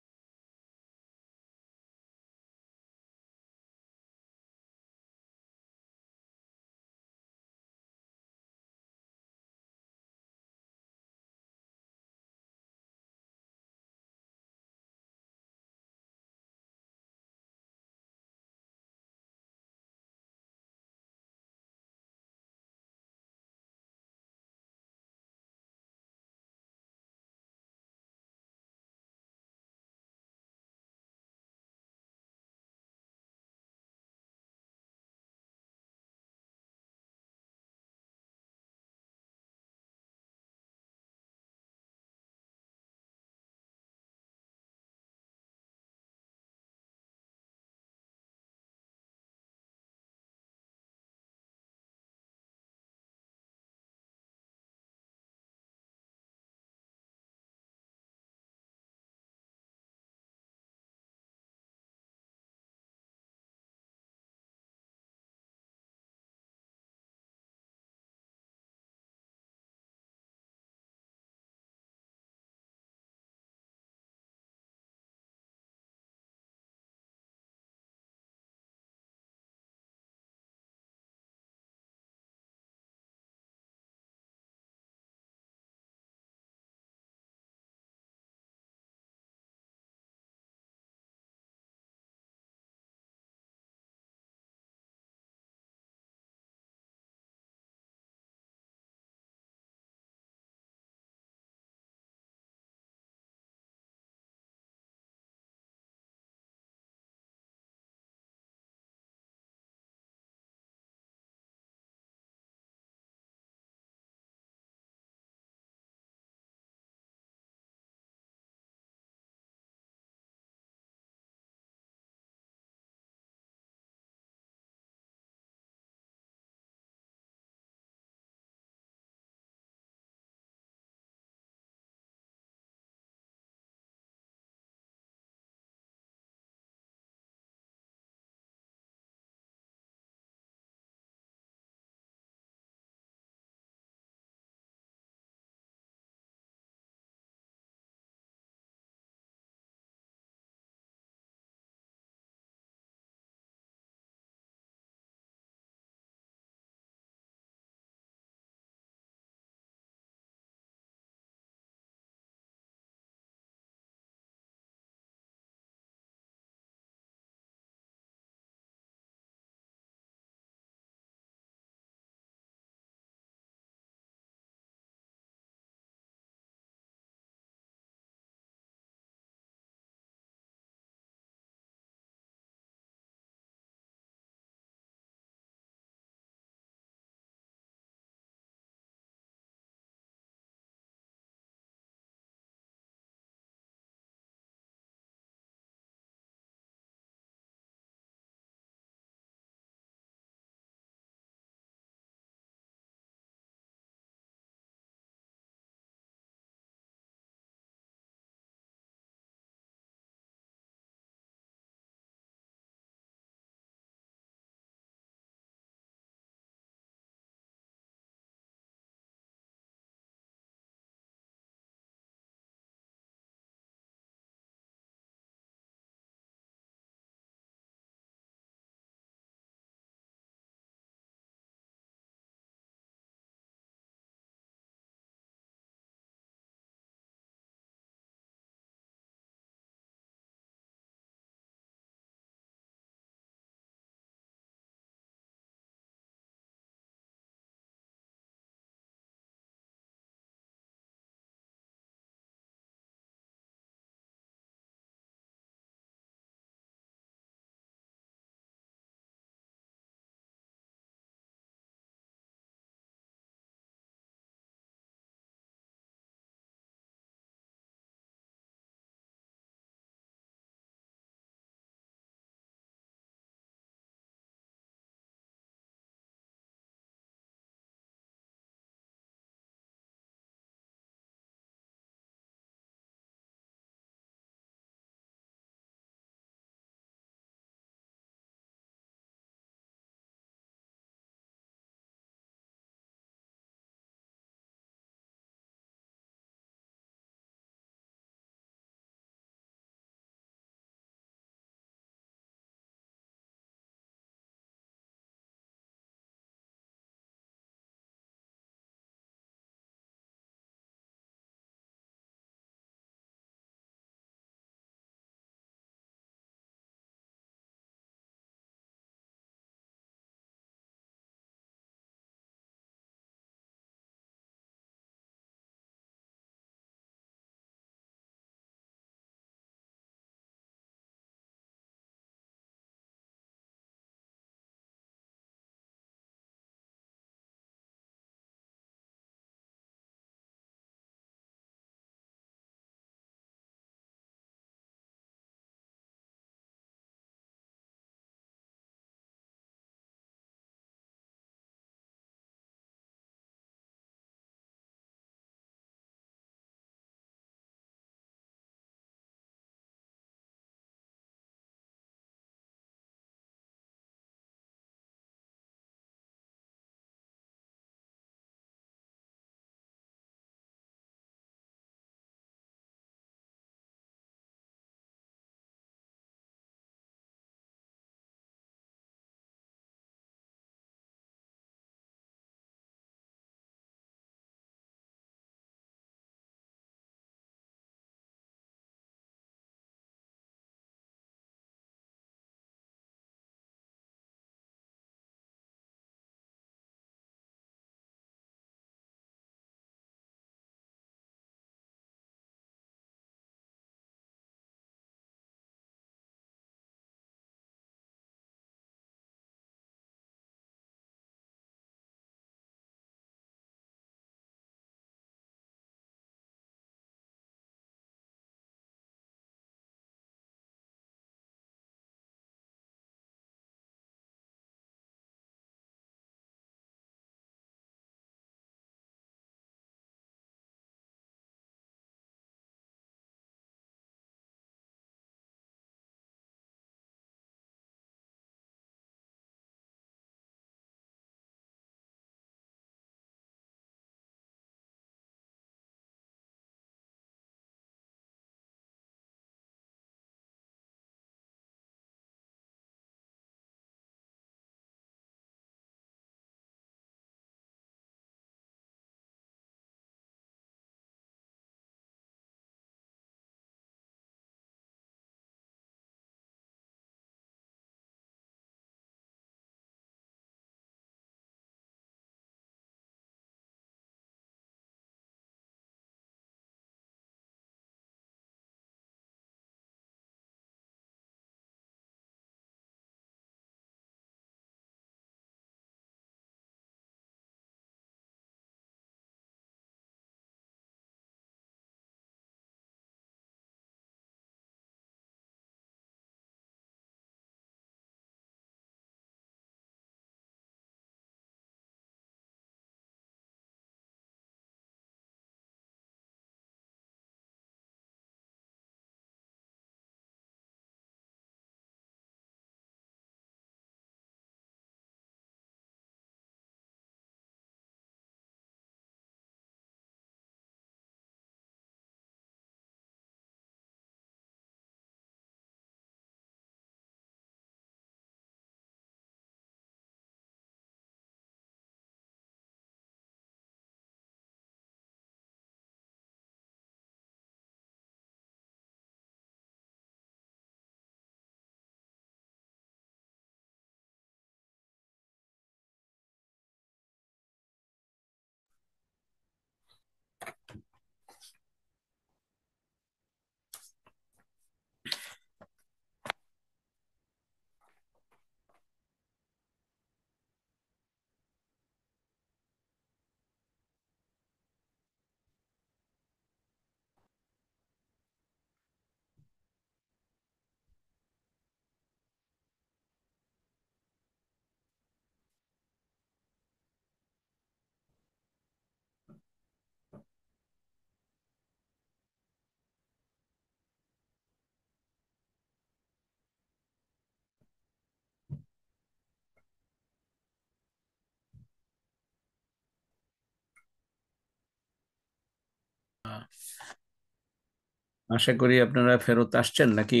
আশা করি আপনারা ফেরত আসছেন নাকি,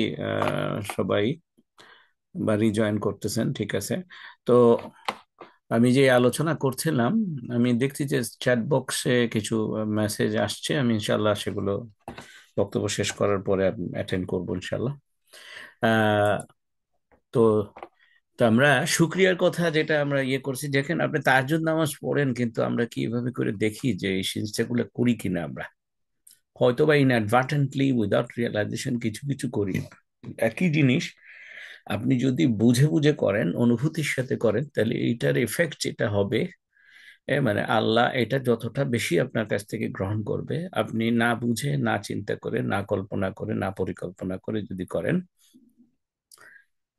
সবাই, বা রিজয়েন করতেছেন, ঠিক আছে। তো আমি যে আলোচনা করছিলাম, আমি দেখছি যে চ্যাট বক্সে কিছু মেসেজ আসছে, আমি ইনশাল্লাহ সেগুলো বক্তব্য শেষ করার পরে অ্যাটেন্ড করবো ইনশাল্লাহ। আহ, তো তো আমরা শুক্রিয়ার কথা যেটা আমরা ইয়ে করছি, দেখেন আপনি তাহাজ্জুদ নামাজ পড়েন, কিন্তু আমরা কিভাবে করে দেখি যে এই জিনিসগুলো করি কিনা আমরা, হয়তো বা ইনঅ্যাডভার্টেন্টলি উইদাউট রিয়েলাইজেশন কিছু কিছু করি। একই জিনিস আপনি যদি বুঝে বুঝে করেন, অনুভূতির সাথে করেন, তাহলে এইটার এফেক্ট যেটা হবে, মানে আল্লাহ এটা যতটা বেশি আপনার কাছ থেকে গ্রহণ করবে, আপনি না বুঝে, না চিন্তা করে, না কল্পনা করে, না পরিকল্পনা করে যদি করেন,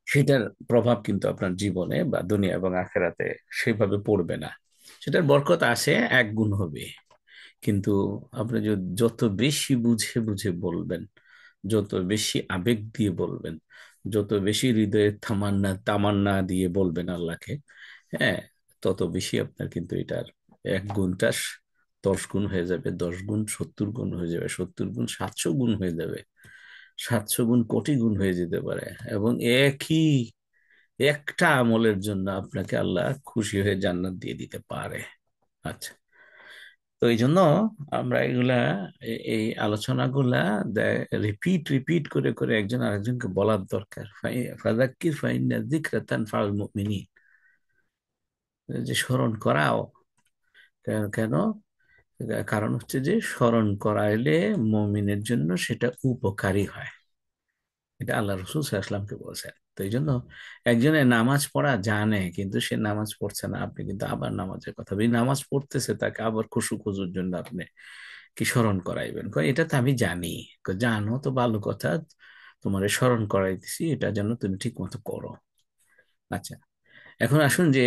সেটার প্রভাব কিন্তু আপনার জীবনে বা দুনিয়া এবং আখেরাতে সেভাবে পড়বে না। সেটার বরকত আসে, এক গুণ হবে। কিন্তু আপনি যত বেশি বুঝে বুঝে বলবেন, যত বেশি আবেগ দিয়ে বলবেন, যত বেশি হৃদয়ের তামান্না তামান্না দিয়ে বলবেন আল্লাহকে, হ্যাঁ, তত বেশি আপনার কিন্তু এটার এক গুণটা 10 গুণ হয়ে যাবে, 10 গুণ 70 গুণ হয়ে যাবে, 70 গুণ 700 গুণ হয়ে যাবে, 700 গুণ কোটি গুণ হয়ে যেতে পারে। এবং একই একটা আমলের জন্য আপনাকে আল্লাহ খুশি হয়ে জান্নাত দিয়ে দিতে পারে। আচ্ছা, তো এই জন্য আমরা এগুলা, এই আলোচনাগুলা রিপিট রিপিট করে করে একজন আরেকজনকে বলার দরকার। ফাযাক্কির ফাইন্না যিকরা তানফাউল মুমিনিন, যে স্মরণ করাও। কেন? কারণ হচ্ছে যে স্মরণ করাইলে মুমিনের জন্য সেটা উপকারী হয়। এটা আল্লাহ রসুল সাল্লাল্লাহু আলাইহি ওয়াসাল্লামকে বলছেন। তো এই জন্য একজনের নামাজ পড়া জানে কিন্তু সে নামাজ পড়ছে না, আপনি কিন্তু আবার নামাজের কথা, এই নামাজ পড়তেছে তাকে আবার খুশু খুজুর জন্য আপনি কি স্মরণ করাইবেন? এটা তো আমি জানি। জানো তো ভালো কথা, তোমার স্মরণ করাইতেছি, এটা যেন তুমি ঠিক মতো করো। আচ্ছা, এখন আসুন যে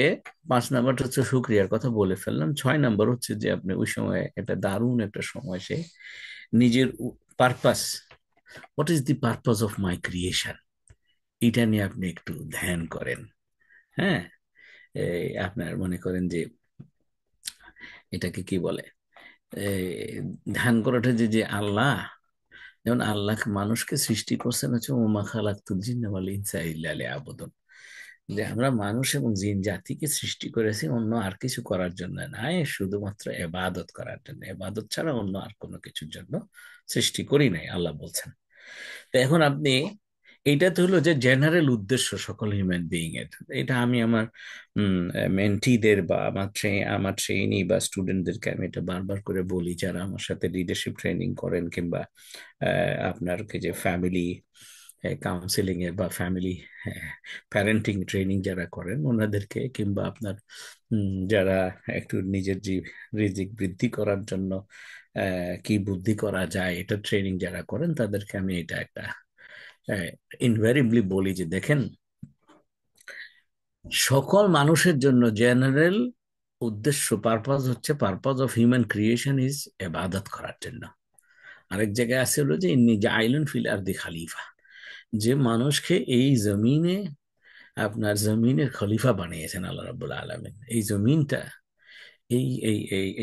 5 নাম্বারটা হচ্ছে শুক্রিয়ার কথা বলে ফেললাম। 6 নাম্বার হচ্ছে যে আপনি ওই সময় একটা দারুণ একটা সময়, সে নিজের purpose, what is the purpose of my creation, এটা নিয়ে আপনি একটু ধ্যান করেন। হ্যাঁ, আপনার মনে করেন যে এটাকে কি বলে, এই ধ্যান করাটা যে যে আল্লাহ, যেমন আল্লাহ মানুষকে সৃষ্টি করছেন হচ্ছে ওমা খালাকতুল জিন্না ওয়াল ইনসা ইল্লা লিয়াবুদুন, যে আমরা মানুষ এবং জিন জাতিকে সৃষ্টি করেছি অন্য আর কিছু করার জন্য নয়, শুধুমাত্র এবাদত করার জন্য, এবাদত ছাড়া অন্য আর কোনো কিছুর জন্য সৃষ্টি করি নাই, আল্লাহ বলছেন। তো এখন আপনি, এইটা তো হলো যে জেনারেল উদ্দেশ্য সকল হিউম্যান বিইং এর। এটা আমি আমার মেন্টিদের বা আমার ট্রেইনি বা স্টুডেন্টদেরকে আমি এটা বারবার করে বলি, যারা আমার সাথে লিডারশিপ ট্রেনিং করেন, কিংবা আপনার যে ফ্যামিলি কাউন্সিলিং এর বা ফ্যামিলি প্যারেন্টিং ট্রেনিং যারা করেন ওনাদেরকে, কিংবা আপনার যারা একটু নিজের রিজিক বৃদ্ধি করার জন্য কি বুদ্ধি করা যায় এটা ট্রেনিং যারা করেন, তাদেরকে আমি এটা একটা ইনভ্যারিবলি বলি যে দেখেন, সকল মানুষের জন্য জেনারেল উদ্দেশ্য, পারপাস হচ্ছে, purpose of human creation is ইবাদত করার জন্য। আরেক জায়গায় আছে হলো যে ইন্নী জাইলুন ফিল আরদি খালিফা, যে মানুষকে এই জমিনে, আপনার জমিনের খলিফা বানিয়েছেন আল্লাহ রাব্বুল আলামিন। এই জমিনটা,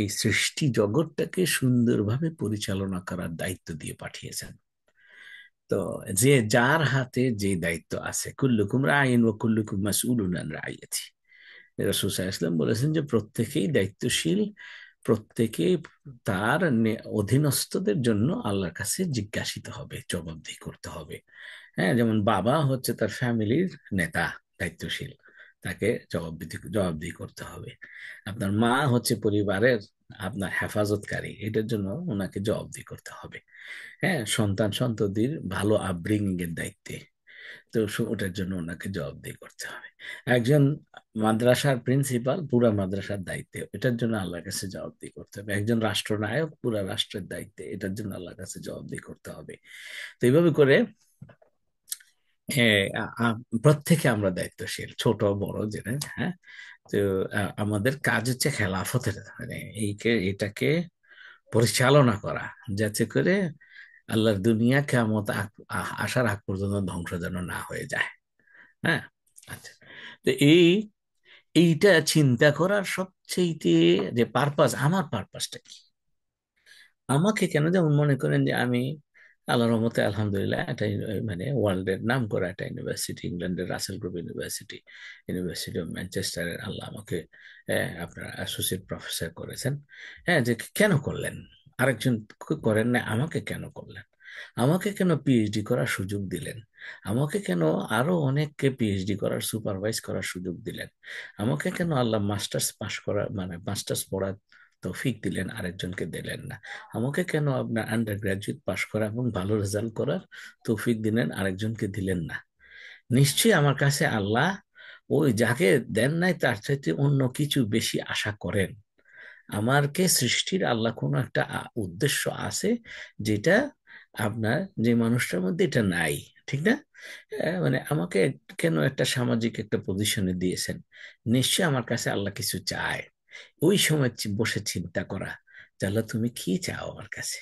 এই সৃষ্টি জগৎটাকে সুন্দরভাবে পরিচালনা করার দায়িত্ব দিয়ে পাঠিয়েছেন। তো যে যার হাতে যে দায়িত্ব আছে, কুল্লুকুম রাইন ওয়া কুল্লুকুম মাসউলুন আন রাইয়াতি, রাসূল সাল্লাল্লাহু আলাইহি ওয়াসাল্লাম বলেছেন যে প্রত্যেকেই দায়িত্বশীল, প্রত্যেকে তার অধীনস্থদের জন্য আল্লাহর কাছে জিজ্ঞাসিত হবে, জবাবদিহি করতে হবে। হ্যাঁ, যেমন বাবা হচ্ছে তার ফ্যামিলির নেতা, দায়িত্বশীল, তাকে জবাবদিহি করতে হবে। আপনার মা হচ্ছে পরিবারের আপনার হেফাজতকারী, এটার জন্য ওনাকে জবাবদিহি করতে হবে। হ্যাঁ, সন্তান সন্ততির ভালো আপব্রিঙ্গিং এর দায়িত্বে, তো ওটার জন্য ওনাকে জবাবদিহি করতে হবে। একজন মাদ্রাসার প্রিন্সিপাল পুরা মাদ্রাসার দায়িত্বে, এটার জন্য আল্লাহর কাছে জবাবদিহি করতে হবে। একজন রাষ্ট্রনায়ক পুরা রাষ্ট্রের দায়িত্বে, এটার জন্য আল্লাহর কাছে জবাবদিহি করতে হবে। তো এইভাবে করে প্রত্যেকে আমরা দায়িত্বশীল, ছোট বড় জেনে। হ্যাঁ, তো আমাদের কাজ হচ্ছে খেলাফতের, মানে এটাকে পরিচালনা করা, যাতে করে আল্লাহর দুনিয়া কিয়ামত আসার আগ পর্যন্ত ধ্বংস যেন না হয়ে যায়। হ্যাঁ, আচ্ছা, তো এইটা চিন্তা করার সবচেয়ে যে পারপাস, আমার পারপাসটা কি, আমাকে কেন, যেমন মনে করেন যে আমি আল্লাহর রহমতে আলহামদুলিল্লাহ একটা মানে ওয়ার্ল্ডের নাম করা একটা ইউনিভার্সিটি, ইংল্যান্ডের Russell Group university, university of ম্যানচেস্টারের আল্লাহ আমাকে আপনার অ্যাসোসিয়েট প্রফেসর করেছেন। হ্যাঁ, যে কেন করলেন, আরেকজন করেন না, আমাকে কেন করলেন? আমাকে কেন পিএইচডি করার সুযোগ দিলেন? আমাকে কেন আরো অনেককে পিএইচডি করার, সুপারভাইজ করার সুযোগ দিলেন? আমাকে কেন আল্লাহ মাস্টার্স পাশ করার, মানে মাস্টার্স পড়ার তৌফিক দিলেন, আরেকজনকে দিলেন না? আমাকে কেন আপনার আন্ডার গ্রাজুয়েট পাশ করা এবং ভালো রেজাল্ট করার তৌফিক দিলেন, আরেকজনকে দিলেন না? নিশ্চয়ই আমার কাছে আল্লাহ ওই যাকে দেন নাই তার চাইতে অন্য কিছু বেশি আশা করেন। আমারকে সৃষ্টির আল্লাহ কোনো একটা উদ্দেশ্য আছে, যেটা আপনার যে মানুষটার মধ্যে এটা নাই, ঠিক না? মানে আমাকে কেন একটা সামাজিক একটা পজিশনে দিয়েছেন, নিশ্চয়ই আমার কাছে আল্লাহ কিছু চায়। ওই সময় বসে চিন্তা করা যে আল্লাহ তুমি কি চাও আমার কাছে।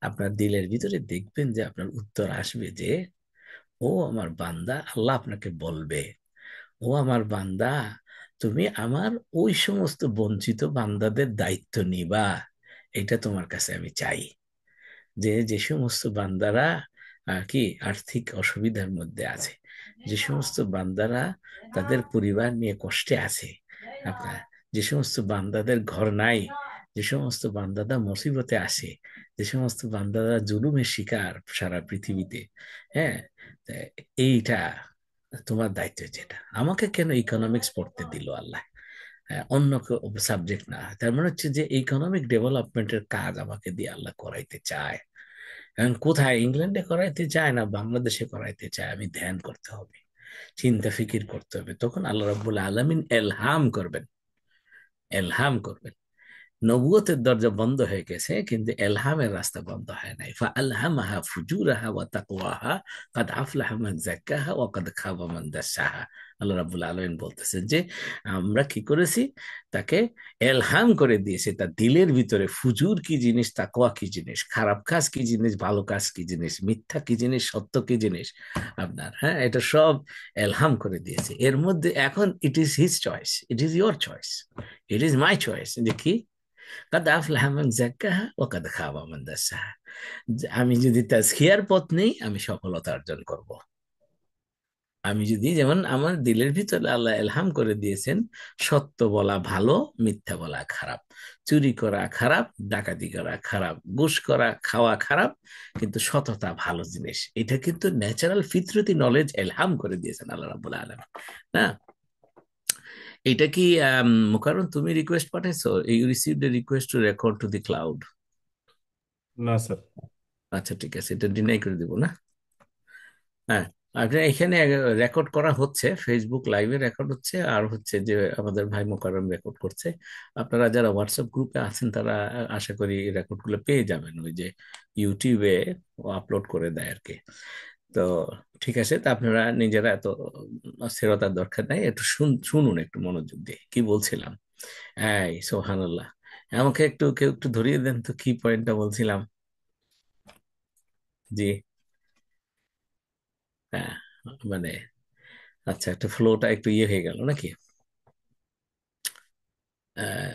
আপনার দিলের ভিতরে দেখবেন যে আপনার উত্তর আসবে যে, ও আমার বান্দা, আল্লাহ আপনাকে বলবে, ও আমার বান্দা, তুমি আমার ওই সমস্ত বঞ্চিত বান্দাদের দায়িত্ব নিবা। এটা তোমার কাছে আমি চাই। যে যে সমস্ত বান্দারা কি আর্থিক অসুবিধার মধ্যে আছে, যে সমস্ত বান্দারা তাদের পরিবার নিয়ে কষ্টে আছে, আপনার যে সমস্ত বান্দাদের ঘর নাই, যে সমস্ত বান্দাদা মুসিবতে আসে, যে সমস্ত বান্দাদা জুলুমের শিকার সারা পৃথিবীতে, হ্যাঁ, তা এইটা তোমার দায়িত্ব। যেটা আমাকে কেন ইকোনমিক্স পড়তে দিল আল্লাহ, অন্য সাবজেক্ট না? তার মানে হচ্ছে যে ইকোনমিক ডেভেলপমেন্টের কাজ আমাকে দিয়ে আল্লাহ করাইতে চায়। এখন কোথায়, ইংল্যান্ডে করাইতে চায় না বাংলাদেশে করাইতে চায়, আমি ধ্যান করতে হবে, চিন্তা ফিকির করতে হবে, তখন আল্লাহ রাব্বুল আলামিন এলহাম করবেন, এলহাম করবেন। নবুয়তের দরজা বন্ধ হয়ে গেছে, কিন্তু এলহামের রাস্তা বন্ধ হয় নাই। ফাআলহামাহা ফুজুরাহা ওয়া তাকওয়াহা কাদ আফলাহা মান যাক্কাহা ওয়া কাদ খাবা মান দাসসাহা। আল্লাহ রাব্বুল আলামিন বলতেছেন যে আমরা কি করেছি, তাকে এলহাম করে দিয়েছি তার দিলের ভিতরে, ফুজুর কি জিনিস, তাকওয়া কি জিনিস, খারাপ কাজ কি জিনিস, ভালো কাজ কি জিনিস, মিথ্যা কি জিনিস, সত্য কি জিনিস, আপনার, হ্যাঁ, এটা সব এলহাম করে দিয়েছে। এর মধ্যে এখন it is his choice, it is your choice, it is my choice, যে কি কাদ আফলাহা মান যাক্কাহা ওয়া কাদ খাবা মান দাসসাহা। আমি যদি তাজকিয়ার পথ নেই, আমি সফলতা অর্জন করব। আমি যদি, যেমন আমার দিলের ভিতরে আল্লাহ এলহাম করে দিয়েছেন, সত্য বলা ভালো, মিথ্যা বলা খারাপ, চুরি করা খারাপ, ডাকাতি করা খারাপ, ঘুষ করা খাওয়া খারাপ, কিন্তু সততা ভালো জিনিস। এটা কিন্তু ন্যাচারাল ফিতরতি নলেজ এলহাম করে দিয়েছেন আল্লাহ রাব্বুল আলামিন, না? এটা কি মুকাররম তুমি রিকোয়েস্ট পাঠাইছো? You received a request to record to the cloud? না স্যার। আচ্ছা ঠিক আছে, এটা ডিনাই করে দিব না। হ্যাঁ, আপনার এখানে রেকর্ড করা হচ্ছে, ফেসবুক লাইভে রেকর্ড হচ্ছে, আর হচ্ছে যে আমাদের ভাই মোকাররম রেকর্ড করছে। আপনারা যারা হোয়াটসঅ্যাপ গ্রুপে আছেন তারা আশা করি রেকর্ডগুলো পেয়ে যাবেন, ওই যে ইউটিউবে আপলোড করে দেয় আর কি। তো ঠিক আছে, তা আপনারা নিজেরা এত স্থিরতার দরকার নাই, একটু শুনুন একটু মনোযোগ দিয়ে কি বলছিলাম। এই সোহানুল্লাহ, আমাকে একটু কেউ একটু ধরিয়ে দেন তো, কি পয়েন্টটা বলছিলাম। জি, হ্যাঁ, মানে আচ্ছা, একটা ফ্লোটা একটু ইয়ে হয়ে গেল নাকি? আহ,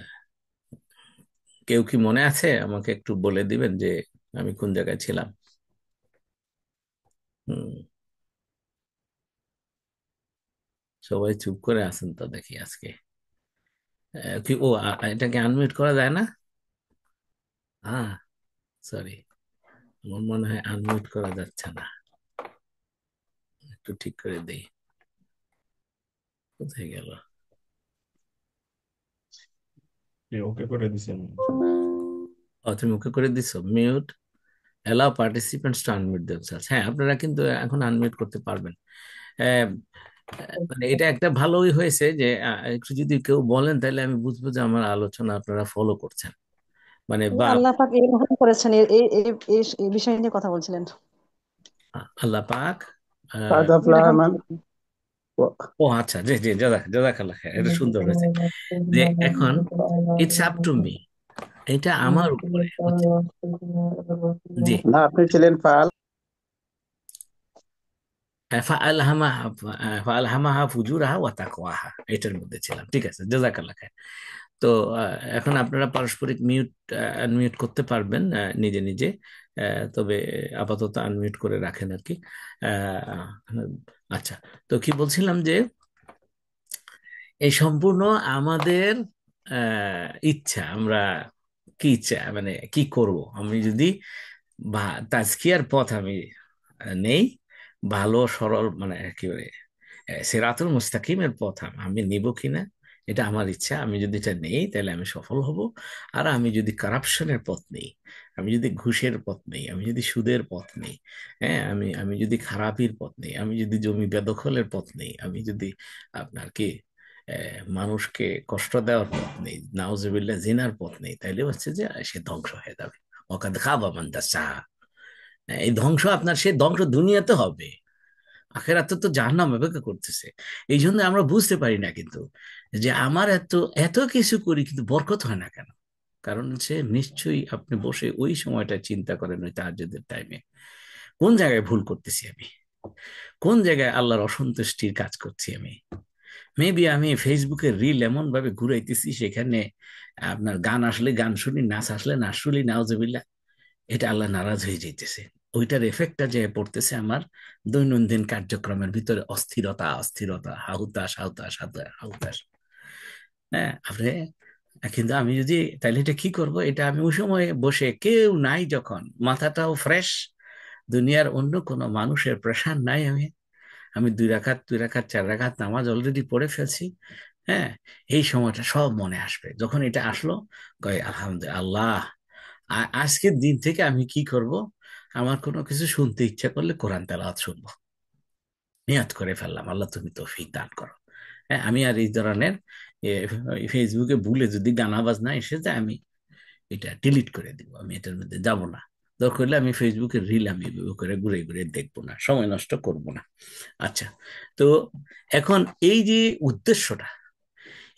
কেউ কি মনে আছে, আমাকে একটু বলে দিবেন যে আমি কোন জায়গায় ছিলাম? হুম, সবাই চুপ করে আছেন তো দেখি আজকে। কি ও এটাকে আনমিউট করা যায় না? হ্যাঁ, সরি, আমার মনে হয় আনমিউট করা যাচ্ছে না। একটু ঠিক করে দেই, কোথায় গেল? ওকে করে দিছেন? ও, তুমি ওকে করে দিছো mute, allow participants to unmute themselves. হ্যাঁ, আপনারা কিন্তু এখন আনমিউট করতে পারবেন। আহ, মানে এটা একটা ভালোই হয়েছে যে একটু যদি কেউ বলেন তাহলে আমি বুঝবো যে আমার আলোচনা আপনারা ফলো করছেন, মানে বা আল্লাহ পাক এইরকম করেছেন, এই বিষয় নিয়ে কথা বলছিলেন। আল্লাহ পাক। আহ, কাদ আফলাহা এরকম মান ও আচ্ছা, জি জি, জাযাকাল্লাহ খাইর, এটা সুন্দর হয়েছে। যে এখন ইটস আপ টু মি, এটা আমার উপরে হচ্ছে। জি, না, আপনি ছিলেন ফাল। ফাআলহামাহা ফাআলহামাহা ফুজুরাহা ওয়া তাকওয়াহা, এটার মধ্যে ছিলাম, ঠিক আছে, জাযাকাল্লাহ খাইর। তো এখন আপনারা পারস্পরিক মিউট আনমিউট করতে পারবেন নিজে নিজে। তবে আপাতত আনমিউট করে রাখেন আর কি। আহ, আচ্ছা, তো কি বলছিলাম যে এই সম্পূর্ণ আমাদের ইচ্ছা। আমরা কি ইচ্ছা মানে কি করব, আমি যদি বা তাজকিয়ার পথ আমি নেই, ভালো সরল মানে কি বলে সিরাতুল মুস্তাকিমের পথ আমি নিব কিনা, এটা আমার ইচ্ছা। আমি যদি এটা নেই তাহলে আমি সফল হব। আর আমি যদি কারাপশনের পথ নেই, আমি যদি ঘুষের পথ নেই, আমি যদি সুদের পথ নেই, হ্যাঁ, আমি আমি যদি খারাপির পথ নেই, আমি যদি জমি বেদখলের পথ নেই, আমি যদি আপনার কি মানুষকে কষ্ট দেওয়ার পথ নেই, নাউজুবিল্লাহ জিনার পথ নেই, তাইলে হচ্ছে যে সে ধ্বংস হয়ে যাবে। ওকাদ খাবা মান দাসা। এই ধ্বংস আপনার, সে ধ্বংস দুনিয়াতে হবে, আখেরাতে তো জাহান্নাম অপেক্ষা করতেছে। এই জন্য আমরা বুঝতে পারি না কিন্তু যে আমার এত এত কিছু করি কিন্তু বরকত হয় না কেন। কারণ হচ্ছে নিশ্চয়ই আপনি বসে ওই সময়টা চিন্তা করেন, ওই তাহাজ্জুদের টাইমে কোন জায়গায় ভুল করতেছি আমি, কোন জায়গায় আল্লাহর অসন্তুষ্টির কাজ করছি আমি। মেবি আমি ফেসবুকে রিল এমন ভাবে ঘুরাইতেছি, সেখানে আপনার গান আসলে গান শুনি, নাচ আসলে নাচ শুনি, নাউজুবিল্লাহ, এটা আল্লাহ নারাজ হয়ে যাইতেছে। ওইটার এফেক্টটা যে পড়তেছে আমার দৈনন্দিন কার্যক্রমের ভিতরে, অস্থিরতা অস্থিরতা, হাহুতাশ হাহুতাশ হাহুতাশ। হ্যাঁ আপনি, কিন্তু আমি যদি, তাহলে এটা কি করব, এটা আমি ওই সময় বসে কেউ নাই যখন, মাথাটাও ফ্রেশ, দুনিয়ার অন্য কোনো মানুষের প্রেশার নাই, আমি আমি 2 রাকাত 2 রাকাত 4 রাকাত নামাজ অলরেডি পড়ে ফেলছি। হ্যাঁ, এই সময়টা সব মনে আসবে। যখন এটা আসলো, কয় আলহামদুলিল্লাহ আল্লাহ, আজকের দিন থেকে আমি কি করব, আমার কোনো কিছু শুনতে ইচ্ছা করলে কোরআন তেলাওয়াত শুনবো, নিয়াত করে ফেললাম, আল্লাহ তুমি তৌফিক দান করো। হ্যাঁ, আমি আর এই ধরনের এ, ফেসবুকে ভুলে যদি গানা বাজনা এসে যায়, আমি এটা ডিলিট করে দিব, আমি এটার মধ্যে যাব না। দরকার হলে আমি ফেসবুকের রিল আমি এভাবে করে ঘুরে ঘুরে দেখবো না, সময় নষ্ট করব না। আচ্ছা, তো এখন এই যে উদ্দেশ্যটা,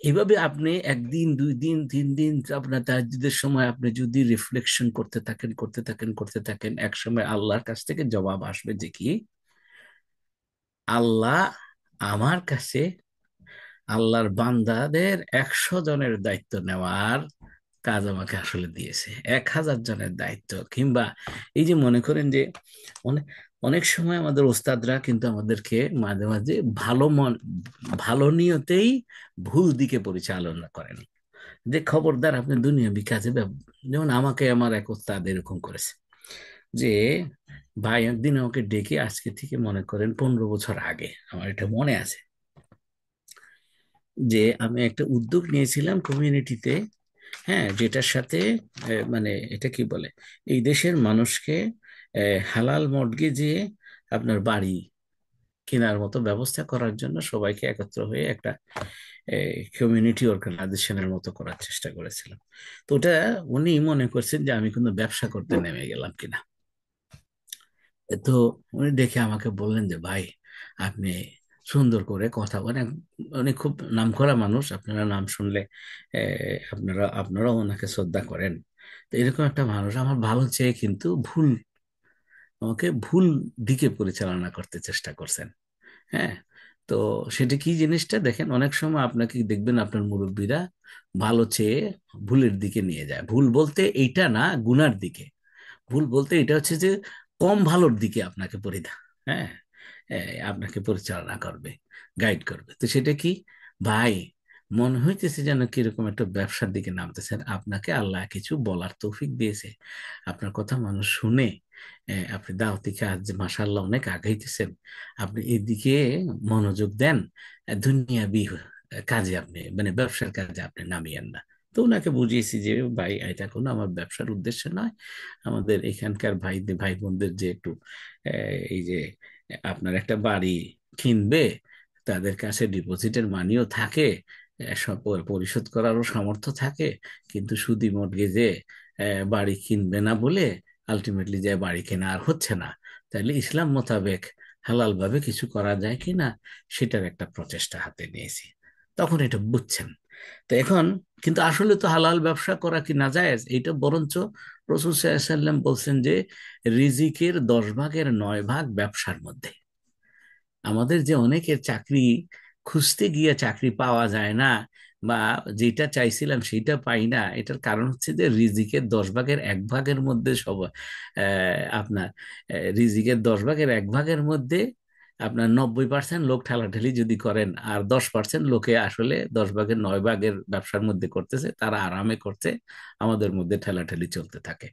এইভাবে আপনি 1 দিন 2 দিন 3 দিন আপনার তাহাজ্জুদের সময় আপনি যদি রিফ্লেকশন করতে থাকেন করতে থাকেন করতে থাকেন, এক সময় আল্লাহর কাছ থেকে জবাব আসবে যে কি, আল্লাহ আমার কাছে আল্লাহর বান্দাদের 100 জনের দায়িত্ব নেওয়ার কাজ আমাকে আসলে দিয়েছে, 1000 জনের দায়িত্ব। কিংবা এই যে মনে করেন যে অনেক অনেক সময় আমাদের ওস্তাদরা কিন্তু আমাদেরকে মাঝে মাঝে ভালো নিয়তেই ভুল দিকে পরিচালনা করেন, যে খবরদার আপনি দুনিয়াবি কাজে যেমন আমাকে আমার এক ওস্তাদ এরকম করেছে যে, ভাই একদিন আমাকে ডেকে, আজকে থেকে মনে করেন 15 বছর আগে, আমার এটা মনে আছে, যে আমি একটা উদ্যোগ নিয়েছিলাম কমিউনিটিতে, হ্যাঁ, যেটার সাথে মানে এটা কি বলে, এই দেশের মানুষকে হালাল মর্টগেজে আপনার বাড়ি কেনার মতো ব্যবস্থা করার জন্য সবাইকে একত্র হয়ে একটা কমিউনিটি অর্গানাইজেশনের মতো করার চেষ্টা করেছিলাম। তো ওটা উনি মনে করছেন যে আমি কোনো ব্যবসা করতে নেমে গেলাম কিনা। তো উনি দেখে আমাকে বললেন যে, ভাই আপনি সুন্দর করে কথা বলেন, উনি খুব নামকরা মানুষ, আপনারা নাম শুনলে আপনারাও ওনাকে শ্রদ্ধা করেন। তো এরকম একটা মানুষ আমার ভালো চেয়ে কিন্তু আমাকে ভুল দিকে পরিচালনা করতে চেষ্টা করছেন। হ্যাঁ, তো সেটা কি জিনিসটা দেখেন, অনেক সময় আপনাকে দেখবেন আপনার মুরব্বীরা ভালো চেয়ে ভুলের দিকে নিয়ে যায়। ভুল বলতে এইটা না, গুনার দিকে। ভুল বলতে এটা হচ্ছে যে কম ভালোর দিকে আপনাকে হ্যাঁ, আপনাকে পরিচালনা করবে, গাইড করবে। তো সেটা কি, ভাই মনে হইতেছে যেন কিরকম একটা ব্যবসার দিকে নামতেছেন, আপনাকে আল্লাহ কিছু বলার তৌফিক দিয়েছে, আপনার কথা মানুষ শুনে, আপনি দাওয়াতি কাজ মাশাআল্লাহ অনেক আগাইতেছেন, আপনি এদিকে মনোযোগ দেন, দুনিয়াবি কাজে আপনি মানে ব্যবসার কাজে আপনি নামিয়েন না। তো ওনাকে বুঝিয়েছি যে, ভাই এটা কোনো আমার ব্যবসার উদ্দেশ্য নয়, আমাদের এখানকার ভাই ভাই বোনদের যে একটু এই যে আপনার একটা বাড়ি কিনবে, তাদের কাছে ডিপোজিটের মানিও থাকে, সব পরিশোধ করারও সামর্থ্য থাকে, কিন্তু সুদি মর্টগেজে বাড়ি কিনবে না বলে আলটিমেটলি যে বাড়ি কেনা আর হচ্ছে না। তাইলে ইসলাম মোতাবেক হালাল ভাবে কিছু করা যায় কিনা, সেটার একটা প্রচেষ্টা হাতে নিয়েছি। তখন এটা বুঝছেন। তো এখন কিন্তু আসলে তো হালাল ব্যবসা করা কি না জায়েজ, এটা বরঞ্চ রাসূল সাল্লাল্লাহু আলাইহি ওয়াসাল্লাম বলছেন যে রিজিকের 10 ভাগের 9 ভাগ ব্যবসার মধ্যে। আমাদের যে অনেকের চাকরি খুঁজতে গিয়ে চাকরি পাওয়া যায় না, বা যেটা চাইছিলাম সেটা পাই না, এটার কারণ হচ্ছে যে রিজিকের 10 ভাগের 1 ভাগের মধ্যে সব আপনার রিজিকের 10 ভাগের 1 ভাগের মধ্যে আপনার 90% লোক ঠেলাঠেলি যদি করেন, আর 10% লোকে আসলে 10 ভাগের 9 ভাগের ব্যবসার মধ্যে করতেছে, তারা আরামে করছে, আমাদের মধ্যে ঠেলাঠেলি চলতে থাকে।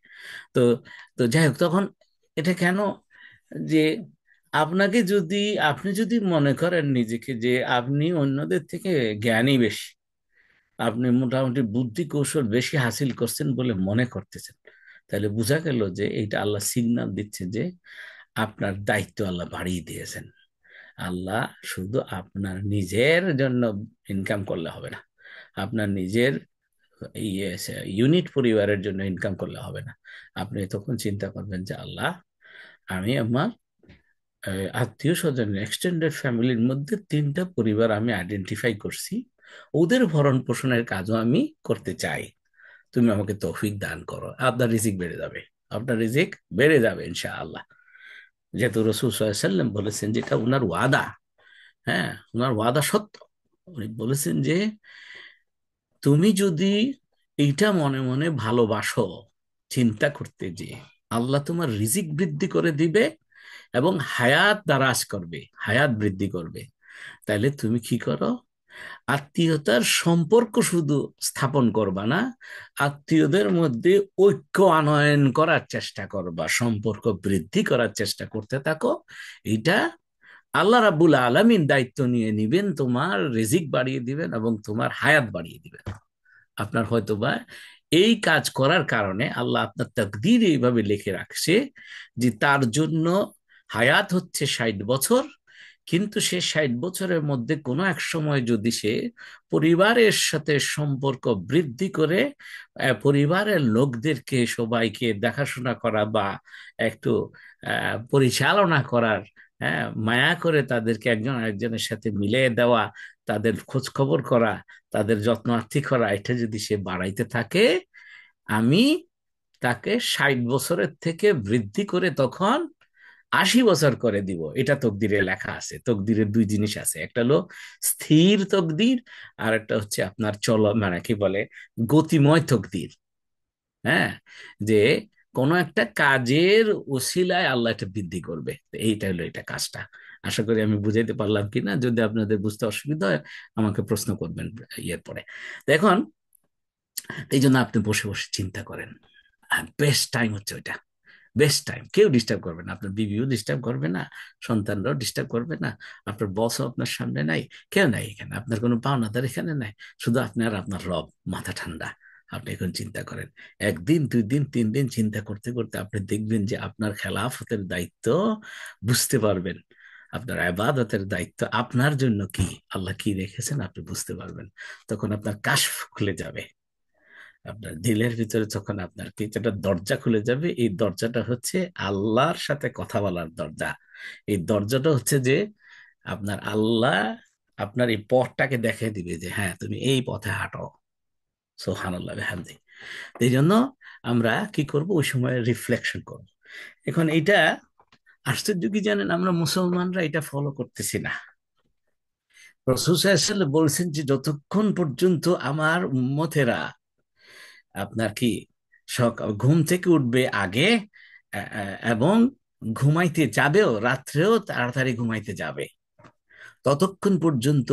তো তো যাই হোক, তখন এটা কেন যে আপনাকে যদি আপনি যদি মনে করেন নিজেকে যে আপনি অন্যদের থেকে জ্ঞানী বেশি, আপনি মোটামুটি বুদ্ধি কৌশল বেশি হাসিল করছেন বলে মনে করতেছেন, তাহলে বোঝা গেল যে এইটা আল্লাহ সিগন্যাল দিচ্ছে যে আপনার দায়িত্ব আল্লাহ বাড়িয়ে দিয়েছেন। আল্লাহ শুধু আপনার নিজের জন্য ইনকাম করলে হবে না, আপনার নিজের ইউনিট পরিবারের জন্য ইনকাম করলে হবে না। আপনি তখন চিন্তা করবেন যে আল্লাহ, আমি আমার আত্মীয় স্বজন এক্সটেন্ডেড ফ্যামিলির মধ্যে 3টা পরিবার আমি আইডেন্টিফাই করছি, ওদের ভরণ পোষণের কাজও আমি করতে চাই। তুমি আমাকে তৌফিক দান করো, আপনার রিজিক বেড়ে যাবে, আপনার রিজিক বেড়ে যাবে ইনশাআল্লাহ। যেহেতু রসুল সাল্লাল্লাহু আলাইহি ওয়াসাল্লাম বলেছেন, যেটা উনার ওয়াদা, হ্যাঁ উনার ওয়াদা সত্য। উনি বলেছেন যে তুমি যদি এইটা মনে মনে ভালোবাসো, চিন্তা করতে যে আল্লাহ তোমার রিজিক বৃদ্ধি করে দিবে এবং হায়াত দারাজ করবে, হায়াত বৃদ্ধি করবে, তাহলে তুমি কি করো, আত্মীয়তার সম্পর্ক শুধু স্থাপন করবা না, আত্মীয়দের মধ্যে ঐক্য আনয়ন করার চেষ্টা করবা, সম্পর্ক বৃদ্ধি করার চেষ্টা করতে থাকো। এটা আল্লাহ রাব্বুল আলামিন দায়িত্ব নিয়ে নিবেন, তোমার রিজিক বাড়িয়ে দিবেন এবং তোমার হায়াত বাড়িয়ে দিবেন। আপনার হয়তোবা এই কাজ করার কারণে আল্লাহ আপনার তাকদীরে এইভাবে লিখে রাখছে যে তার জন্য হায়াত হচ্ছে 60 বছর, কিন্তু সে 60 বছরের মধ্যে কোনো এক সময় যদি সে পরিবারের সাথে সম্পর্ক বৃদ্ধি করে পরিবারের লোকদেরকে সবাইকে দেখাশোনা করা বা একটু পরিচালনা করার, হ্যাঁ মায়া করে তাদেরকে একজন আরেকজনের সাথে মিলিয়ে দেওয়া, তাদের খোঁজ খবর করা, তাদের যত্নার্থী করা, এটা যদি সে বাড়াইতে থাকে, আমি তাকে 60 বছরের থেকে বৃদ্ধি করে তখন 80 বছর করে দিব। এটা তকদিরে লেখা আছে। তকদিরের 2 জিনিস আছে, একটা হলো স্থির তকদির, আর একটা হচ্ছে আপনার মানে কি বলে গতিময় তকদির। হ্যাঁ, যে কোনো একটা কাজের ওসিলায় আল্লাহ এটা বৃদ্ধি করবে, তো এইটা হলো এটা কাজটা। আশা করি আমি বুঝাইতে পারলাম কিনা, যদি আপনাদের বুঝতে অসুবিধা হয় আমাকে প্রশ্ন করবেন ইয়ের পরে। তো এখন এই জন্য আপনি বসে বসে চিন্তা করেন, বেস্ট টাইম হচ্ছে ওইটা, বেস্ট টাইম। কেউ ডিস্টার্ব করবে না, আপনার বিবিও ডিস্টার্ব করবে না, সন্তানরাও ডিস্টার্ব করবে না, আপনার বসও আপনার সামনে নাই, কেউ নাই এখানে, আপনার কোনো পাওনাদার এখানে নাই, শুধু আপনি আর আপনার রব। মাথা ঠান্ডা। আপনি এখন চিন্তা করেন, 1 দিন 2 দিন 3 দিন চিন্তা করতে করতে আপনি দেখবেন যে আপনার খেলাফতের দায়িত্ব বুঝতে পারবেন, আপনার ইবাদতের দায়িত্ব আপনার জন্য কি, আল্লাহ কি রেখেছেন আপনি বুঝতে পারবেন। তখন আপনার কাশফ খুলে যাবে, আপনার দিলের ভিতরে যখন আপনার কিছুটা দরজা খুলে যাবে, এই দরজাটা হচ্ছে আল্লাহর সাথে কথা বলার দরজা। এই দরজাটা হচ্ছে যে আপনার আল্লাহ আপনার এই পথটাকে দেখে দিবে যে হ্যাঁ তুমি এই পথে হাঁটো। সুবহানাল্লাহ বিহামদি। এই জন্য আমরা কি করব, ওই সময় রিফ্লেকশন করব। এখন এটা আশ্চর্য কি জানেন, আমরা মুসলমানরা এটা ফলো করতেছি না। রাসূল সাল্লাল্লাহু আলাইহি ওয়াসাল্লাম বলছেন যে যতক্ষণ পর্যন্ত আমার উম্মতেরা আপনার কি সকাল ঘুম থেকে উঠবে আগে, এবং ঘুমাইতে যাবেও রাত্রেও তাড়াতাড়ি ঘুমাইতে যাবে, ততক্ষণ পর্যন্ত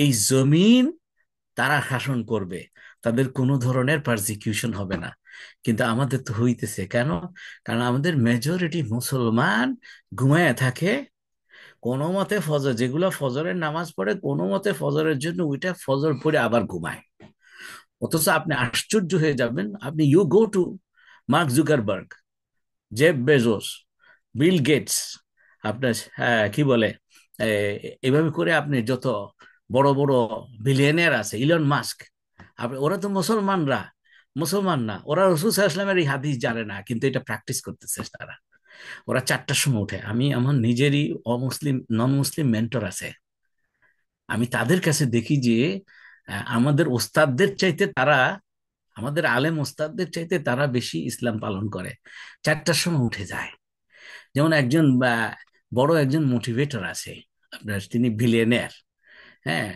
এই জমিন তারা শাসন করবে, তাদের কোনো ধরনের পারসিকিউশন হবে না। কিন্তু আমাদের তো হইতেছে কেন? কারণ আমাদের মেজরিটি মুসলমান ঘুমায় থাকে, কোনো মতে ফজর, যেগুলো ফজরের নামাজ পড়ে কোনো মতে ফজরের জন্য ওইটা ফজর পড়ে আবার ঘুমায়। অথচ আপনি আশ্চর্য হয়ে যাবেন, আপনি you go to Mark Zuckerberg, Jeff Bezos, Bill Gates, আপনার কি বলে এভাবে করে আপনি যত বড় বড় বিলিয়নিয়ার আছে, ইলন মাস্ক, আপনি ওরা তো মুসলমানরা, মুসলমান না, ওরা রসুল সাল্লাল্লাহু আলাইহি ওয়াসাল্লামের এই হাদিস জানে না, কিন্তু এটা প্র্যাকটিস করতেছে তারা। ওরা 4টার সময় উঠে। আমি আমার নিজেরই অমুসলিম নন মুসলিম মেন্টর আছে, আমি তাদের কাছে দেখি যে আমাদের ওস্তাদদের চাইতে তারা, আমাদের আলেম ওস্তাদদের চাইতে তারা বেশি ইসলাম পালন করে। 4টার সময় উঠে যায়। যেমন একজন বড় একজন মোটিভেটর আছে আপনার, তিনি বিলিয়নিয়ার, হ্যাঁ,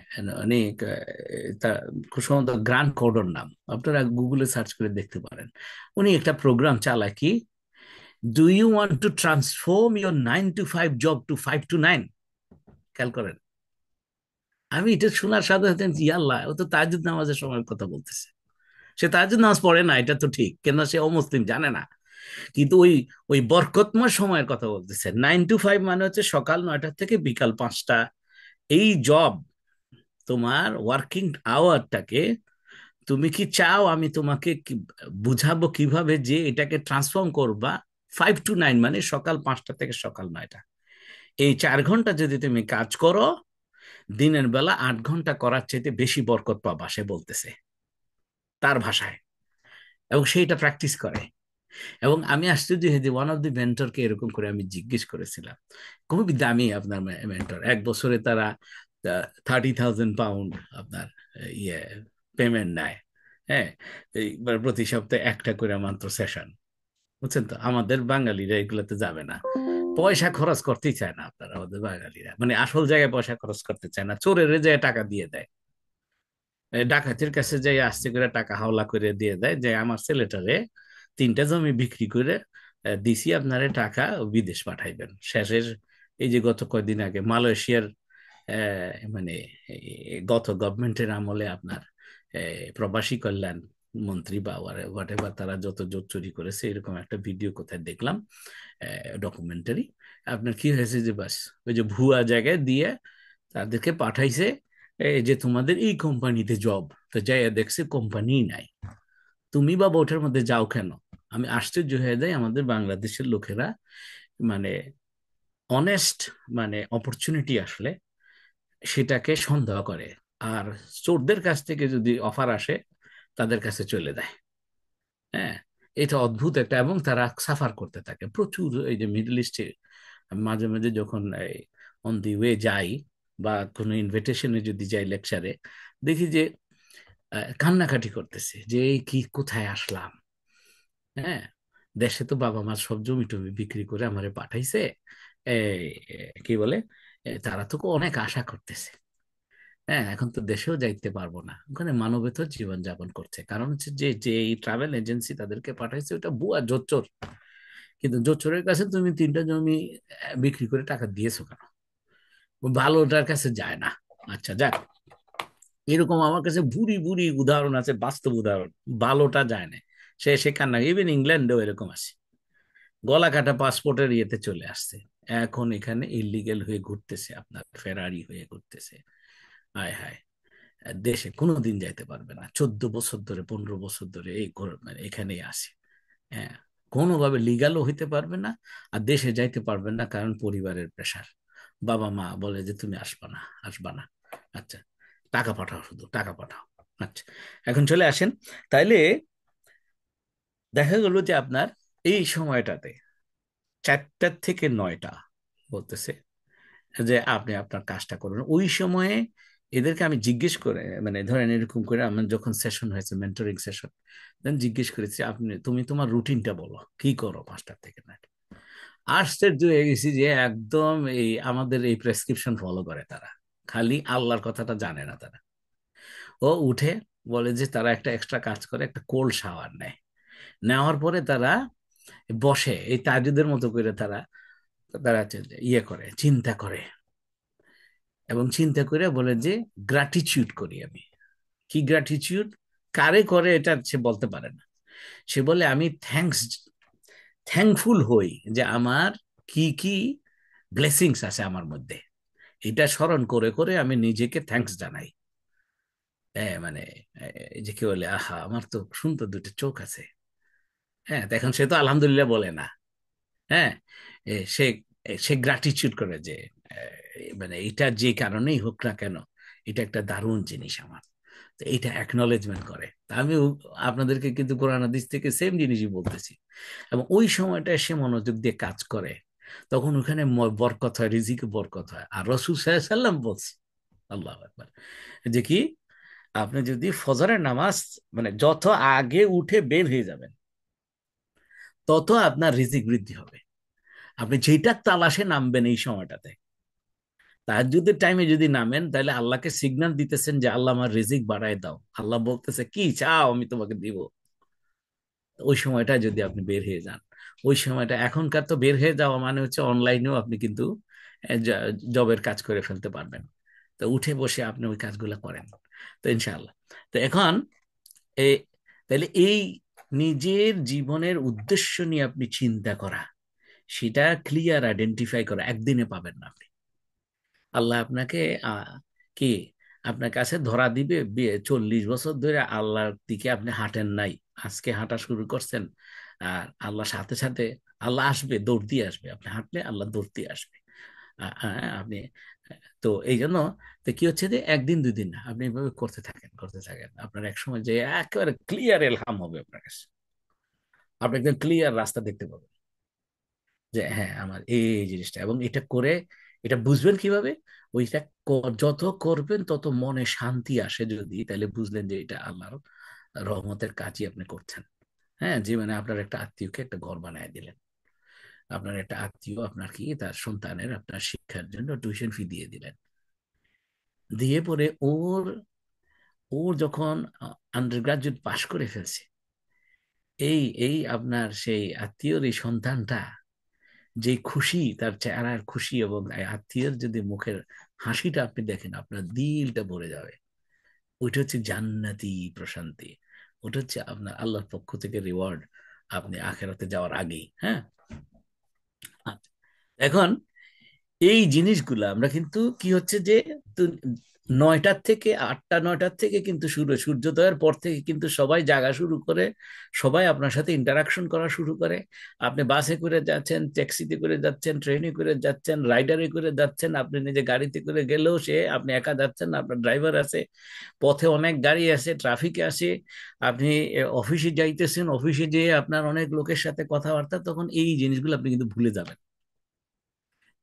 অনেক তা খুব সম্ভবত গ্রান্ট কোডর নাম, আপনারা গুগলে সার্চ করে দেখতে পারেন। উনি একটা প্রোগ্রাম চালায় কি, do you want to transform your 9 to 5 job to 5 to 9। খেয়াল করেন, আমি এটা শোনার সাথে সাথে ইয়াল্লাহ, ও তো তাহাজ্জুদ নামাজের সময়ের কথা বলতেছে। সে তাহাজ্জুদ নামাজ পড়ে না, এটা তো ঠিক, কেন সে অমুসলিম জানে না, কিন্তু ওই ওই বরকতময় সময়ের কথা বলতেছে। 9 to 5 মানে হচ্ছে সকাল 9টা থেকে বিকাল 5টা। এই জব, তোমার ওয়ার্কিং আওয়ারটাকে তুমি কি চাও আমি তোমাকে বুঝাবো কিভাবে যে এটাকে ট্রান্সফর্ম করবা। 5 to 9 মানে সকাল 5টা থেকে সকাল 9টা, এই 4 ঘন্টা যদি তুমি কাজ করো, দিনের বেলা 8 ঘন্টা করার চাইতে বেশি বরকত পাবা, সে বলতেছে তার ভাষায়, এবং সেইটা প্র্যাকটিস করে। এবং আমি আশ্চর্য হয়ে যে ওয়ান অফ দি মেন্টরকে এরকম করে আমি জিজ্ঞেস করেছিলাম, খুবই দামি আপনার মেন্টর, 1 বছরে তারা 30,000 পাউন্ড আপনার ইয়ে পেমেন্ট নেয়। হ্যাঁ, এইবার প্রতি সপ্তাহে একটা করে মাত্র সেশন। বুঝছেন তো, আমাদের বাঙালিরা এগুলোতে যাবে না, পয়সা খরচ করতেই চায় না আপনার, আমাদের বাঙালিরা মানে আসল জায়গায় পয়সা খরচ করতে চায় না, চোরের যে টাকা দিয়ে দেয়, ডাকাতের কাছে যাই আস্তে করে টাকা হাওলা করে দিয়ে দেয় যে আমার ছেলেটারে 3টা জমি বিক্রি করে দিছি, আপনারে টাকা বিদেশ পাঠাইবেন। শেষের এই যে গত কয়দিন আগে মালয়েশিয়ার মানে গত গভর্নমেন্টের আমলে আপনার প্রবাসী কল্যাণ মন্ত্রী বা হোয়াট এভার, তারা যত জোট চুরি করেছে এরকম একটা ভিডিও কোথায় দেখলাম, ডকুমেন্টারি। আপনার কি হয়েছে যে বাস ওই যে ভুয়া জায়গায় দিয়ে তাদেরকে পাঠাইছে, এই যে তোমাদের এই কোম্পানিতে জব, তো যাই দেখছে কোম্পানি নাই, তুমি বা ওটার মধ্যে যাও কেন। আমি আশ্চর্য হয়ে যাই, আমাদের বাংলাদেশের লোকেরা মানে অনেস্ট মানে অপরচুনিটি আসলে সেটাকে সন্দেহ করে, আর চোরদের কাছ থেকে যদি অফার আসে তাদের কাছে চলে যায়। হ্যাঁ, এটা অদ্ভুত একটা, এবং তারা সাফার করতে থাকে প্রচুর। এই যে মিডল ইস্টে মাঝে মাঝে যখন অন দি ওয়ে যাই বা কোনো ইনভিটেশনে যদি যাই লেকচারে, দেখি যে কান্নাকাটি করতেছে যে এই কি কোথায় আসলাম। হ্যাঁ, দেশে তো বাবা মা সব জমি টমি বিক্রি করে আমারে পাঠাইছে, এই কি বলে, তারা তো অনেক আশা করতেছে। হ্যাঁ, এখন তো দেশেও যাইতে পারবো না, ওখানে মানবেতর জীবন যাপন করছে, কারণ হচ্ছে যে যে এই ট্রাভেল এজেন্সি তাদেরকে পাঠাইছে ওটা বুয়া জোচ্চোর। কিন্তু জোচ্চোরের কাছে তুমি 3টা জমি বিক্রি করে টাকা দিয়েছো কেন? ভালোটার কাছে যায় না। আচ্ছা যাক, এরকম আমার কাছে বুড়ি বুড়ি উদাহরণ আছে, বাস্তব উদাহরণ। ভালোটা যায় না, সে কান্না, ইভেন ইংল্যান্ডেও এরকম আছে, গলা কাটা পাসপোর্টের ইয়েতে চলে আসছে, এখন এখানে ইলিগেল হয়ে ঘুরতেছে, আপনার ফেরারি হয়ে ঘুরতেছে। হায় হায়, দেশে কোনোদিন যাইতে পারবে না, 14 বছর ধরে 15 বছর ধরে এই মানে এখানেই আসে। হ্যাঁ, কোনোভাবে লিগালও হইতে পারবে না, আর দেশে যাইতে পারবেন না, কারণ পরিবারের প্রেশার, বাবা মা বলে যে তুমি আসবা না, আসবা না। আচ্ছা, টাকা পাঠাও, শুধু টাকা পাঠাও। আচ্ছা, এখন চলে আসেন, তাইলে দেখা গেল যে আপনার এই সময়টাতে 4টা থেকে 9টা বলতেছে যে আপনি আপনার কাজটা করুন। ওই সময়ে এদেরকে আমি জিজ্ঞেস করে, মানে ধরেন এরকম করে আমার যখন সেশন হয়েছে, মেন্টরিং সেশন, দেন জিজ্ঞেস করেছি তুমি তোমার রুটিনটা বলো, কি করো 5টা থেকে 9টা। আশ্চর্য হয়ে গেছি যে একদম এই আমাদের এই প্রেসক্রিপশন ফলো করে তারা, খালি আল্লাহর কথাটা জানে না তারা। ও উঠে বলে যে তারা একটা এক্সট্রা কাজ করে, একটা কোল্ড শাওয়ার নেয়, নেওয়ার পরে তারা বসে এই তাজুদের মতো করে তারা তারা ইয়ে করে, চিন্তা করে, এবং চিন্তা করে বলে যে গ্র্যাটিটিউড করি আমি। কি গ্র্যাটিটিউড, কারে করে এটা সে বলতে পারে না, সে বলে আমি থ্যাঙ্কফুল হই যে আমার কি কি ব্লেসিংস আছে আমার মধ্যে, এটা স্মরণ করে করে আমি নিজেকে থ্যাঙ্কস জানাই। মানে এই যে কি বলে, আহা আমার তো সুন্দর দুটো চোখ আছে। হ্যাঁ, এখন সে তো আলহামদুলিল্লাহ বলে না। হ্যাঁ, সে সে গ্র্যাটিটিউড করে যে মানে এটা যে কারণেই হোক না কেন, এটা একটা দারুণ জিনিস আমার, তো এটা অ্যাকনলেজমেন্ট করে। তা আমি আপনাদেরকে কিন্তু কোরআন হাদিস থেকে সেম জিনিসই বলতেছি, এবং ওই সময়টা সে মনোযোগ দিয়ে কাজ করে, তখন ওখানে বরকত হয়, রিজিকে বরকত হয়। আর রসুল সাল্লাল্লাহু আলাইহি সাল্লাম বলছে, আল্লাহ আকবার, যে কি, আপনি যদি ফজরের নামাজ মানে যত আগে উঠে বের হয়ে যাবেন, তত আপনার রিজিক বৃদ্ধি হবে। আপনি যেটা তালাশে নামবেন এই সময়টাতে, তাহাজ্জুদের টাইমে যদি নামেন তাহলে আল্লাহকে সিগন্যাল দিতেছেন যে আল্লাহ আমার রিজিক বাড়ায় দাও, আল্লাহ বলতেছে কি চাও আমি তোমাকে দিব। ওই সময়টা যদি আপনি বের হয়ে যান, ওই সময়টা এখনকার তো বের হয়ে যাওয়া মানে হচ্ছে অনলাইনেও আপনি কিন্তু জবের কাজ করে ফেলতে পারবেন। তো উঠে বসে আপনি ওই কাজগুলো করেন, তো ইনশাআল্লাহ। তো এখন এ তাহলে এই নিজের জীবনের উদ্দেশ্য নিয়ে আপনি চিন্তা করা, সেটা ক্লিয়ার আইডেন্টিফাই করা একদিনে পাবেন না আপনি। আল্লাহ আপনাকে কি আপনার কাছে ধরা দিবে 40 বছর ধরে আল্লাহর দিকে আপনি হাঁটেন নাই, আজকে হাঁটা শুরু করছেন, আর আল্লাহ সাথে সাথে আল্লাহ আসবে, দৌড় দিয়ে আসবে, আপনি হাঁটলে আল্লাহ দৌড় দিয়ে আসবে। আপনি তো এই জন্য তো কি হচ্ছে যে একদিন দুই দিন না, আপনি এভাবে করতে থাকেন করতে থাকেন, আপনার এক সময় যে একেবারে ক্লিয়ার এলহাম হবে আপনার কাছে, আপনি একদম ক্লিয়ার রাস্তা দেখতে পাবেন যে হ্যাঁ আমার এই জিনিসটা, এবং এটা করে এটা বুঝবেন কিভাবে, ওইটা যত করবেন তত মনে শান্তি আসে যদি, তাহলে বুঝলেন যে এটা আল্লাহর রহমতের কাজই আপনি করছেন। হ্যাঁ, যে মানে আপনার একটা আত্মীয়কে একটা ঘর বানায় দিলেন, আপনার একটা আত্মীয় আপনার কি তার সন্তানের আপনার শিক্ষার জন্য টিউশন ফি দিয়ে দিলেন, দিয়ে পরে ওর ওর যখন আন্ডার গ্রাজুয়েট পাশ করে ফেলছে, এই এই আপনার সেই আত্মীয়র এই সন্তানটা যে খুশি, তার চেহারার খুশি এবং আত্মীয়ের যদি মুখের হাসিটা আপনি দেখেন আপনার দিলটা ভরে যাবে। ওইটা হচ্ছে জান্নাতি প্রশান্তি, ওটা হচ্ছে আপনার আল্লাহর পক্ষ থেকে রিওয়ার্ড আপনি আখেরাতে যাওয়ার আগেই। হ্যাঁ, আচ্ছা। এখন এই জিনিসগুলো আমরা কিন্তু কি হচ্ছে যে 9টার থেকে 8টা 9টার থেকে কিন্তু শুরু, সূর্যোদয়ের পর থেকে কিন্তু সবাই জাগা শুরু করে, সবাই আপনার সাথে ইন্টারাকশন করা শুরু করে। আপনি বাসে করে যাচ্ছেন, ট্যাক্সিতে করে যাচ্ছেন, ট্রেনে করে যাচ্ছেন, রাইডারে করে যাচ্ছেন, আপনি নিজে গাড়িতে করে গেলেও সে আপনি একা যাচ্ছেন, আপনার ড্রাইভার আছে, পথে অনেক গাড়ি আছে, ট্রাফিকে আছে, আপনি অফিসে যাইতেছেন, অফিসে যেয়ে আপনার অনেক লোকের সাথে কথাবার্তা, তখন এই জিনিসগুলো আপনি কিন্তু ভুলে যাবেন।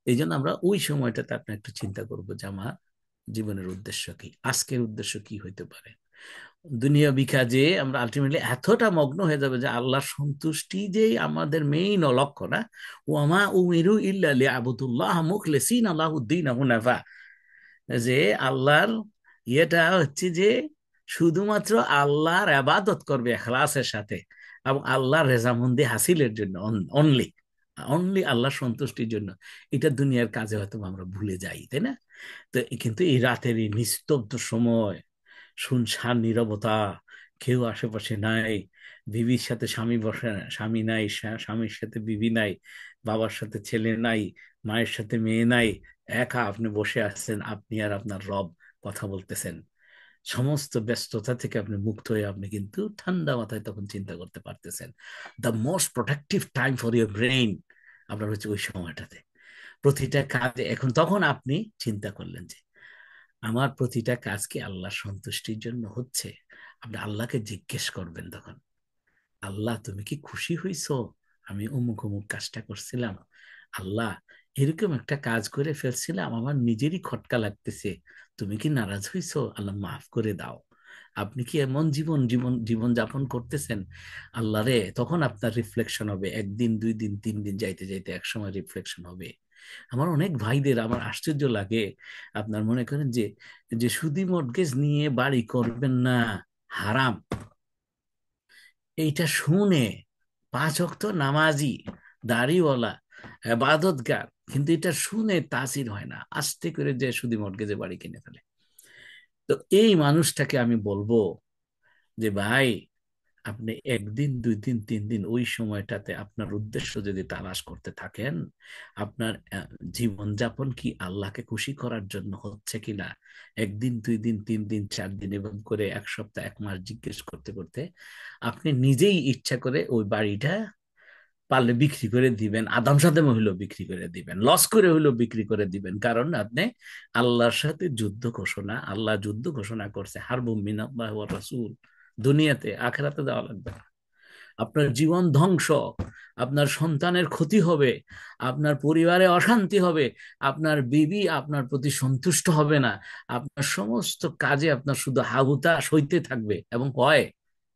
এই জন্য আমরা ওই সময়টাতে আপনার একটু চিন্তা করবো যে আমার জীবনের উদ্দেশ্য কি, আজকের উদ্দেশ্য কি হইতে পারে। দুনিয়াবি কাজে আমরা আলটিমেটলি এতটা মগ্ন হয়ে যাবে যে আল্লাহর সন্তুষ্টি যে আমাদের মেইন লক্ষ্য না। ওয়ামা উমিরু ইল্লা লিয়াবুদুল্লাহ মুখলিসিনা লাহুদ্দিন হুনাফা, যে আল্লাহর ইয়েটা হচ্ছে যে শুধুমাত্র আল্লাহর আবাদত করবে ইখলাসের সাথে, এবং আল্লাহর রেজামন্দি হাসিলের জন্য, অনলি অনলি আল্লাহর সন্তুষ্টির জন্য। এটা দুনিয়ার কাজে হয়তো আমরা ভুলে যাই, তাই না? তো কিন্তু এই রাতের এই নিস্তব্ধ সময়, শুনশান নীরবতা, কেউ আশেপাশে নাই, বিবির সাথে স্বামী বসে, স্বামী নাই, স্বামীর সাথে বিবি নাই, বাবার সাথে ছেলে নাই, মায়ের সাথে মেয়ে নাই, একা আপনি বসে আছেন, আপনি আর আপনার রব কথা বলতেছেন। সমস্ত ব্যস্ততা থেকে আপনি মুক্ত হয়ে আপনি কিন্তু ঠান্ডা মাথায় তখন চিন্তা করতে পারতেছেন। The most productive time for your brain আপনার হচ্ছে ওই সময়টাতে। প্রতিটা কাজে এখন তখন আপনি চিন্তা করলেন যে আমার প্রতিটা কাজ কি আল্লাহর সন্তুষ্টির জন্য হচ্ছে। আপনি আল্লাহকে জিজ্ঞেস করবেন তখন, আল্লাহ তুমি কি খুশি হইছো আমি অমুক অমুক কাজটা করছিলাম? আল্লাহ এরকম একটা কাজ করে ফেলছিলাম, আমার নিজেরই খটকা লাগতেছে, তুমি কি নারাজ হইছো? আল্লাহ মাফ করে দাও। আপনি কি এমন জীবন জীবন জীবন যাপন করতেছেন? আল্লাহ রে, তখন আপনার রিফ্লেকশন হবে, একদিন দুই দিন তিন দিন যাইতে যাইতে এক সময় রিফ্লেকশন হবে। আমার অনেক ভাইদের আমার আশ্চর্য লাগে, আপনার মনে করেন যে যে সুদি মর্টগেজ নিয়ে বাড়ি করবেন না, হারাম, এইটা শুনে 5 ওয়াক্ত নামাজি, দাড়িওয়ালা, ইবাদতগার, কিন্তু এটা শুনে তাসির হয় না, আস্তে করে যে সুদি মর্টগেজে বাড়ি কিনে ফেলে। তো এই মানুষটাকে আমি বলবো যে ভাই, আপনি একদিন দুই দিন তিন দিন ওই সময়টাতে আপনার উদ্দেশ্য যদি তালাশ করতে থাকেন, আপনার জীবনযাপন কি আল্লাহকে খুশি করার জন্য হচ্ছে কিনা, একদিন দুই দিন তিন দিন চার দিন এবং করে এক সপ্তাহ এক মাস জিজ্ঞেস করতে করতে আপনি নিজেই ইচ্ছা করে ওই বাড়িটা পারলে বিক্রি করে দিবেন, আদাম সাদাম হইলেও বিক্রি করে দিবেন, লস করে হইলেও বিক্রি করে দিবেন, কারণ আপনি আল্লাহর সাথে যুদ্ধ ঘোষণা, আল্লাহ যুদ্ধ ঘোষণা করছে, হারবুম মিনাল্লাহ ওয়া রাসূল, দুনিয়াতে আখেরাতে দেওয়া লাগবে না। আপনার জীবন ধ্বংস, আপনার সন্তানের ক্ষতি হবে, আপনার পরিবারে অশান্তি হবে, আপনার বিবি আপনার প্রতি সন্তুষ্ট হবে না, আপনার সমস্ত কাজে আপনার শুধু হাহুতাশ হইতে থাকবে, এবং হয়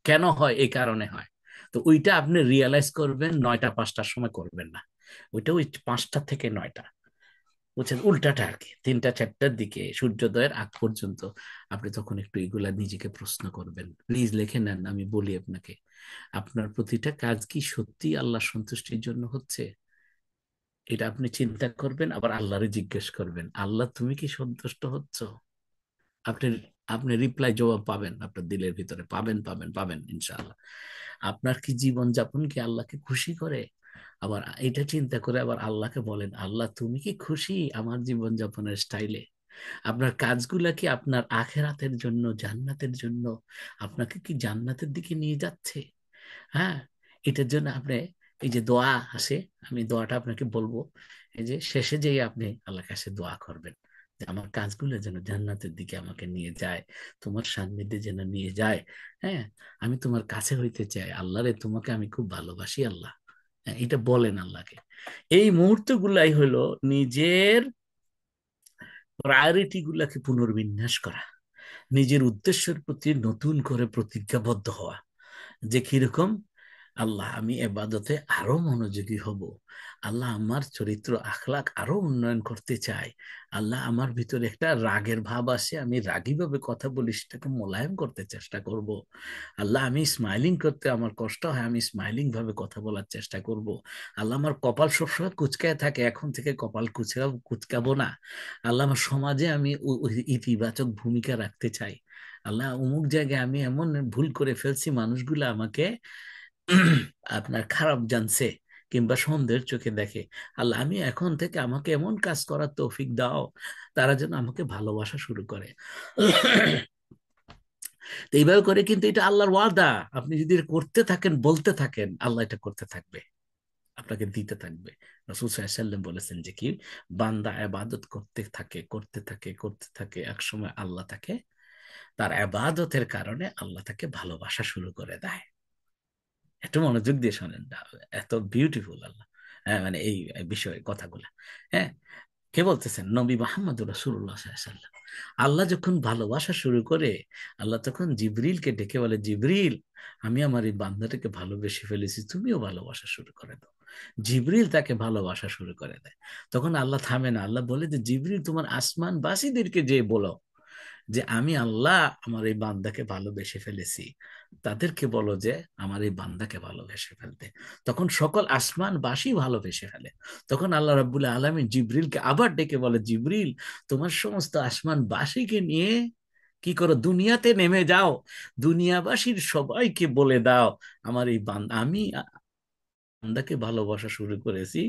কেন হয়, এই কারণে হয়। তো ওইটা আপনি রিয়েলাইজ করবেন 9টা 5টার সময়, করবেন না ওইটা, ওই 5টা থেকে 9টা বুঝছেন, উল্টাটা আর কি, 3টা 4টার দিকে সূর্যোদয়ের আগ পর্যন্ত আপনি তখন একটু এগুলা নিজেকে প্রশ্ন করবেন। প্লিজ লিখে নেন, আমি বলি আপনাকে, আপনার প্রতিটা কাজ কি সত্যি আল্লাহ সন্তুষ্টির জন্য হচ্ছে? এটা আপনি চিন্তা করবেন, আবার আল্লাহরে জিজ্ঞেস করবেন, আল্লাহ তুমি কি সন্তুষ্ট হচ্ছ? আপনি আপনি রিপ্লাই জবাব পাবেন, আপনার দিলের ভিতরে পাবেন পাবেন পাবেন ইনশাআল্লাহ। আপনার কি জীবন যাপন কি আল্লাহকে খুশি করে? আবার এটা চিন্তা করে আবার আল্লাহকে বলেন, আল্লাহ তুমি কি খুশি আমার জীবন যাপনের স্টাইলে? আপনার কাজগুলা কি আপনার আখেরাতের জন্য, জান্নাতের জন্য, আপনাকে কি জান্নাতের দিকে নিয়ে যাচ্ছে? হ্যাঁ, এটার জন্য আপনি এই যে দোয়া আসে, আমি দোয়াটা আপনাকে বলবো। এই যে শেষে যেয়ে আপনি আল্লাহর কাছে দোয়া করবেন যে আমার কাজগুলো যেন জান্নাতের দিকে আমাকে নিয়ে যায়, তোমার সান্নিধ্যে যেন নিয়ে যায়। হ্যাঁ, আমি তোমার কাছে হইতে চাই আল্লাহ রে, তোমাকে আমি খুব ভালোবাসি আল্লাহ। হ্যাঁ, এটা বলেন আল্লাহকে। এই মুহূর্তগুলাই হলো নিজের প্রায়োরিটি গুলাকে পুনর্বিন্যাস করা, নিজের উদ্দেশ্যের প্রতি নতুন করে প্রতিজ্ঞাবদ্ধ হওয়া, যে কিরকম, আল্লাহ আমি এবাদতে আরো মনোযোগী হব, আল্লাহ আমার চরিত্র আখলাক আরো উন্নয়ন করতে চাই, আল্লাহ আমার ভিতরে একটা রাগের ভাব আসে, আমি রাগী ভাবে কথা বলি, সেটাকে মোলায়েম করতে চেষ্টা করব। আল্লাহ আমি স্মাইলিং করতে আমার কষ্ট হয়, আমি স্মাইলিং ভাবে কথা বলার চেষ্টা করব। আল্লাহ আমার কপাল সবসময় কুচকায় থাকে, এখন থেকে কপাল কুচকাবো না। আল্লাহ আমার সমাজে আমি ইতিবাচক ভূমিকা রাখতে চাই। আল্লাহ অমুক জায়গায় আমি এমন ভুল করে ফেলছি, মানুষগুলো আমাকে আপনার খারাপ জানছে কিংবা সন্দেহের চোখে দেখে, আল্লাহ আমি এখন থেকে আমাকে এমন কাজ করার তৌফিক দাও তারা যেন আমাকে ভালোবাসা শুরু করে। তো এইভাবে করে কিন্তু এটা আল্লাহর ওয়াদা, আপনি যদি এটা করতে থাকেন, বলতে থাকেন, আল্লাহ এটা করতে থাকবে, আপনাকে দিতে থাকবে। রাসূল সাল্লাল্লাহু আলাইহি ওয়াসাল্লাম বলেছেন যে কি, বান্দা ইবাদত করতে থাকে করতে থাকে করতে থাকে, একসময় আল্লাহ তাকে, তার ইবাদতের কারণে আল্লাহ তাকে ভালোবাসা শুরু করে দেয়। একটু মনোযোগ দিয়ে শোনেন, এত বিউটিফুল আল্লাহ, হ্যাঁ মানে এই বিষয়ে কথাগুলা। হ্যাঁ, কে বলতেছেন? নবী মুহাম্মদ রাসূলুল্লাহ সাল্লাল্লাহু আলাইহি ওয়াসাল্লাম। আল্লাহ যখন ভালোবাসা শুরু করে, আল্লাহ তখন জিবরিলকে ডেকে বলে, জিবরিল আমি আমার এই বান্দাটাকে ভালোবেসে ফেলেছি, তুমিও ভালোবাসা শুরু করে দাও। জিবরিল তাকে ভালোবাসা শুরু করে দেয়। তখন আল্লাহ থামে না, আল্লাহ বলে যে জিবরিল তোমার আসমানবাসীদেরকে যে বলো যে আমি আল্লাহ আমার এই বান্দাকে ভালোবেসে ফেলেছি, তাদেরকে বলো যে আমার এই বান্দাকে ভালোবেসে ফেলতে। তখন সকল আসমানবাসী ভালোবেসে ফেলে। তখন আল্লাহ রাব্বুল আলামিন জিবরিলকে আবার ডেকে বলে, জিবরিল তোমার সমস্ত আসমানবাসীকে নিয়ে কি করো, দুনিয়াতে নেমে যাও, দুনিয়াবাসীর সবাইকে বলে দাও আমার এই বান্দা, আমি বান্দাকে ভালোবাসা শুরু করেছি,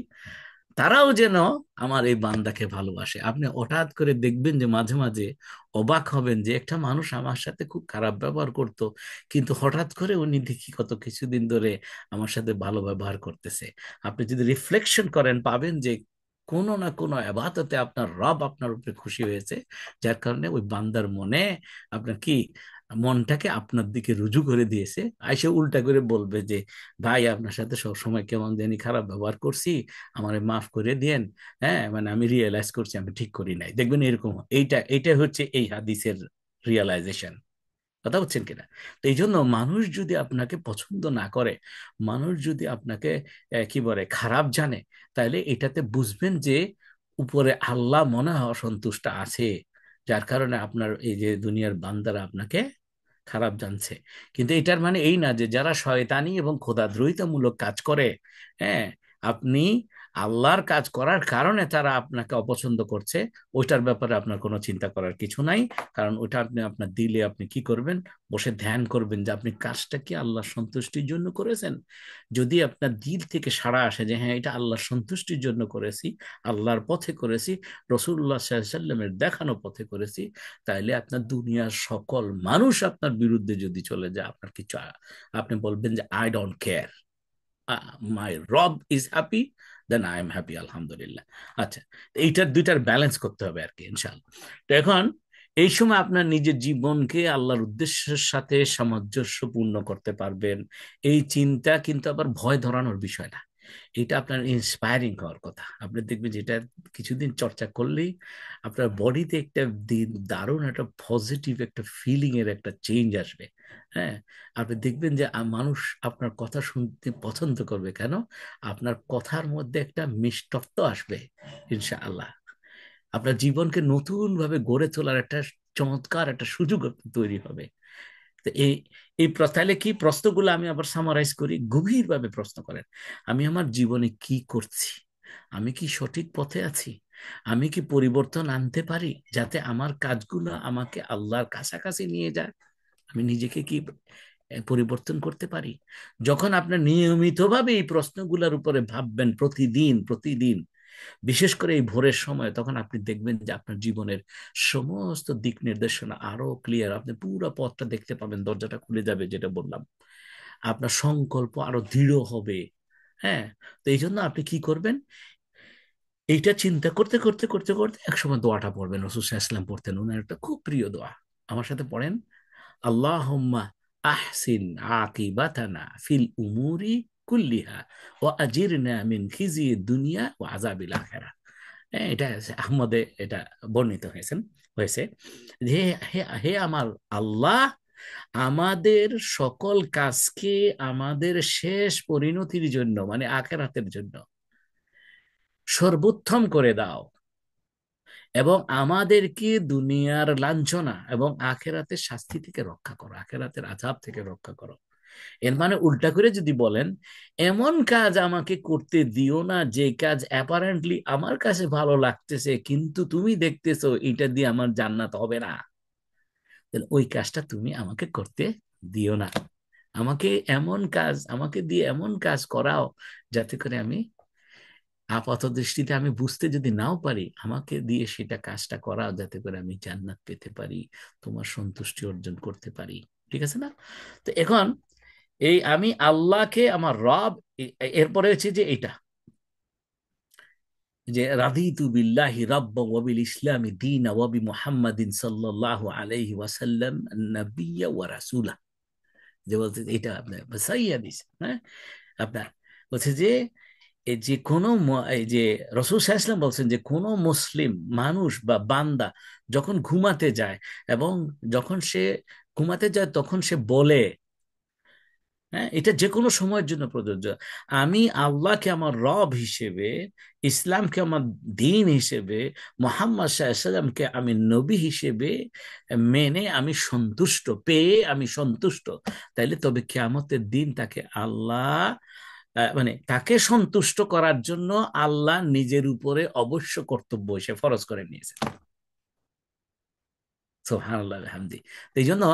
তারাও যেন আমার এই বান্দাকে ভালোবাসে। আপনি হঠাৎ করে দেখবেন যে মাঝে মাঝে অবাক হবেন যে একটা মানুষ আমার সাথে খুব খারাপ ব্যবহার করত, কিন্তু হঠাৎ করে উনি দেখি কত কিছুদিন ধরে আমার সাথে ভালো ব্যবহার করতেছে। আপনি যদি রিফ্লেকশন করেন পাবেন যে কোনো না কোনো ইবাদতে আপনার রব আপনার উপরে খুশি হয়েছে, যার কারণে ওই বান্দার মনে আপনার কি, মনটাকে আপনার দিকে রুজু করে দিয়েছে, আইসে উল্টা করে বলবে যে ভাই আপনার সাথে সবসময় কেমন জানি খারাপ ব্যবহার করছি, আমারে মাফ করে দিয়েন। হ্যাঁ মানে আমি রিয়েলাইজ করছি আমি ঠিক করি নাই, দেখবেন এরকম, এইটা হচ্ছে এই হাদিসের রিয়েলাইজেশন। কথা বলছেন কিনা? তো এই জন্য মানুষ যদি আপনাকে পছন্দ না করে, মানুষ যদি আপনাকে কি বলে খারাপ জানে, তাহলে এটাতে বুঝবেন যে উপরে আল্লাহ মনে হয় অসন্তুষ্ট আছে, যার কারণে আপনার এই যে দুনিয়ার বান্দারা আপনাকে খারাপ জানছে। কিন্তু এটার মানে এই না যে যারা শয়তানি এবং খোদাদ্রোহিতামূলক কাজ করে, হ্যাঁ, আপনি আল্লাহর কাজ করার কারণে তারা আপনাকে অপছন্দ করছে, ওইটার ব্যাপারে আপনার কোনো চিন্তা করার কিছু নাই। কারণ ওটা আপনি আপনার দিলে আপনি কি করবেন, বসে ধ্যান করবেন যে আপনি কাজটা কি আল্লাহর সন্তুষ্টির জন্য করেছেন। যদি আপনার দিল থেকে সাড়া আসে যে হ্যাঁ এটা আল্লাহর সন্তুষ্টির জন্য করেছি, আল্লাহর পথে করেছি, রাসূলুল্লাহ সাল্লাল্লাহু আলাইহি ওয়াসাল্লামের দেখানো পথে করেছি, তাইলে আপনার দুনিয়ার সকল মানুষ আপনার বিরুদ্ধে যদি চলে যায়, আপনার কিছু আপনি বলবেন যে আই ডোন্ট কেয়ার, মাই রব is happy, then I am happy আলহামদুলিল্লাহ। আচ্ছা, এইটার দুইটার ব্যালেন্স করতে হবে আর কি ইনশাআল্লাহ। তো এখন এই সময় আপনার নিজের জীবনকে আল্লাহর উদ্দেশ্যের সাথে সামঞ্জস্যপূর্ণ করতে পারবেন, এই চিন্তা কিন্তু আবার ভয় ধরানোর বিষয় না, এটা আপনার ইন্সপায়ারিং হওয়ার কথা। আপনি দেখবেন যেটা কিছুদিন চর্চা করলেই আপনার বডিতে একটা দারুণ একটা পজিটিভ একটা ফিলিং এর একটা চেঞ্জ আসবে। হ্যাঁ, আপনি দেখবেন যে মানুষ আপনার কথা শুনতে পছন্দ করবে, কেন? আপনার কথার মধ্যে একটা মিষ্টত্ব আসবে ইনশাআল্লাহ। আপনার জীবনকে নতুন ভাবে গড়ে তোলার একটা চমৎকার একটা সুযোগ তৈরি হবে। তো এই তাহলে কি প্রশ্নগুলো আমি আবার সামারাইজ করি, গভীরভাবে প্রশ্ন করেন। আমি আমার জীবনে কি করছি? আমি কি সঠিক পথে আছি? আমি কি পরিবর্তন আনতে পারি যাতে আমার কাজগুলো আমাকে আল্লাহর কাছাকাছি নিয়ে যায়? আমি নিজেকে কি পরিবর্তন করতে পারি? যখন আপনার নিয়মিতভাবে এই প্রশ্নগুলোর উপরে ভাববেন প্রতিদিন প্রতিদিন, বিশেষ করে এই ভোরের সময়, তখন আপনি দেখবেন যে আপনার জীবনের সমস্ত দিক নির্দেশনা আরো ক্লিয়ার, আপনি পুরো পথটা দেখতে পাবেন, দরজাটা খুলে যাবে, যেটা বললাম। আপনার সংকল্প আরো দৃঢ় হবে। হ্যাঁ, তো এই জন্য আপনি কি করবেন, এইটা চিন্তা করতে করতে করতে করতে একসময় দোয়াটা পড়বেন। রাসূল সাল্লাল্লাহু আলাইহি ওয়াসাল্লাম পড়তেন, ওনার একটা খুব প্রিয় দোয়া। আমার সাথে পড়েন, আল্লাহুম্মা আহসিন আকিবাতানা ফিল উমুরি কুল্লিহা ওয়া আজিরনা মিন খিজি দুনিয়া ওয়া আযাবিল আখিরাহ। এটা আহমদে এটা বর্ণিত হয়েছে যে হে হে আমার আল্লাহ, আমাদের সকল কাজকে আমাদের শেষ পরিণতির জন্য, মানে আখিরাতের জন্য সর্বোত্তম করে দাও, এবং আমাদেরকে দুনিয়ার লাঞ্ছনা এবং আখেরাতের শাস্তি থেকে রক্ষা করো, আখেরাতের আযাব থেকে রক্ষা করো। এর মানে উল্টা করে যদি বলেন, এমন কাজ আমাকে করতে দিও না যে কাজ অ্যাপারেন্টলি আমার কাছে ভালো লাগতেছে, কিন্তু তুমি দেখতেছো এটা দিয়ে আমার জান্নাত হবে না, তাহলে ওই কাজটা তুমি আমাকে করতে দিও না। আমাকে আমাকে দিয়ে এমন কাজ করাও যাতে করে আমি আপাত দৃষ্টিতে আমি বুঝতে যদি নাও পারি, আমাকে দিয়ে সেটা কাজটা করাও যাতে করে আমি জান্নাত পেতে পারি, তোমার সন্তুষ্টি অর্জন করতে পারি। ঠিক আছে না? তো এখন এই আমি আল্লাহকে আমার রব, এরপরে হচ্ছে যে এটা যে রাদিতু বিল্লাহি রাব্বা ওয়া বিল ইসলামি দীনা ওয়া বি মুহাম্মাদিন সাল্লাল্লাহু আলাইহি ওয়াসাল্লাম নাবিয়্যা ওয়া রাসূলা। যে বলতে এটা আপনার সাইয়া দিছে, হ্যাঁ, আপনার বলছে যে এই যে কোনো এই যে রাসূল সাল্লাল্লাহু আলাইহি ওয়াসাল্লাম বলছেন যে কোনো মুসলিম মানুষ বা বান্দা যখন ঘুমাতে যায়, এবং যখন সে ঘুমাতে যায় তখন সে বলে, হ্যাঁ, এটা যে কোনো সময়ের জন্য প্রযোজ্য, আমি আল্লাহকে আমার রব হিসেবে, ইসলামকে আমার দিন হিসেবে, মোহাম্মদ সাল্লাল্লাহু আলাইহি ওয়াসাল্লামকে আমি নবী হিসেবে মেনে আমি সন্তুষ্ট, পেয়ে আমি সন্তুষ্ট, তাইলে তবে কিয়ামতের দিন তাকে আল্লাহ মানে তাকে সন্তুষ্ট করার জন্য আল্লাহ নিজের উপরে অবশ্য কর্তব্য সে ফরজ করে নিয়েছে। সুবহানাল্লাহ হামদি। এই জন্য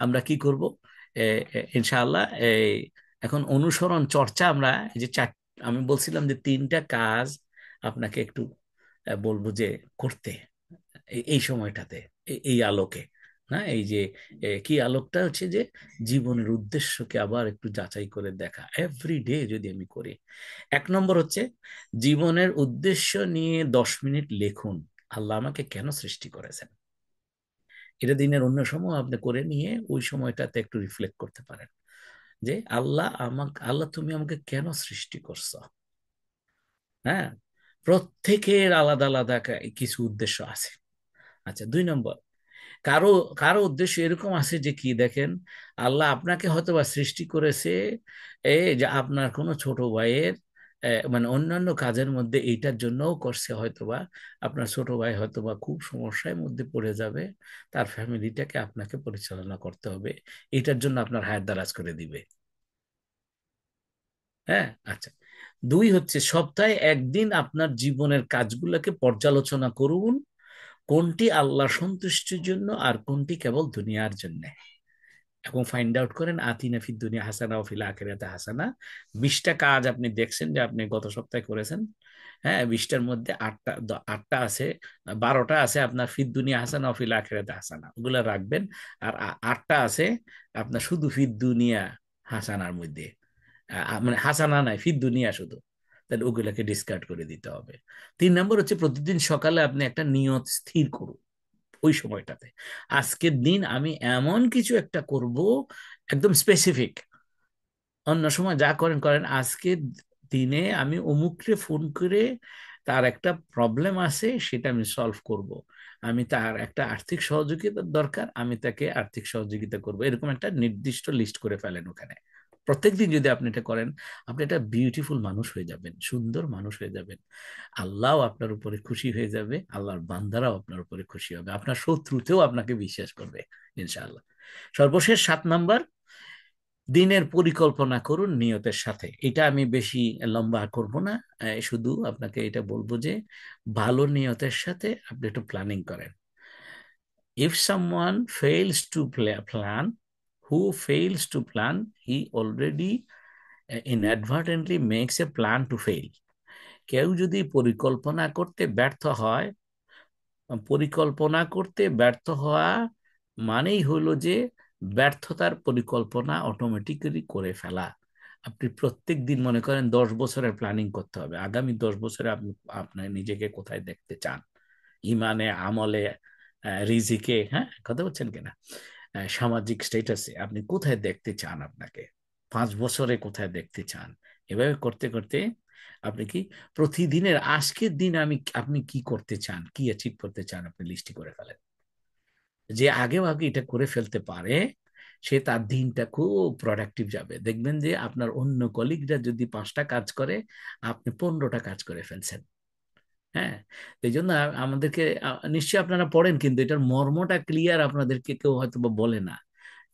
আমরা কি করব, ইনশাআল্লাহ এই এখন অনুসরণ চর্চা আমরা এই যে আমি বলছিলাম যে তিনটা কাজ আপনাকে একটু বলবো যে করতে এই সময়টাতে, এই আলোকে, না এই যে কি আলোকটা হচ্ছে যে জীবনের উদ্দেশ্যকে আবার একটু যাচাই করে দেখা এভরিডে যদি আমি করি। 1 নম্বর হচ্ছে জীবনের উদ্দেশ্য নিয়ে 10 মিনিট লিখুন, আল্লাহ আমাকে কেন সৃষ্টি করেছেন। এটা দিনের অন্য সময় আপনি করে নিয়ে ওই সময়টাতে একটু রিফ্লেক্ট করতে পারেন যে আল্লাহ তুমি আমাকে কেন সৃষ্টি করছো। হ্যাঁ, প্রত্যেকের আলাদা আলাদা কিছু উদ্দেশ্য আছে। আচ্ছা, 2 নম্বর, কারো কারো উদ্দেশ্য এরকম আছে যে কি দেখেন, আল্লাহ আপনাকে হয়তোবা সৃষ্টি করেছে যে আপনার কোনো ছোট ভাইয়ের মানে অন্যান্য কাজের মধ্যে এইটার জন্যও করছে, হয়তোবা আপনার ছোট ভাই হয়তোবা খুব সমস্যার মধ্যে পড়ে যাবে, তার ফ্যামিলিটাকে আপনাকে পরিচালনা করতে হবে, এটার জন্য আপনার হায়াত দারাজ করে দিবে। হ্যাঁ, আচ্ছা। 2 হচ্ছে সপ্তাহে একদিন আপনার জীবনের কাজগুলোকে পর্যালোচনা করুন, কোনটি আল্লাহ সন্তুষ্টির জন্য আর কোনটি কেবল দুনিয়ার জন্য, এবং ফাইন্ড আউট করেন আতিনা ফিদ দুনিয়া হাসানা ও ফিল আখিরাতি হাসানা। 20টা কাজ আপনি দেখছেন যে আপনি গত সপ্তাহে করেছেন, হ্যাঁ, 20টার মধ্যে 8টা আছে, 12টা আছে আপনার ফিদ দুনিয়া হাসানা ও ফিল আখিরাতি হাসানা, ওগুলো রাখবেন। আর 8টা আছে আপনার শুধু ফিদ দুনিয়া হাসানার মধ্যে, মানে হাসানা নাই, ফিদ দুনিয়া শুধু, তাহলে ওগুলাকে ডিসকার্ড করে দিতে হবে। 3 নম্বর হচ্ছে প্রতিদিন সকালে আপনি একটা নিয়ত স্থির করুন ওই সময়টাতে, আজকের দিন আমি এমন কিছু একটা করব, একদম স্পেসিফিক। অন্য সময় যা করেন করেন, আজকের দিনে আমি অমুককে ফোন করে তার একটা প্রবলেম আছে সেটা আমি সলভ করব, আমি তার একটা আর্থিক সহযোগিতার দরকার, আমি তাকে আর্থিক সহযোগিতা করব, এরকম একটা নির্দিষ্ট লিস্ট করে ফেলেন ওখানে। প্রত্যেকদিন যদি আপনি এটা করেন, আপনি একটা বিউটিফুল মানুষ হয়ে যাবেন, সুন্দর মানুষ হয়ে যাবেন। আল্লাহও আপনার উপরে খুশি হয়ে যাবে, আল্লাহর বান্দারাও আপনার উপরে খুশি হবে, আপনার শত্রুতেও আপনাকে বিশ্বাস করবে ইনশাআল্লাহ। সর্বশেষ 7 নাম্বার, দিনের পরিকল্পনা করুন নিয়তের সাথে। এটা আমি বেশি লম্বা করব না, শুধু আপনাকে এটা বলবো যে ভালো নিয়তের সাথে আপনি একটু প্ল্যানিং করেন। If someone fails to plan, who fails to plan, he already inadvertently makes a plan to fail. কেউ যদি পরিকল্পনা করতে ব্যর্থ হয়, পরিকল্পনা করতে ব্যর্থ হওয়া মানেই হলো যে ব্যর্থতার পরিকল্পনা অটোমেটিক্যালি করে ফেলা। আপনি প্রত্যেক দিন মনে করেন 10 বছরের প্ল্যানিং করতে হবে, আগামী 10 বছরে আপনি আপনার নিজেকে কোথায় দেখতে চান, ইমানে, আমলে, রিজিকে, হ্যাঁ কথা বলছেন কিনা, সামাজিক স্ট্যাটাসে আপনি কোথায় দেখতে চান, আপনাকে 5 বছরে কোথায় দেখতে চান। এভাবে করতে করতে আপনি কি প্রতিদিনের আজকের দিন আপনি কি করতে চান, কি অ্যাচিভ করতে চান, আপনি লিস্টি করে ফেলেন। যে আগে ভাগে এটা করে ফেলতে পারে সে তার দিনটা খুব প্রোডাক্টিভ যাবে। দেখবেন যে আপনার অন্য কলিগরা যদি 5টা কাজ করে, আপনি 15টা কাজ করে ফেলছেন। হ্যাঁ, এই জন্য আমাদেরকে নিশ্চয়ই আপনারা পড়েন, কিন্তু এটার মর্মটা ক্লিয়ার আপনাদেরকে কেউ হয়তো বা বলে না।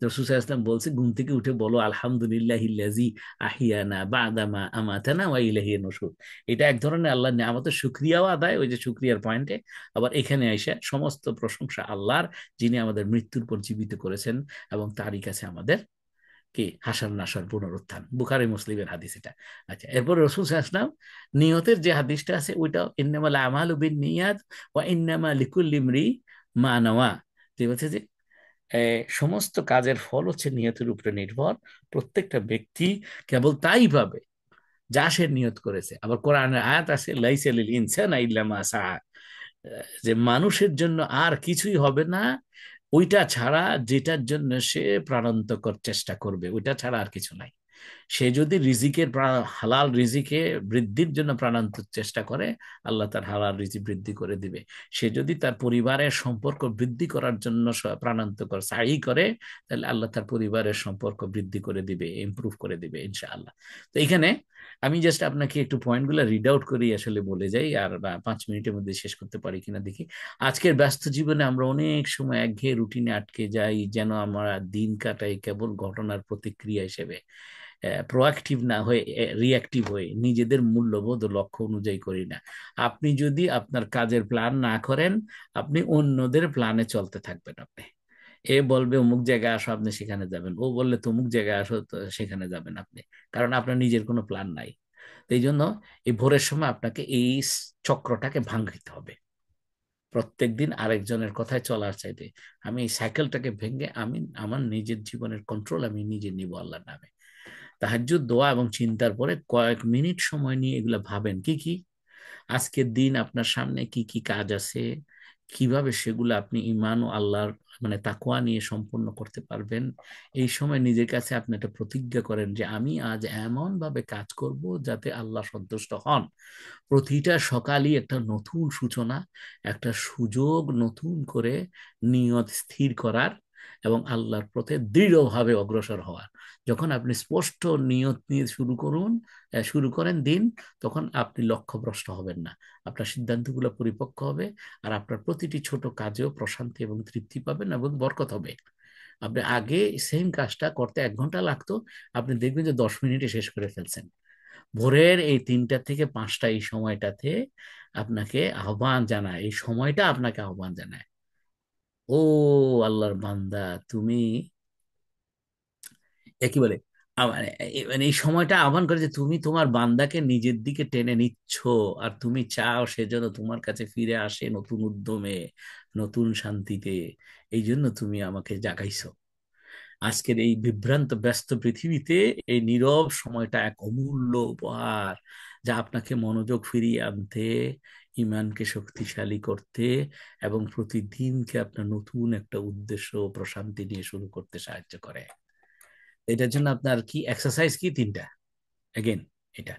রাসূল সাল্লাল্লাহু আলাইহি ওয়াসাল্লাম বলছে, ঘুম থেকে উঠে বলো আলহামদুলিল্লাহিল্লাযী আহিয়ানা বা'দামা আমাতানা ওয়া ইলাইহি নুশুর। এটা এক ধরনের আল্লাহর নিয়ামতের শুকরিয়াও আদায়, ওই যে শুকরিয়ার পয়েন্টে। আবার এখানে এসে সমস্ত প্রশংসা আল্লাহর, যিনি আমাদের মৃত্যুর পর জীবিত করেছেন এবং তারই কাছে আমাদের কি হাসার নাসার পুনরুত্থান। বুখারী মুসলিমের হাদিস এটা। আচ্ছা, এরপর রাসূল সাল্লাল্লাহু আলাইহি ওয়াসাল্লাম নিয়তের যে হাদিসটা আছে ওইটা ইন্নামাল আমালু বিন্নিয়াত ওয়া ইন্নামা লিকুল্লি ইমরি মা নাওয়া। যে বলছে যে সমস্ত কাজের ফল হচ্ছে নিয়তের উপরে নির্ভর। প্রত্যেকটা ব্যক্তি কেবল তাই পাবে যা সে নিয়ত করেছে। আবার কোরআনের আয়াত আছে, লাইসা লিল ইনসানি ইল্লা মা সাআ, যে মানুষের জন্য আর কিছুই হবে না ওইটা ছাড়া যেটার জন্য সে প্রাণান্তকর চেষ্টা করবে, ওইটা ছাড়া আর কিছু নাই। সে যদি হালাল রিজিকে বৃদ্ধির জন্য প্রাণান্তর চেষ্টা করে, আল্লাহ তার হালাল রিজি বৃদ্ধি করে দিবে। সে যদি তার পরিবারের সম্পর্ক বৃদ্ধি করার জন্য প্রাণান্তকর সাই করে, তাহলে আল্লাহ তার পরিবারের সম্পর্ক বৃদ্ধি করে দিবে, ইমপ্রুভ করে দিবে ইনশাআল্লাহ। তো এখানে আমি জাস্ট আপনাকে একটু পয়েন্টগুলো রিড আউট করি আসলে বলে যাই, আর 5 মিনিটের মধ্যে শেষ করতে পারি কিনা দেখি। আজকের ব্যস্ত জীবনে আমরা অনেক সময় একঘেয়ে রুটিনে আটকে যাই, যেন আমরা দিন কাটাই কেবল ঘটনার প্রতিক্রিয়া হিসেবে, প্রোয়াক্টিভ না হয়ে রিয়াক্টিভ হয়ে নিজেদের মূল্যবোধ ও লক্ষ্য অনুযায়ী করি না। আপনি যদি আপনার কাজের প্ল্যান না করেন, আপনি অন্যদের প্ল্যানে চলতে থাকবেন। আপনি এ বলবে অমুক জায়গায় আসো, আপনি সেখানে যাবেন, ও বললে তমুক জায়গায় আসো, তো সেখানে যাবেন আপনি, কারণ আপনার নিজের কোনো প্ল্যান নাই। এই জন্য এই ভোরের সময় আপনাকে এই চক্রটাকে ভাঙতে হবে। প্রত্যেকদিন আরেকজনের কথায় চলার চাইতে আমি এই সাইকেলটাকে ভেঙে আমি আমার নিজের জীবনের কন্ট্রোল আমি নিজে নিব আল্লাহর নামে। তাহাজ্জুদ, দোয়া এবং চিন্তার পরে কয়েক মিনিট সময় নিয়ে এগুলো ভাবেন, কি কি আজকের দিন আপনার সামনে কি কি কাজ আছে, কিভাবে সেগুলো আপনি ঈমান ও আল্লাহর মানে তাকওয়া নিয়ে সম্পূর্ণ করতে পারবেন। এই সময় নিজের কাছে আপনি একটা প্রতিজ্ঞা করেন যে আমি আজ এমন ভাবে কাজ করব যাতে আল্লাহ সন্তুষ্ট হন। প্রতিটা সকালই একটা নতুন সূচনা, একটা সুযোগ নতুন করে নিয়ত স্থির করার এবং আল্লাহর পথে দৃঢ়ভাবে অগ্রসর হওয়ার। যখন আপনি স্পষ্ট নিয়ত নিয়ে শুরু করেন দিন, তখন আপনি লক্ষ্যভ্রষ্ট হবেন না, আপনার সিদ্ধান্তগুলো পরিপক্ক হবে, আর আপনার প্রতিটি ছোট কাজেও প্রশান্তি এবং তৃপ্তি পাবেন এবং বরকত হবে। আপনি আগে সেম কাজটা করতে 1 ঘন্টা লাগতো, আপনি দেখবেন যে 10 মিনিটে শেষ করে ফেলছেন। ভোরের এই 3টা থেকে 5টা এই সময়টাতে আপনাকে আহ্বান জানায়, এই সময়টা আপনাকে আহ্বান জানায়, ও আল্লাহর বান্দা তুমি, কি বলে, মানে মানে এই সময়টা আহ্বান করে যে তুমি তোমার বান্দাকে নিজের দিকে টেনে নিচ্ছ, আর তুমি চাও সে যেন তোমার কাছে ফিরে আসে নতুন উদ্যমে, নতুন শান্তিতে। এই জন্য তুমি আমাকে জাগাইছো। আজকের এই বিভ্রান্ত ব্যস্ত পৃথিবীতে এই নীরব সময়টা এক অমূল্য উপহার, যা আপনাকে মনোযোগ ফিরিয়ে আনতে, ইমানকে শক্তিশালী করতে এবং প্রতিদিনকে আপনার নতুন একটা উদ্দেশ্য ও প্রশান্তি নিয়ে শুরু করতে সাহায্য করে। এটার জন্য আপনার কি এক্সারসাইজ কি 3টা, এগেন এটা,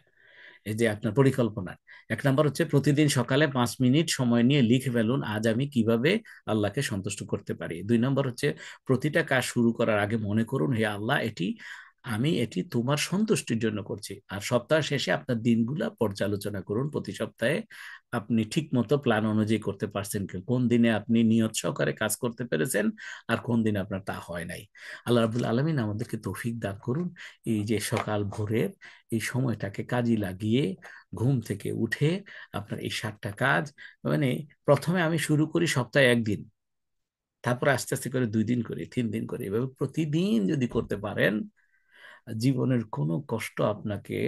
এই যে আপনার পরিকল্পনা। 1 নাম্বার হচ্ছে প্রতিদিন সকালে 5 মিনিট সময় নিয়ে লিখে ফেলুন আজ আমি কিভাবে আল্লাহকে সন্তুষ্ট করতে পারি। 2 নম্বর হচ্ছে প্রতিটা কাজ শুরু করার আগে মনে করুন, হে আল্লাহ, এটি আমি এটি তোমার সন্তুষ্টির জন্য করছি। আর সপ্তাহ শেষে আপনার দিনগুলা পর্যালোচনা করুন প্রতি সপ্তাহে, আপনি ঠিক মতো প্ল্যান অনুযায়ী করতে পারছেন কি, কোন দিনে আপনি নিয়ত সহকারে কাজ করতে পেরেছেন আর কোন দিনে আপনার তা হয় নাই। আল্লাহ রাব্বুল আলামিন আমাদেরকে তৌফিক দান করুন এই যে সকাল ভোরের এই সময়টাকে কাজে লাগিয়ে ঘুম থেকে উঠে আপনার এই 7টা কাজ, মানে প্রথমে আমি শুরু করি সপ্তাহে একদিন, তারপর আস্তে আস্তে করে 2 দিন করি, 3 দিন করি, এভাবে প্রতিদিন যদি করতে পারেন জীবনের কোনো কষ্ট আপনাকে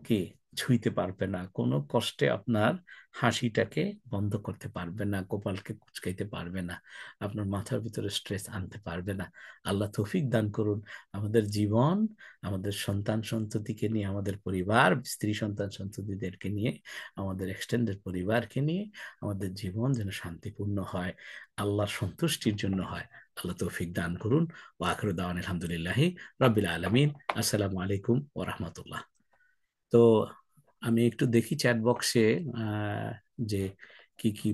কি ছুঁইতে পারবে না, কোনো কষ্টে আপনার হাসিটাকে বন্ধ করতে পারবে না, কপালকে কুঁচকাইতে পারবে না, আপনার মাথার ভিতরে স্ট্রেস আনতে পারবে না। আল্লাহ তৌফিক দান করুন আমাদের জীবন, আমাদের সন্তান সন্ততিকে নিয়ে, আমাদের পরিবার, স্ত্রী সন্তান সন্ততিদেরকে নিয়ে, আমাদের এক্সটেন্ডেড পরিবারকে নিয়ে আমাদের জীবন যেন শান্তিপূর্ণ হয়, আল্লাহর সন্তুষ্টির জন্য হয়। আল্লাহ তৌফিক দান করুন। ওয়া আখিরু দাওয়ানা আলহামদুলিল্লাহি রাব্বিল আলামিন। আসসালামু আলাইকুম ওয়া রাহমাতুল্লাহ। তো আমি একটু দেখি চ্যাট বক্সে যে কি কি